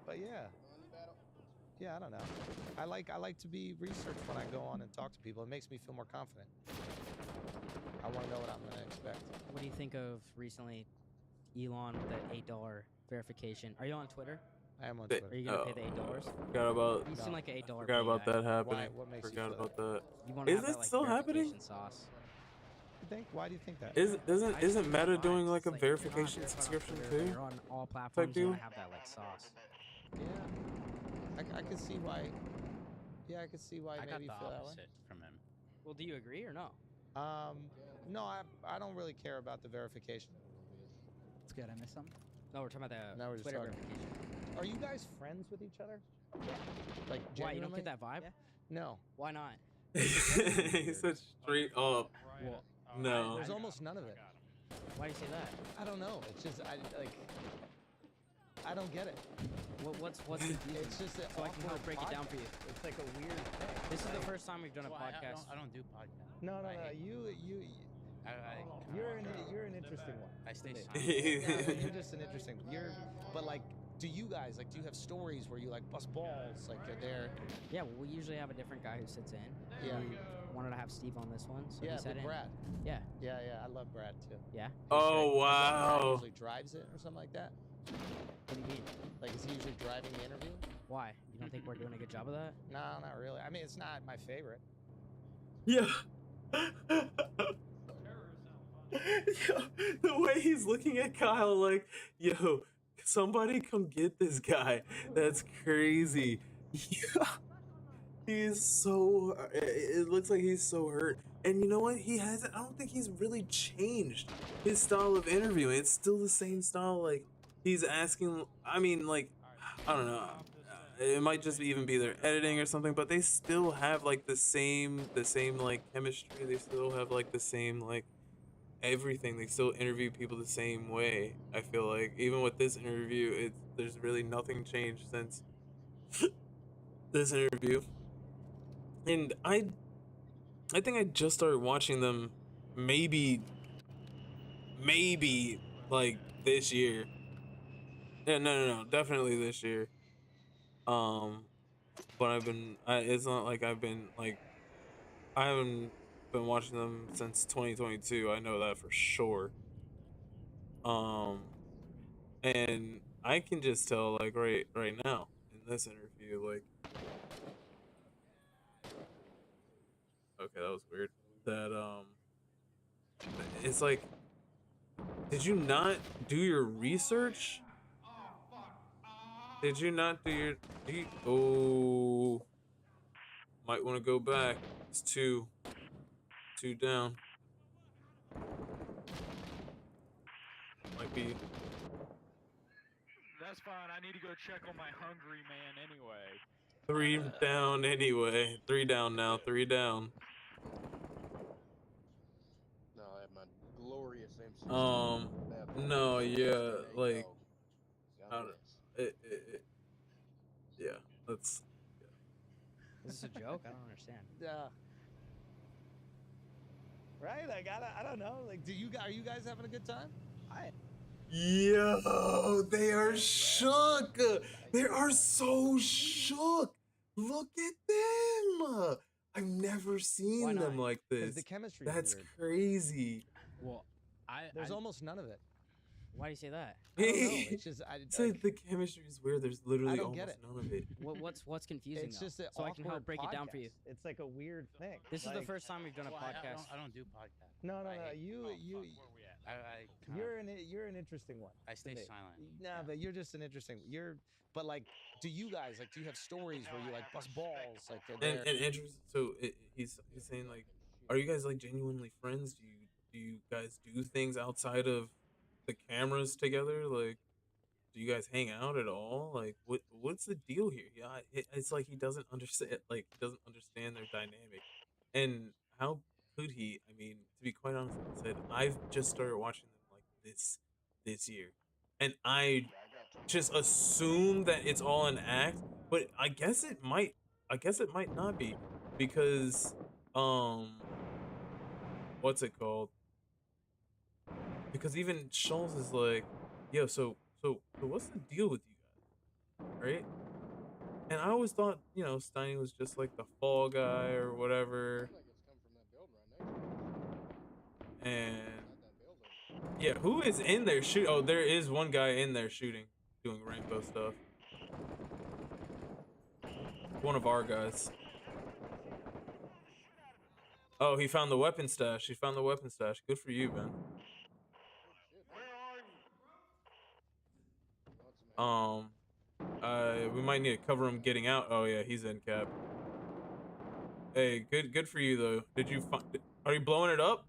But yeah, I don't know. I like to be researched when I go on and talk to people. It makes me feel more confident. I want to know what I'm going to expect. What do you think of recently, Elon with that $8 verification? Are you on Twitter? I am on They- Twitter. Are you gonna pay the $8? Forgot about. You seem No. like an $8. Forgot about guy. that happening. What makes you Forgot feel about that. You want to Is have it that, like, still happening? verification sauce? You think? Why do you think that? Isn't Meta doing like a It's you're not verification verified on subscription Twitter, but too? You're on all platforms. You deal? want to have that like sauce. Yeah. I could see why. Yeah, I could see why I got maybe the you feel that way. opposite from him. Well, do you agree or no? No, I don't really care about the verification. It's good. I missed something. No, we're talking about the Now we're just Twitter talking. verification. Are you guys friends with each other? Like Why you don't genuinely? get that vibe? Yeah. No. Why not? He said straight up. Well, No. There's almost none of it. why do you say that? I don't know. It's just I don't get it. What's the deal? It's just that So I can help awkward break it down for you. podcast. It's like a weird thing. This is the first time we've done a podcast. I don't do podcasts. No, I- you you're an interesting one. I stay to me. silent. Yeah, you're just an interesting. But like, do you guys like? Do you have stories where you like bust balls? Like you're there. Yeah, well, we usually have a different guy who sits in. Yeah. We wanted to have Steve on this one, so Yeah, he sat with in. Brad. Yeah, Yeah, I love Brad too. yeah. Oh Brad wow. usually drives it or something like that. What do you mean? Like, is he usually driving the interview? Why? You don't think we're doing a good job of that? No, not really. I mean, it's not my favorite. Yeah. Yo, the way he's looking at Kyle like, yo, somebody come get this guy. That's crazy. Yeah, he's so. It looks like he's so hurt. And you know what? He hasn't. I don't think he's really changed his style of interviewing. It's still the same style. Like he's asking. I mean, like, I don't know. It might just even be their editing or something, but they still have like the same like chemistry. They still have like the same like everything. They still interview people the same way. I feel like even with this interview, there's really nothing changed since this interview. And I think I just started watching them maybe like this year. Yeah, no, definitely this year. Um, but it's not like I haven't been watching them since 2022. I know that for sure. Um, and I can just tell like right now in this interview, like, okay, that was weird. That it's like, did you not do your research? Did you not do your? Oh, might want to go back. It's two down. Might be. That's fine. I need to go check on my hungry man anyway. 3 down anyway. 3 down now. 3 down. No, I have my glorious MC. No, yeah, like, I don't. Yeah, that's. Is this a joke? I don't understand. Yeah. Right? Like I don't know. Like, are you guys having a good time? Yo, they are shook. They are so shook. Look at them. I've never seen them like this. The chemistry. That's weird. crazy. Well, There's almost none of it. Why do you say that? I don't know. It's just So the chemistry is weird. There's literally don't get almost none of it. What's confusing? It's just so I can help break it down for you. It's like a weird thing. This is the first time we've done a podcast. I don't do podcasts. No. You. You're an interesting one. I stay to me. silent. Nah, but you're just an interesting. But like, do you guys like? Do you have stories where you like bust balls? Like, And interesting. So he's saying like, are you guys like genuinely friends? Do you guys do things outside of the cameras together? Like, do you guys hang out at all? Like, what's the deal here? Yeah, it's like he doesn't understand. Like, he doesn't understand their dynamic. And how could he? I mean, to be quite honest, like I said, I've just started watching them like this year, and I just assume that it's all an act. But I guess it might. I guess it might not be, because what's it called? Because even Schulz is like, yo, so what's the deal with you guys, right? And I always thought, Steiny was just like the fall guy or whatever. And yeah, who is in there shooting? Oh, there is one guy in there shooting, doing rainbow stuff. One of our guys. Oh, he found the weapon stash. He found the weapon stash. Good for you, man. We might need to cover him getting out. Oh yeah, he's in cap. Hey, good for you though. Did you find? Are you blowing it up?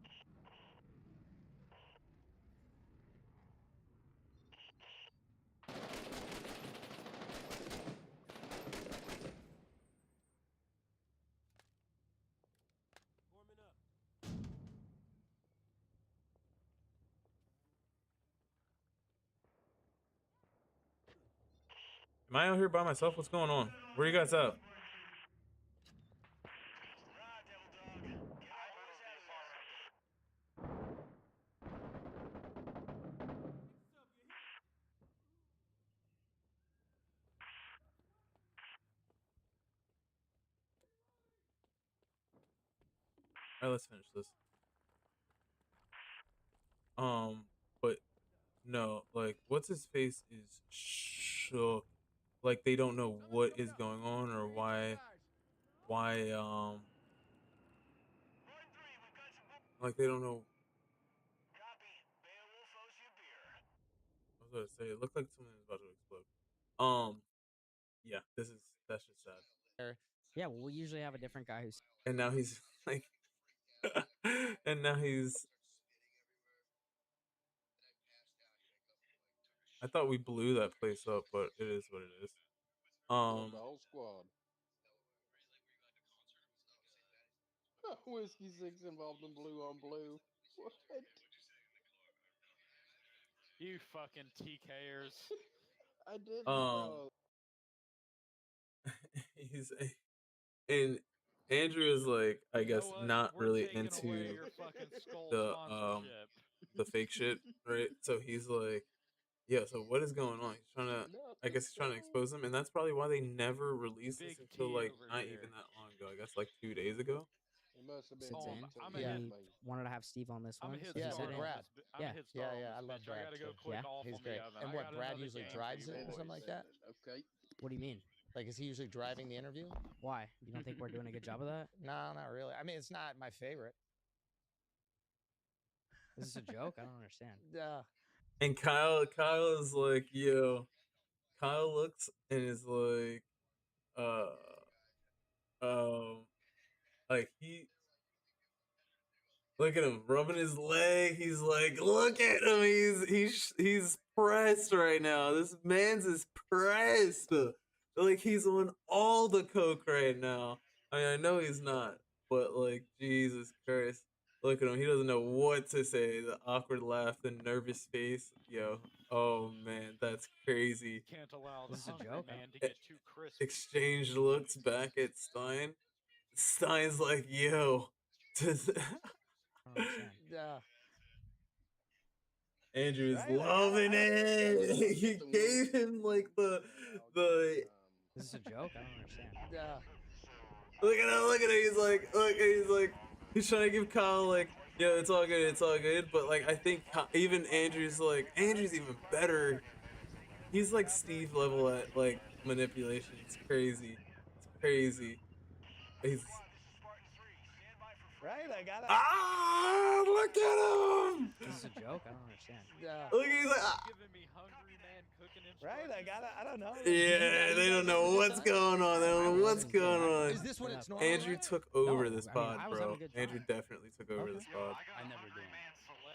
Am I out here by myself? What's going on? Where are you guys at? Alright, let's finish this. But no, like, what's his face is shook. Like, they don't know what is going on or why, like, they don't know. was gonna say it looked like something was about to explode. Yeah, that's just sad. Yeah, well, we usually have a different guy who's And now he's like, and now he's. I thought we blew that place up, but it is what it is. The whole squad. Whiskey Six involved in Blue on Blue. What? You fucking TKers. I didn't Um, know. he's and Andrew is like, I You know guess what? not We're really taking away into your fucking skull the sponsorship. the fake shit, right? So he's like, yeah. So what is going on? He's trying to, I guess he's trying to expose them, and that's probably why they never released this Big until T like over not here. even that long ago. I guess like 2 days ago. It must have been sits Oh, in. I'm TikTok. a Yeah. He Man. wanted to have Steve on this I'm a one. hit so he Yeah, star sat with in. on Brad. this. I'm Yeah. a hit star Yeah, on yeah, this I love bitch. Brad I gotta go too. click Yeah, off He's on great. the oven. And I what, got Brad another usually game drives for it you or boys. something like that? Okay. What do you mean? Like, is he usually driving the interview? Why? You don't think we're doing a good job of that? No, not really. I mean, it's not my favorite. Is this a joke? I don't understand. And Kyle is like, yo. Kyle looks and is like, uh, like look at him rubbing his leg. He's like, look at him. He's pressed right now. This man's is pressed. Like he's on all the coke right now. I mean, I know he's not, but like Jesus Christ, look at him. He doesn't know what to say. The awkward laugh, the nervous face. Yo, oh man, that's crazy. Can't allow the This is a hungry joke? man to get too crispy. Exchange looks back at Stein. Stein's like, yo. I don't understand. Yeah. Andrew's Right, like, loving I- it. He gave him like the Is this a joke? I don't understand. Yeah. look at him, look at him. He's trying to give Kyle like, yo, it's all good. But like, I think even Andrew's even better. He's like Steve level at like manipulation. It's crazy. He's Right? I got it. look at him. Is this a joke? I don't understand. Yeah. Look, he's like, Giving me hungry man cooking Right? I got it. I don't know. yeah, they don't know what's going on. They don't know what's going on. Is this what it's normally Andrew like? took over No, this I mean, pod, I was bro. having a good time. Andrew definitely took over this pod. I never do them.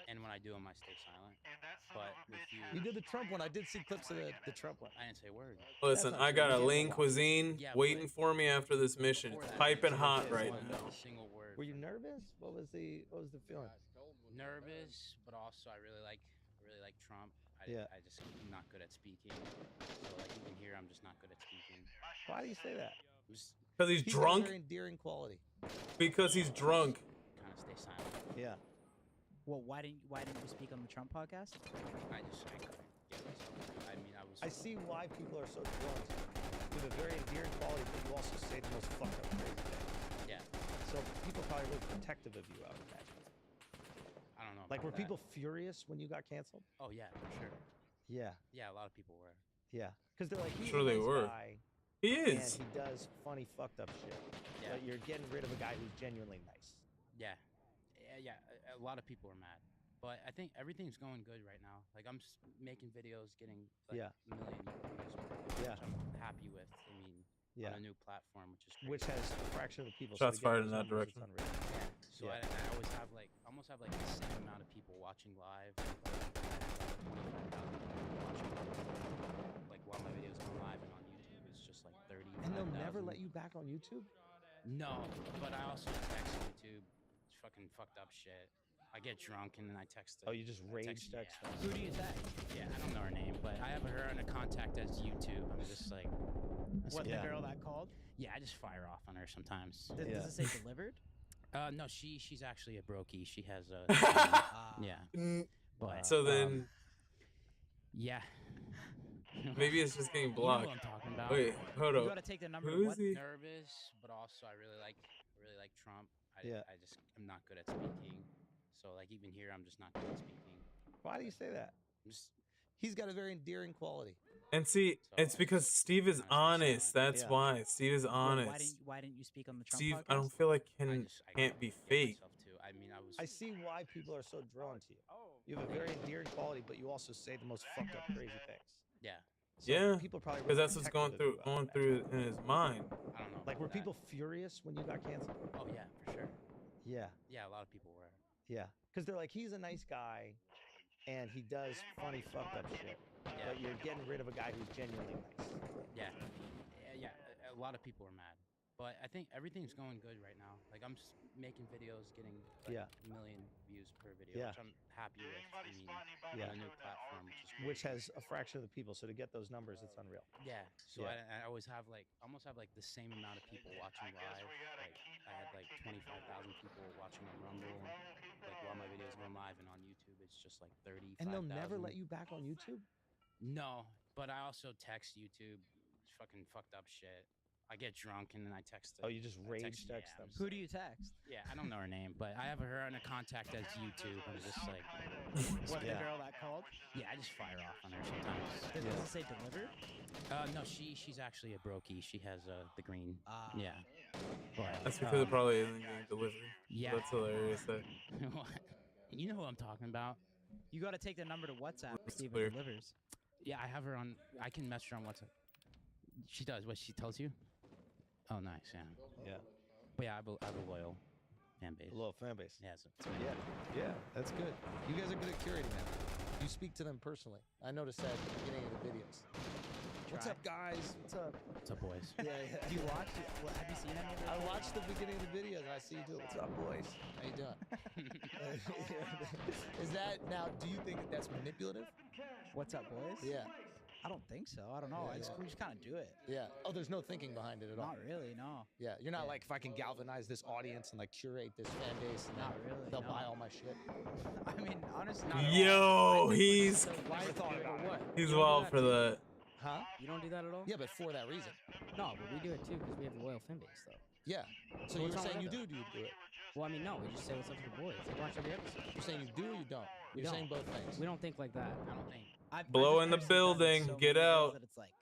And when I do them, I stay silent. But with you, You did the Trump one. I did see clips of the Trump one. I didn't say a word. Listen, not I true. got a You lean can't cuisine Yeah, waiting but for me after this mission. before It's that, piping I hot didn't right say now. a single word. Were you nervous? What was the feeling? Nervous, but also I really like Trump. Yeah. I just I'm not good at speaking. So like even here, I'm just not good at speaking. Why do you say that? I'm just Because he's He's got a drunk. very endearing quality. Because he's drunk. kind of stay silent. Yeah. Well, why didn't you speak on the Trump podcast? I couldn't get myself to. I mean, I was. I see why people are so drunk. You have a very endearing quality, but you also say the most fucked up crazy things. Yeah. So people are probably really protective of you, I would imagine. I don't know. Like, were about that. people furious when you got canceled? Oh yeah, for sure. Yeah. Yeah, a lot of people were. Yeah. Because they're like, he's Sure a they nice were. guy, He and is. he does funny, fucked up shit. Yeah. But you're getting rid of a guy who's genuinely nice. Yeah. Yeah. A lot of people are mad. But I think everything's going good right now. Like I'm just making videos, getting like Yeah. a million views, Yeah. which I'm happy with. I mean, Yeah. on a new platform, which is crazy. Which has a fraction of the people. Shots to get fired those in that numbers, it's direction. unreal. Yeah. So Yeah. I always have like almost have like the same amount of people watching live. I have like 25,000 people watching like while my videos go live, and on YouTube it's just like 30. And they'll never let you back on YouTube? No, but I also text YouTube fucking fucked up shit. I get drunk and then I text her. Oh, you just rage text Yeah. them? Who do you text? Yeah, I don't know her name, but I have her on a contact as YouTube. I'm just like, What, Yeah. the girl that called? yeah, I just fire off on her sometimes. Yeah. Does it say delivered? No, she's actually a brokey. She has a yeah, Mm, but So then yeah, maybe it's just getting You know blocked. what I'm talking about. Wait, hold You up. gotta take the number Who is one. he? Nervous, but also I really like Trump. Yeah. I'm not good at speaking. So like even here, I'm just not good at speaking. Why do you say that? I'm just He's got a very endearing quality. And see, So it's because Steve is kinda stay honest. silent. That's Yeah. why Steve is Well, honest. why didn't you speak on the Trump Steve, podcast? I don't feel like I can't can't be get fake. myself to. I mean, I see why people are so drawn to you. You have a very endearing quality, but you also say the most fucked up, crazy things. Yeah. So Yeah, people probably because were that's what's protective going of you, I through in his mind. I don't know. Like, were about that. people furious when you got canceled? Oh yeah, for sure. Yeah, Yeah, a lot of people were. yeah. Because they're like, he's a nice guy, and he does funny, fucked up shit. Yeah. But you're getting rid of a guy who's genuinely nice. Yeah. Yeah. A lot of people are mad, but I think everything's going good right now. Like I'm making videos, getting like Yeah. a million views per video, Yeah. which I'm happy with. I mean, Yeah. on a new platform, Which has a fraction of the people. So to get those numbers, it's unreal. yeah. So Yeah. I always have like almost have like the same amount of people watching live. Like I had like 25,000 people watching on Rumble, like while my videos going live, and on YouTube it's just like 30. And they'll never let you back on YouTube? No, but I also text YouTube fucking fucked up shit. I get drunk and then I text. Oh, you just rage text them? Who do you text? Yeah, I don't know her name, but I have her on a contact as YouTube, and just like, What Yeah. the girl that called? yeah, I just fire off on her sometimes. Does it say deliver? No, she's actually a brokey. She has the green. Ah. Yeah, but, That's because it probably isn't getting delivered. yeah. That's hilarious. That What? You know who I'm talking about? You got to take the number to WhatsApp to see if clear. it delivers. Yeah, I have her on. I can message her on WhatsApp. She does. What she tells you? Oh, nice. Yeah. Yeah. But yeah, I have a loyal fan base. A little fan base. Yeah. So Yeah. Yeah, that's good. You guys are good at curating that. You speak to them personally. I noticed that at the beginning of the videos. What's Try. up, guys? What's up? what's up, boys? Yeah, yeah. Do you watch it? Have you seen any of it? I watched the beginning of the videos and I see you do it. What's up, boys? How you doing? Is that now? Do you think that that's manipulative? What's up, boys? Yeah, I don't think so. I don't know. Yeah, We just kind of do it. yeah. Oh, there's no thinking behind it at all. Not really, no. Yeah, you're not like if I can galvanize this audience and like curate this fan base and Not then really, they'll no. buy all my shit. I mean, honestly, Yo, he's so Never thought about it. what? he's You don't do wild that for too? that. Huh? You don't do that at all? Yeah, but for that reason. No, but we do it too because we have a loyal fan base, though. Yeah. So Well, you're it's not saying you like do you do it? Well, I mean, no, we just say what's up to the boys. They watch every episode. You're saying you do or you don't? We You're don't. saying both things. We don't think like that. I don't think. I've Blow just in the personally done building, so get many videos out. that it's like,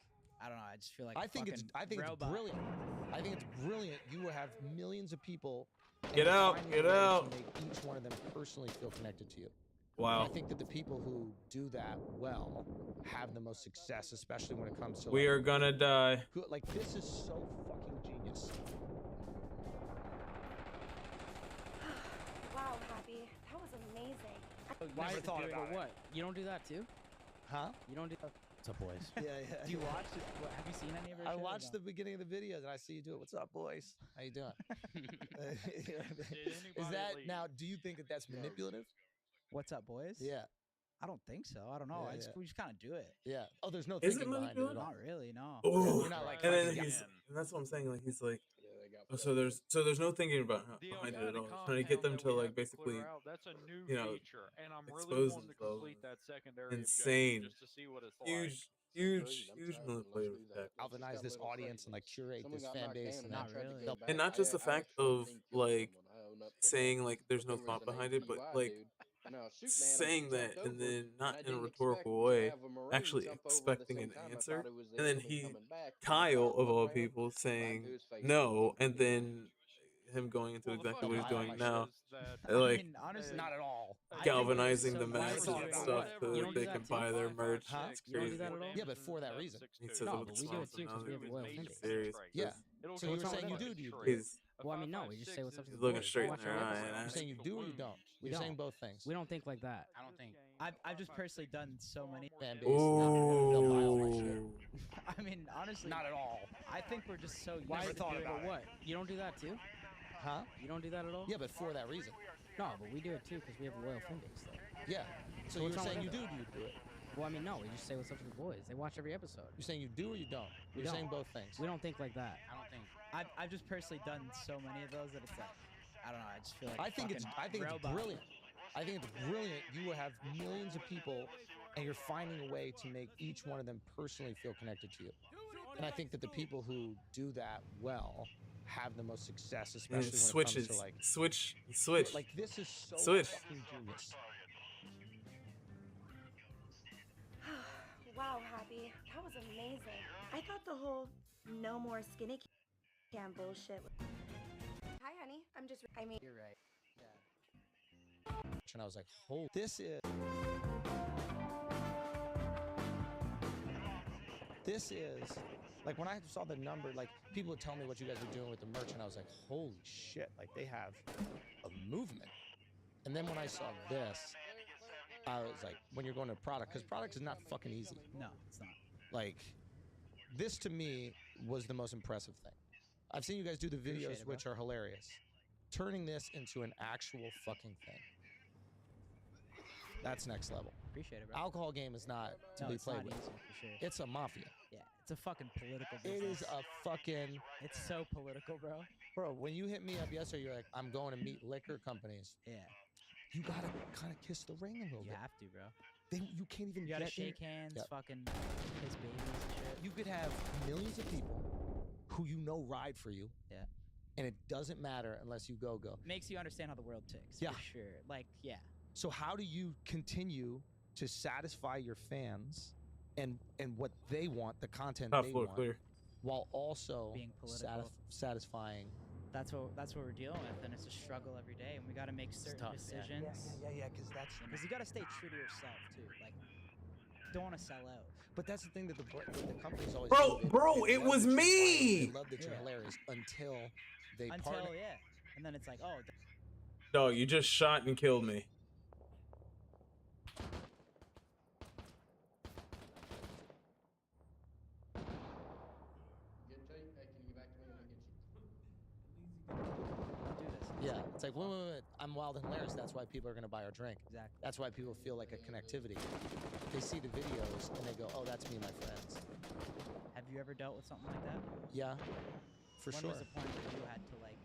I don't know. I just feel like I a think it's fucking robot. brilliant. I think it's brilliant. You will have millions of people. and Get you're out, finding get a way out. To make each one of them personally feel connected to you. Wow. And I think that the people who do that well have the most success, especially when it comes to We like, are gonna die. who, like this is so fucking genius. Wow, Happy. That was amazing. Why Never is it thought doing- about But what? You don't do that too? Huh? You don't do that? What's up, boys? Yeah, yeah. Do you watch it? Have you seen any of it? I watched the beginning of the videos and I see you do it. What's up, boys? How you doing? Is that now? Do you think that that's manipulative? What's up, boys? Yeah, I don't think so. I don't know. Yeah, We just kind of do it. yeah. Oh, there's no Is it thinking behind it at manipulative? all. Not really, no. Oh, You're not like and then fucking- he's and that's what I'm saying. Like he's like, Yeah, they got oh, so there's no thinking about The behind it at organic all. Trying to get them compound that to we like have to clear basically out, that's a new you know, feature, and I'm really expose wanting to themselves complete that secondary insane, objective just to see what it's huge, like. huge, huge manipulative attack. galvanize this audience and like curate Someone this got fan knocked base down and Not then really. they'll- And not just the fact of like saying like there's no thought behind it, but like saying that and then not in a rhetorical way, actually expecting an answer, and then Kyle of all people saying no, and then him going into Well, the exactly what he's fucking doing thing now, is that I like mean, honestly, not at all. I think galvanizing it's the so masses much and about stuff it. so You that don't they do can that buy too? their merch. Huh? It's You don't do crazy. that at all? Yeah, but for that reason. He says No, it but with we do it smiles too and 'cause we have a he's loyal being fan base. serious. Yeah. It'll So go you're down saying you like do a you do tree. it? He's Well, I mean, no, we 556 just say what's up to is the looking boys. straight They in watch their every eye, episode. and You're saying you do or you don't? We You're don't. saying both things. We don't think like that. I don't think. I've just personally done so many. Fan base. They'll buy all my shit. ooh. I mean, honestly, Not at all. I think we're just so used Why? to thought doing about it. it. What? You don't do that too? Huh? You don't do that at all? Yeah, but for that reason. No, but we do it too because we have a loyal fan base, though. Yeah. So what's you're wrong saying with you that? do you do it? Well, I mean, no, we just say what's up to the boys. They watch every episode. You're saying you do or you don't? We You're don't. saying both things. We don't think like that. I don't think. I've just personally done so many of those that it's like, I don't know. I just feel like I a think it's fucking it's robot. brilliant. I think it's brilliant. You will have millions of people, and you're finding a way to make each one of them personally feel connected to you. And I think that the people who do that well have the most success, And especially it when it switches, comes to like switch. like this is so Switch. fucking genius. Wow, Happy. That was amazing. I thought the whole no more skinny cam bullshit. Hi, honey. I mean, You're right. Yeah. And I was like, "Oh, this is." Like when I saw the number, like people would tell me what you guys were doing with the merch, and I was like, "Holy shit!" Like they have a movement. And then when I saw this, I was like, when you're going to product, because product is not fucking easy. No, it's not. Like, this to me was the most impressive thing. I've seen you guys do the Appreciate videos, it, bro. which are hilarious. Turning this into an actual fucking thing. That's next level. Appreciate it, bro. Alcohol game is not to No, be it's played not with. easy, for sure. It's a mafia. Yeah, it's a fucking political It business. is a fucking... It's so political, bro. Bro, when you hit me up yesterday, you're like, I'm going to meet liquor companies. Yeah. You gotta kind of kiss the ring a little You bit. have to, bro. You can't even You gotta get in- shake hands, Yep. fucking kiss babies and shit. You could have millions of people who you know ride for you. Yeah. And it doesn't matter unless you go. Makes you understand how the world ticks. Yeah. For sure. Like, yeah. So how do you continue to satisfy your fans and what they want, the content Top they floor want, clear. while also Being political. satisfying? That's what we're dealing with, and it's a struggle every day, and we got to make certain tough, yeah. decisions. Yeah, because that's... Because you got to stay true to yourself too. Like, don't want to sell out. But that's the thing that the companies always Bro, do. bro, They it love was that you're funny, me! They love that you're Yeah. hilarious until they Until partner. yeah, and then it's like, oh, Dog, you just shot and killed me. Get tape. Hey, can you get back to me? Let me get you. do this. Yeah, it's like, wait. I'm wild and hilarious. That's why people are going to buy our drink. Exactly. That's why people feel like a connectivity. They see the videos and they go, oh, that's me and my friends. Have you ever dealt with something like that? Yeah, for when sure. was the point where you had to like?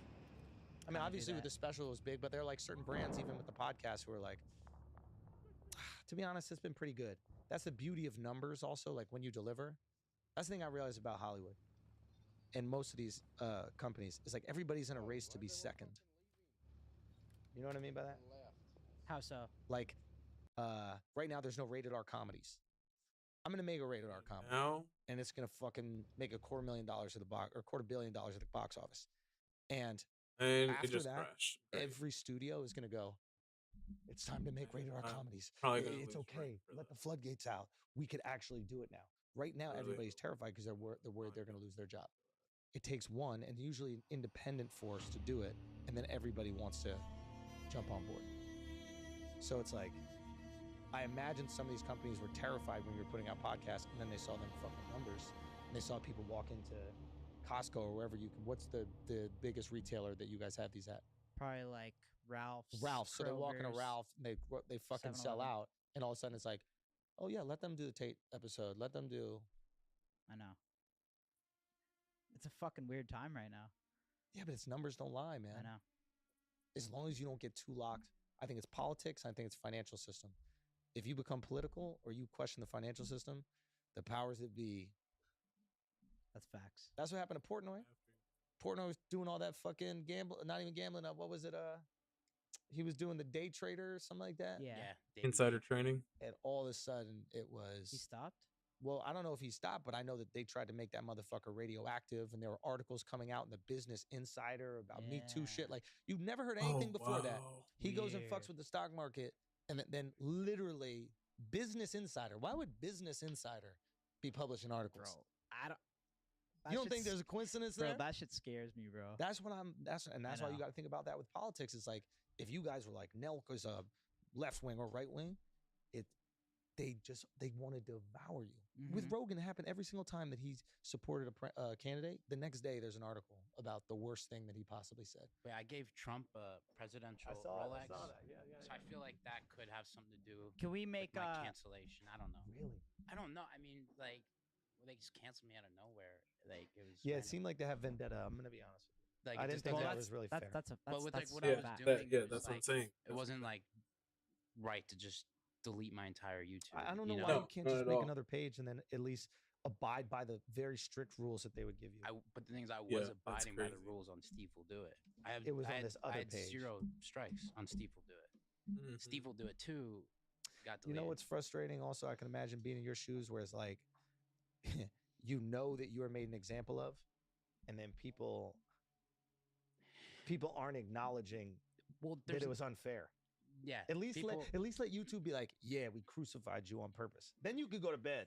I mean, kinda do obviously with that? the special it was big, but there are like certain brands, even with the podcast, who are like, to be honest, it's been pretty good. That's the beauty of numbers also, like when you deliver. That's the thing I realized about Hollywood and most of these companies is like everybody's in a race to be second. You know what I mean by that? How so? Like, right now there's no rated R comedies. I'm gonna make a rated R comedy, Now? and it's gonna fucking make $250,000,000 at the box, or $250,000,000 at the box office. And And after it just that, crashed. Right. every studio is gonna go, it's time to make rated R comedies. probably gonna It's lose okay. money for Let that. the floodgates out. We could actually do it now. Right now, Really? everybody's terrified because they're worried they're gonna lose their job. It takes one, and usually an independent force to do it, and then everybody wants to jump on board. So it's like, I imagine some of these companies were terrified when we were putting out podcasts, and then they saw them fucking numbers, and they saw people walk into Costco or wherever you can. What's the biggest retailer that you guys have these at? Probably like Ralph's. Ralph. So they walk into Kroger's. Ralph, and they fucking sell 7-Eleven. out, and all of a sudden it's like, oh yeah, let them do the Tate episode. Let them do. I know. It's a fucking weird time right now. Yeah, but it's numbers don't lie, man. I know. As long as you don't get too locked. I think it's politics. I think it's financial system. If you become political or you question the financial system, the powers that be. That's facts. That's what happened to Portnoy. Portnoy was doing all that fucking not even gambling. What was it? He was doing the day trader or something like that. Yeah. Insider training. And all of a sudden it was. He stopped? Well, I don't know if he stopped, but I know that they tried to make that motherfucker radioactive, and there were articles coming out in the Business Insider about Me Too shit. Like, you've never heard anything before that. He goes and fucks with the stock market, and then literally Business Insider. Why would Business Insider be publishing articles? Bro, I don't. You don't think there's a coincidence bro, there? That shit scares me, bro. That's what I'm. That's why know. you got to think about that with politics. It's like if you guys were like Nelk is a left wing or right wing, they wanted to devour you. With Rogan, it happened every single time that he supported a candidate. The next day, there's an article about the worst thing that he possibly said. Wait, I gave Trump a presidential Rolex. So I feel like that could have something to do. Can we make with my cancellation? I don't know. Really? I don't know. I mean, like, they just canceled me out of nowhere. Like it was. Yeah, it random. seemed like they have vendetta. I'm gonna be honest with you. Like, I it didn't just think doesn't- that was really fair. But with like that's what I was fact. doing, it was that's what I'm like- saying. It wasn't like right to just delete my entire YouTube. I don't know you why know? you can't not just at make all. another page and then at least abide by the very strict rules that they would give you. But the thing is, I Yeah, was that's abiding by the crazy. rules on Steve Will Do It. I have. It was I on had, this other I had page. 0 strikes on Steve Will Do It. Mhm. Steve Will Do It too. Got You deleted. know what's frustrating? Also, I can imagine being in your shoes, where it's like, you know that you are made an example of, and then people aren't acknowledging Well, that it was unfair. Yeah. At least people, let YouTube be like, yeah, we crucified you on purpose. Then you could go to bed.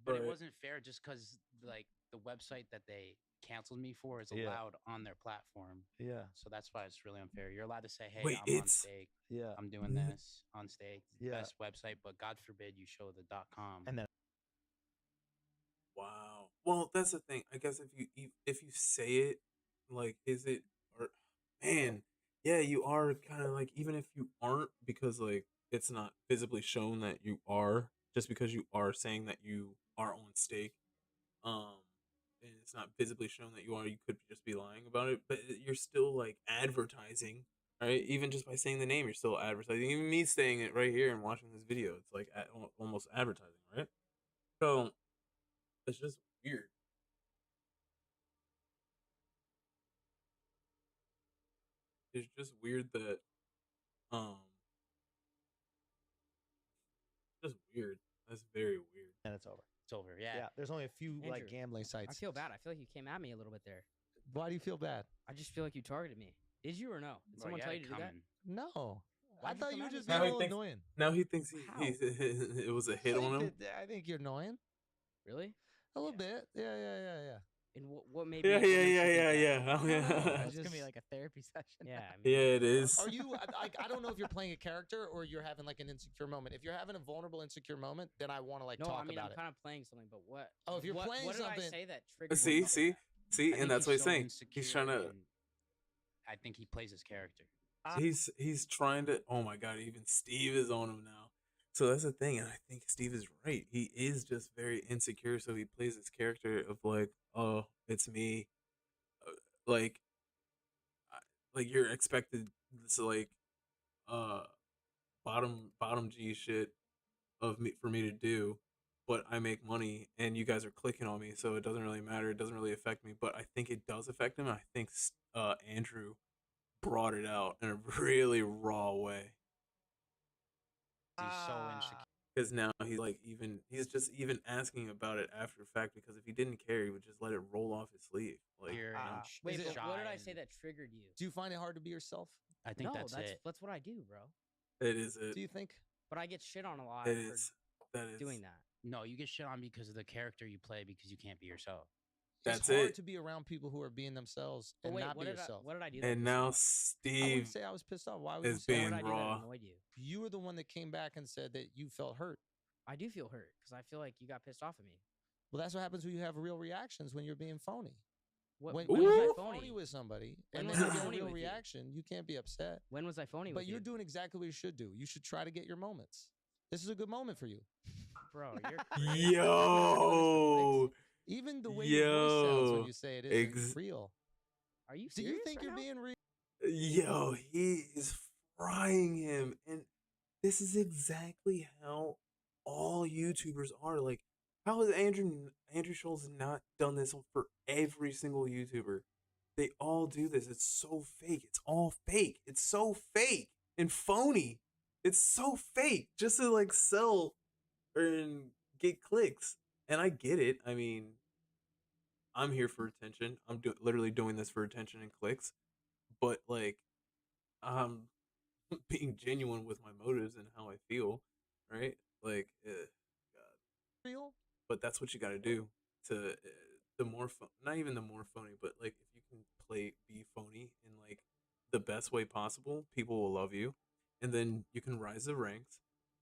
but it Right. wasn't fair just because like the website that they canceled me for is Yeah. allowed on their platform. Yeah. So that's why it's really unfair. You're allowed to say, "Hey, Wait, I'm on it's stake. Yeah. I'm doing this on stake. Yeah. Best website, but God forbid you show the .com." And then wow. Well, that's the thing. I guess if you say it, like, is it or man, yeah, you are kind of like even if you aren't because like it's not visibly shown that you are just because you are saying that you are on stake. Um, and it's not visibly shown that you are. You could just be lying about it, but you're still like advertising, right? Even just by saying the name, you're still advertising. Even me saying it right here and watching this video, it's like almost advertising, right? So it's just weird. It's just weird that um, just weird. That's very weird. and it's over. It's over. Yeah. Yeah. There's only a few like Andrew, gambling I sites. feel bad. I feel like you came at me a little bit there. Why do you feel bad? I just feel like you targeted me. Did you or no? Did Bro, someone you tell had you it to do that? coming. No. I Why'd you thought come you were at me just so being Now a he little thinks. annoying. Now he thinks How? it was a hit on him. I think you're annoying. Really? A little bit. Yeah. And what made Yeah, me? yeah, what makes you yeah, think yeah, that? yeah. Oh, I don't know. yeah. It's gonna be like a therapy session. Yeah. Yeah, it is. Are you? I don't know if you're playing a character or you're having like an insecure moment. If you're having a vulnerable, insecure moment, then I want to like No, talk I mean about I'm it. kind of playing something, but what? Oh, if you're playing what did something- I say that triggered? See, you? see, see, I and think that's what he's so saying. He's insecure trying to. and I think he plays his character. He's trying to. Oh my god! Even Steve is on him now. So that's the thing, and I think Steve is right. He is just very insecure, so he plays this character of like, oh, it's me, like, like you're expected this like, uh, bottom G shit of me for me to do, but I make money and you guys are clicking on me, so it doesn't really matter. It doesn't really affect me, but I think it does affect him. I think Andrew brought it out in a really raw way. He's so insecure. Because now he's just even asking about it after the fact. Because if he didn't care, he would just let it roll off his sleeve. Like, You're Wait, Is it but what did I shy say and- that triggered you? Do you find it hard to be yourself? I think No, that's that's it. that's what I do, bro. it is it. Do you think? But I get shit on a lot It for is. That is doing that. No, you get shit on because of the character you play because you can't be yourself. That's it's hard it. to be around people who are being themselves But and wait, not what be did yourself. what did I do? That And pissed now you off? I Steve wouldn't say I was pissed off. Why would you is say What being did I do that raw. annoyed you? You were the one that came back and said that you felt hurt. I do feel hurt because I feel like you got pissed off at me. Well, that's what happens when you have real reactions when you're being phony. What? When, When when was you're I phony? phony with somebody When and was then I you get a phony real with you? reaction, you can't be upset. When was I phony But with you're you? doing exactly what you should do. You should try to get your moments. This is a good moment for you. Bro, you're crazy. Yo, Even the way your voice sounds when Yo, you say it isn't ex- real. Are you Do serious? you think right you're now? being real? yo, he is frying him, and this is exactly how all YouTubers are. Like, how has Andrew Schulz not done this for every single YouTuber? They all do this. It's so fake. It's all fake. It's so fake and phony. It's so fake just to like sell and get clicks. And I get it. I mean, I'm here for attention. I'm literally doing this for attention and clicks. But like, I'm being genuine with my motives and how I feel, right? Like, God. Real? But that's what you got to do to the more not even the more phony, but like if you can be phony in like the best way possible, people will love you, and then you can rise the ranks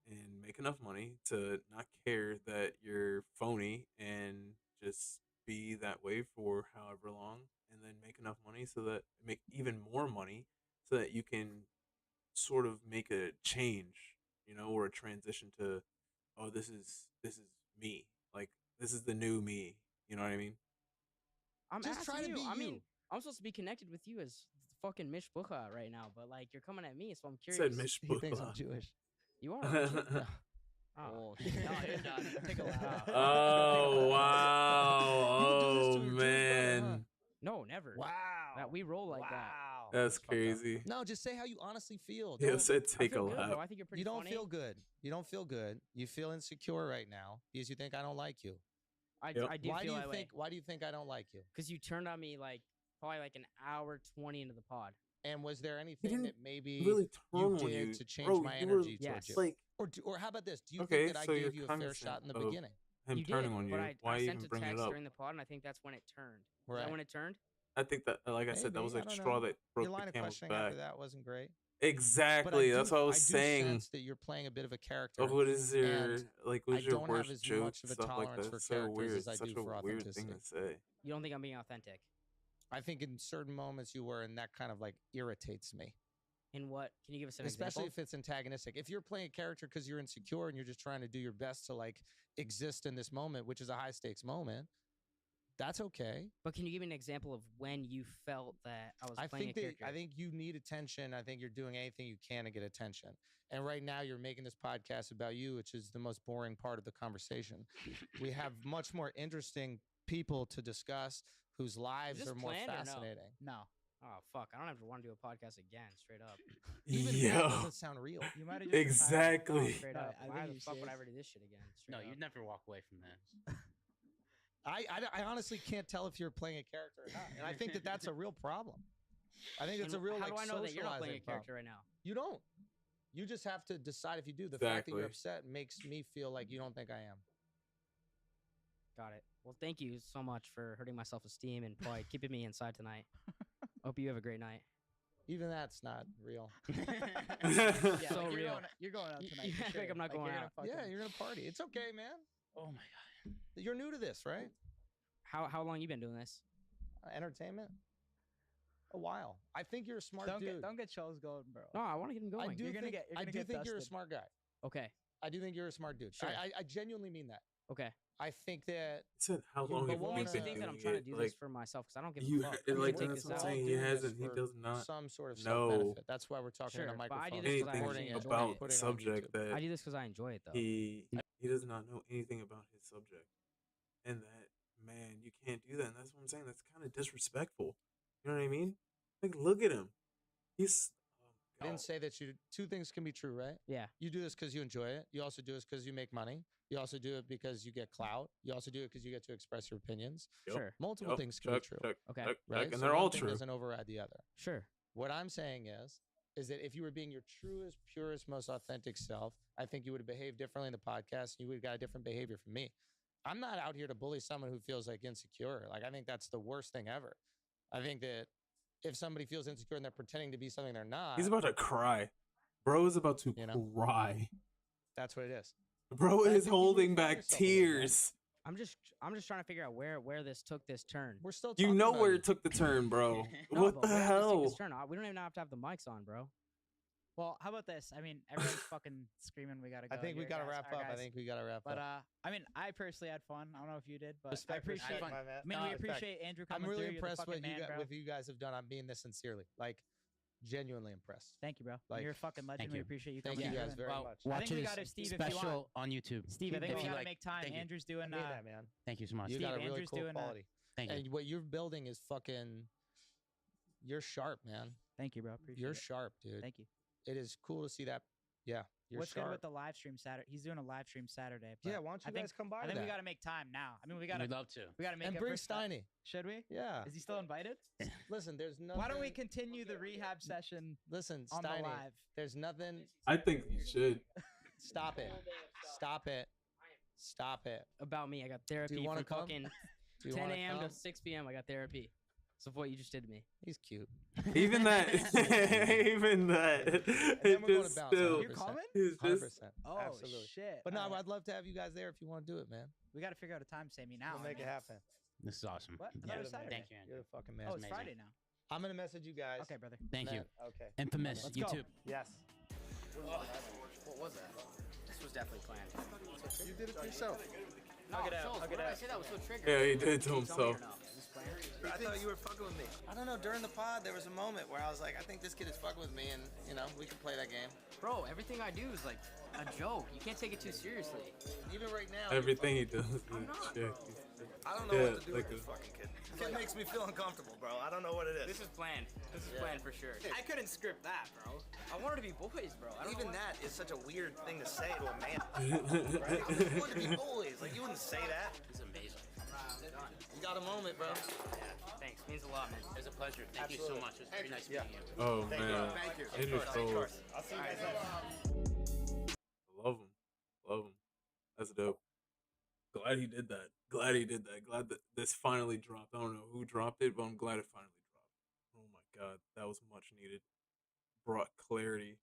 and make enough money to not care that you're phony and just be that way for however long, and then make enough money so that make even more money so that you can sort of make a change, or a transition to, oh, this is me. Like, this is the new me. You know what I mean? I'm Just asking try to you. be I mean, you. I'm supposed to be connected with you as fucking Mish Bukha right now, but like you're coming at me, so I'm Said curious. Mish He thinks I'm Bukla. Jewish. You are. Aren't you? No. Oh, No, you're done. Take a lap. Oh wow! You would do this Oh to your Jewish brother, huh? man, no, never. Wow. That we roll like that. Wow. that's fucked up. crazy. No, just say how you honestly feel. He Don't- said I take a feel good, lap. bro. I think you're pretty you don't funny. feel good. You don't feel good. You feel insecure right now because you think I don't like you. Yep. I do Why do feel you that think? Why do you think I don't like you? Because you turned on me like probably like an hour 20 into the pod. And was there anything didn't that maybe really turn you on did you. to change Bro, my you were energy towards you? like, Or how about this? Do you okay, think that I so you're gave you a fair cognizant shot in the of beginning? him You turning did, on but you. Why I even sent a bring it text up? during the pod, and I think that's when it turned. Is Right. that when it turned? I think that, like I said, that Maybe, was I like don't straw know. that broke Your line the of camel's questioning back. after that wasn't great. Exactly. That's what I was saying. sense that you're playing a bit of a character. Of what is your and like? I What's your don't have worst as joke? much of a Stuff like tolerance that. for It's so characters weird. as I Such do a for weird authenticity. thing to say. You don't think I'm being authentic? I think in certain moments you were, and that kind of like irritates me. In what? Can you give us an Especially example? if it's antagonistic. If you're playing a character because you're insecure and you're just trying to do your best to like exist in this moment, which is a high stakes moment, that's okay. But can you give me an example of when you felt that I was playing a character? I think you need attention. I think you're doing anything you can to get attention. And right now you're making this podcast about you, which is the most boring part of the conversation. We have much more interesting people to discuss whose lives this are more planned or no? fascinating. No. Oh fuck! I don't ever want to do a podcast again. Straight up. Even that doesn't sound real. You might have just Exactly. Straight No, up. I Why think the you fuck would should. I ever do this shit again? No, Straight you'd up. never walk away from this. I honestly can't tell if you're playing a character or not. And I think that that's a real problem. I think it's a And real How like do I know that you're not playing a socializing character problem. right now? You don't. You just have to decide if you do. The fact that you're Exactly. upset makes me feel like you don't think I am. Got it. Well, thank you so much for hurting my self-esteem and probably keeping me inside tonight. Hope you have a great night. Even that's not real. Yeah, So like, real. You're going out You- tonight. you for act like sure. I'm not going you're out. gonna Yeah, fucking- you're gonna party. It's okay, man. Oh my god. You're new to this, right? How long you been doing this? Entertainment. A while. I think you're a smart dude. Don't get Schulz going, bro. No, I want to get him going. I do You're gonna think, get- you're I gonna do get think you're a dusted. smart guy. Okay. I do think you're a smart dude. Sure. I genuinely mean that. Okay. I think that Said how You- long but have what you makes Makes you me been think that I'm doing trying to it? do Like, this for myself because I don't give you a fuck. it, I'm like gonna take that's this what I'm out. saying. He doing this hasn't. He for does not some sort of know self-benefit. That's why we're talking Sure, on a but I do microphone. this 'cause I recording actually it, enjoy about it. putting it on subject YouTube. that I do this because I enjoy it though. he does not know anything about his subject, and that man, you can't do that. And that's what I'm saying. That's kind of disrespectful. You know what I mean? Like, look at him. He's. I didn't say that you. Two things can be true, right? Yeah. You do this because you enjoy it. You also do this because you make money. You also do it because you get clout. You also do it because you get to express your opinions. Yep. Sure. Multiple Yep, things can check, be true, check, Okay. check, right? check, and So they're one all thing true. doesn't override the other. Sure. What I'm saying is that if you were being your truest, purest, most authentic self, I think you would have behaved differently in the podcast. You would have got a different behavior from me. I'm not out here to bully someone who feels like insecure. Like, I think that's the worst thing ever. I think that if somebody feels insecure and they're pretending to be something they're not, He's about to cry. Bro is about to You know? cry. that's what it is. Bro I is think you holding need to back yourself a little, man. tears. I'm just trying to figure out where this took this turn. We're still You talking know about where you. it took the turn, bro. No, What but the where did this take hell? this turn? We don't even have to have the mics on, bro. Well, how about this? I mean, everyone's fucking screaming. We gotta go. I think we here, got to guys. wrap All up. right, I guys. think we got to wrap But up. I mean, I personally had fun. I don't know if you did, but I Respect for appreciate. shit, my man. I mean, No, we respect. appreciate Andrew I'm coming really through. You're the impressed fucking with man, bro. what you guys have done. I'm being this sincerely, like genuinely impressed. Thank you, bro. Like, You're a fucking legend. thank We you. appreciate you Thank coming you through. guys very well, much. I watch think we his gotta, Steve, if you want. special on YouTube. Steve, I think If we you gotta like- make time. thank you. Andrew's doing. I need that, man. Thank you so much. You Steve, got a really Andrew's cool doing, quality, Thank you. and what you're building is fucking. You're sharp, man. Thank you, bro. Appreciate You're it. sharp, dude. Thank you. It is cool to see that. Yeah, you're What's sharp. good with the live stream Saturday? He's doing a live stream Saturday. But Yeah, why don't you I think, guys come by? I to think we that? gotta make time now. I mean, we gotta We'd love to. make and it bring for Sti- Steiny. Should we? Yeah. Is he still invited? Listen, there's nothing. Why don't we continue the rehab session Listen, on the Steiny. live? There's nothing. I think you should. Stop it. Stop it. Stop it. About me, I got therapy wanna from come? fucking Do you 10 wanna a.m. come? to 6 p.m. I got therapy. So what you just did to me. He's cute. Even that. Even that. then It we're going just to bounce. still. 100%. You're coming? It's 100%. just. Oh Absolutely. shit! But no, All right. I'd love to have you guys there if you want to do it, man. We gotta figure out a time. Say me now. We'll make it happen. This is awesome. What? I thought Yeah. it was Saturday. Thank you, Andrew. You're the fucking man. Oh, it's amazing. Friday now. I'm gonna message you guys. Okay, brother. Thank you. Man, okay. Infamous Let's go. YouTube. Yes. What was that? This was definitely planned. You did it yourself. No, Schulz, what did I say that was so triggered? Yeah, he did to Can you tell me or himself. no? Is this planned? I thought you were fucking with me. I don't know. During the pod, there was a moment where I was like, I think this kid is fucking with me, and we can play that game. Bro, everything I do is like a joke. You can't take it too seriously. Even right now. Everything he does is not. shit. I don't know Yeah, what to do like with this a- fucking kid. Kid makes me feel uncomfortable, bro. I don't know what it is. This is planned. This is planned for sure. I couldn't script that, bro. I wanted to be boys, bro. I don't Even know why. that is such a weird thing to say to a man. Right? I want to be boys. Like, you wouldn't say that. This is amazing. You got a moment, bro. Thanks. Means a lot, man. It's a pleasure. Thank you so much. It's very nice meeting you. Oh man, Thank you. it just shows. I'll see you guys later. Love him, love him. That's dope. Glad he did that. Glad he did that. Glad that this finally dropped. I don't know who dropped it, but I'm glad it finally dropped. Oh my god, that was much needed. Brought clarity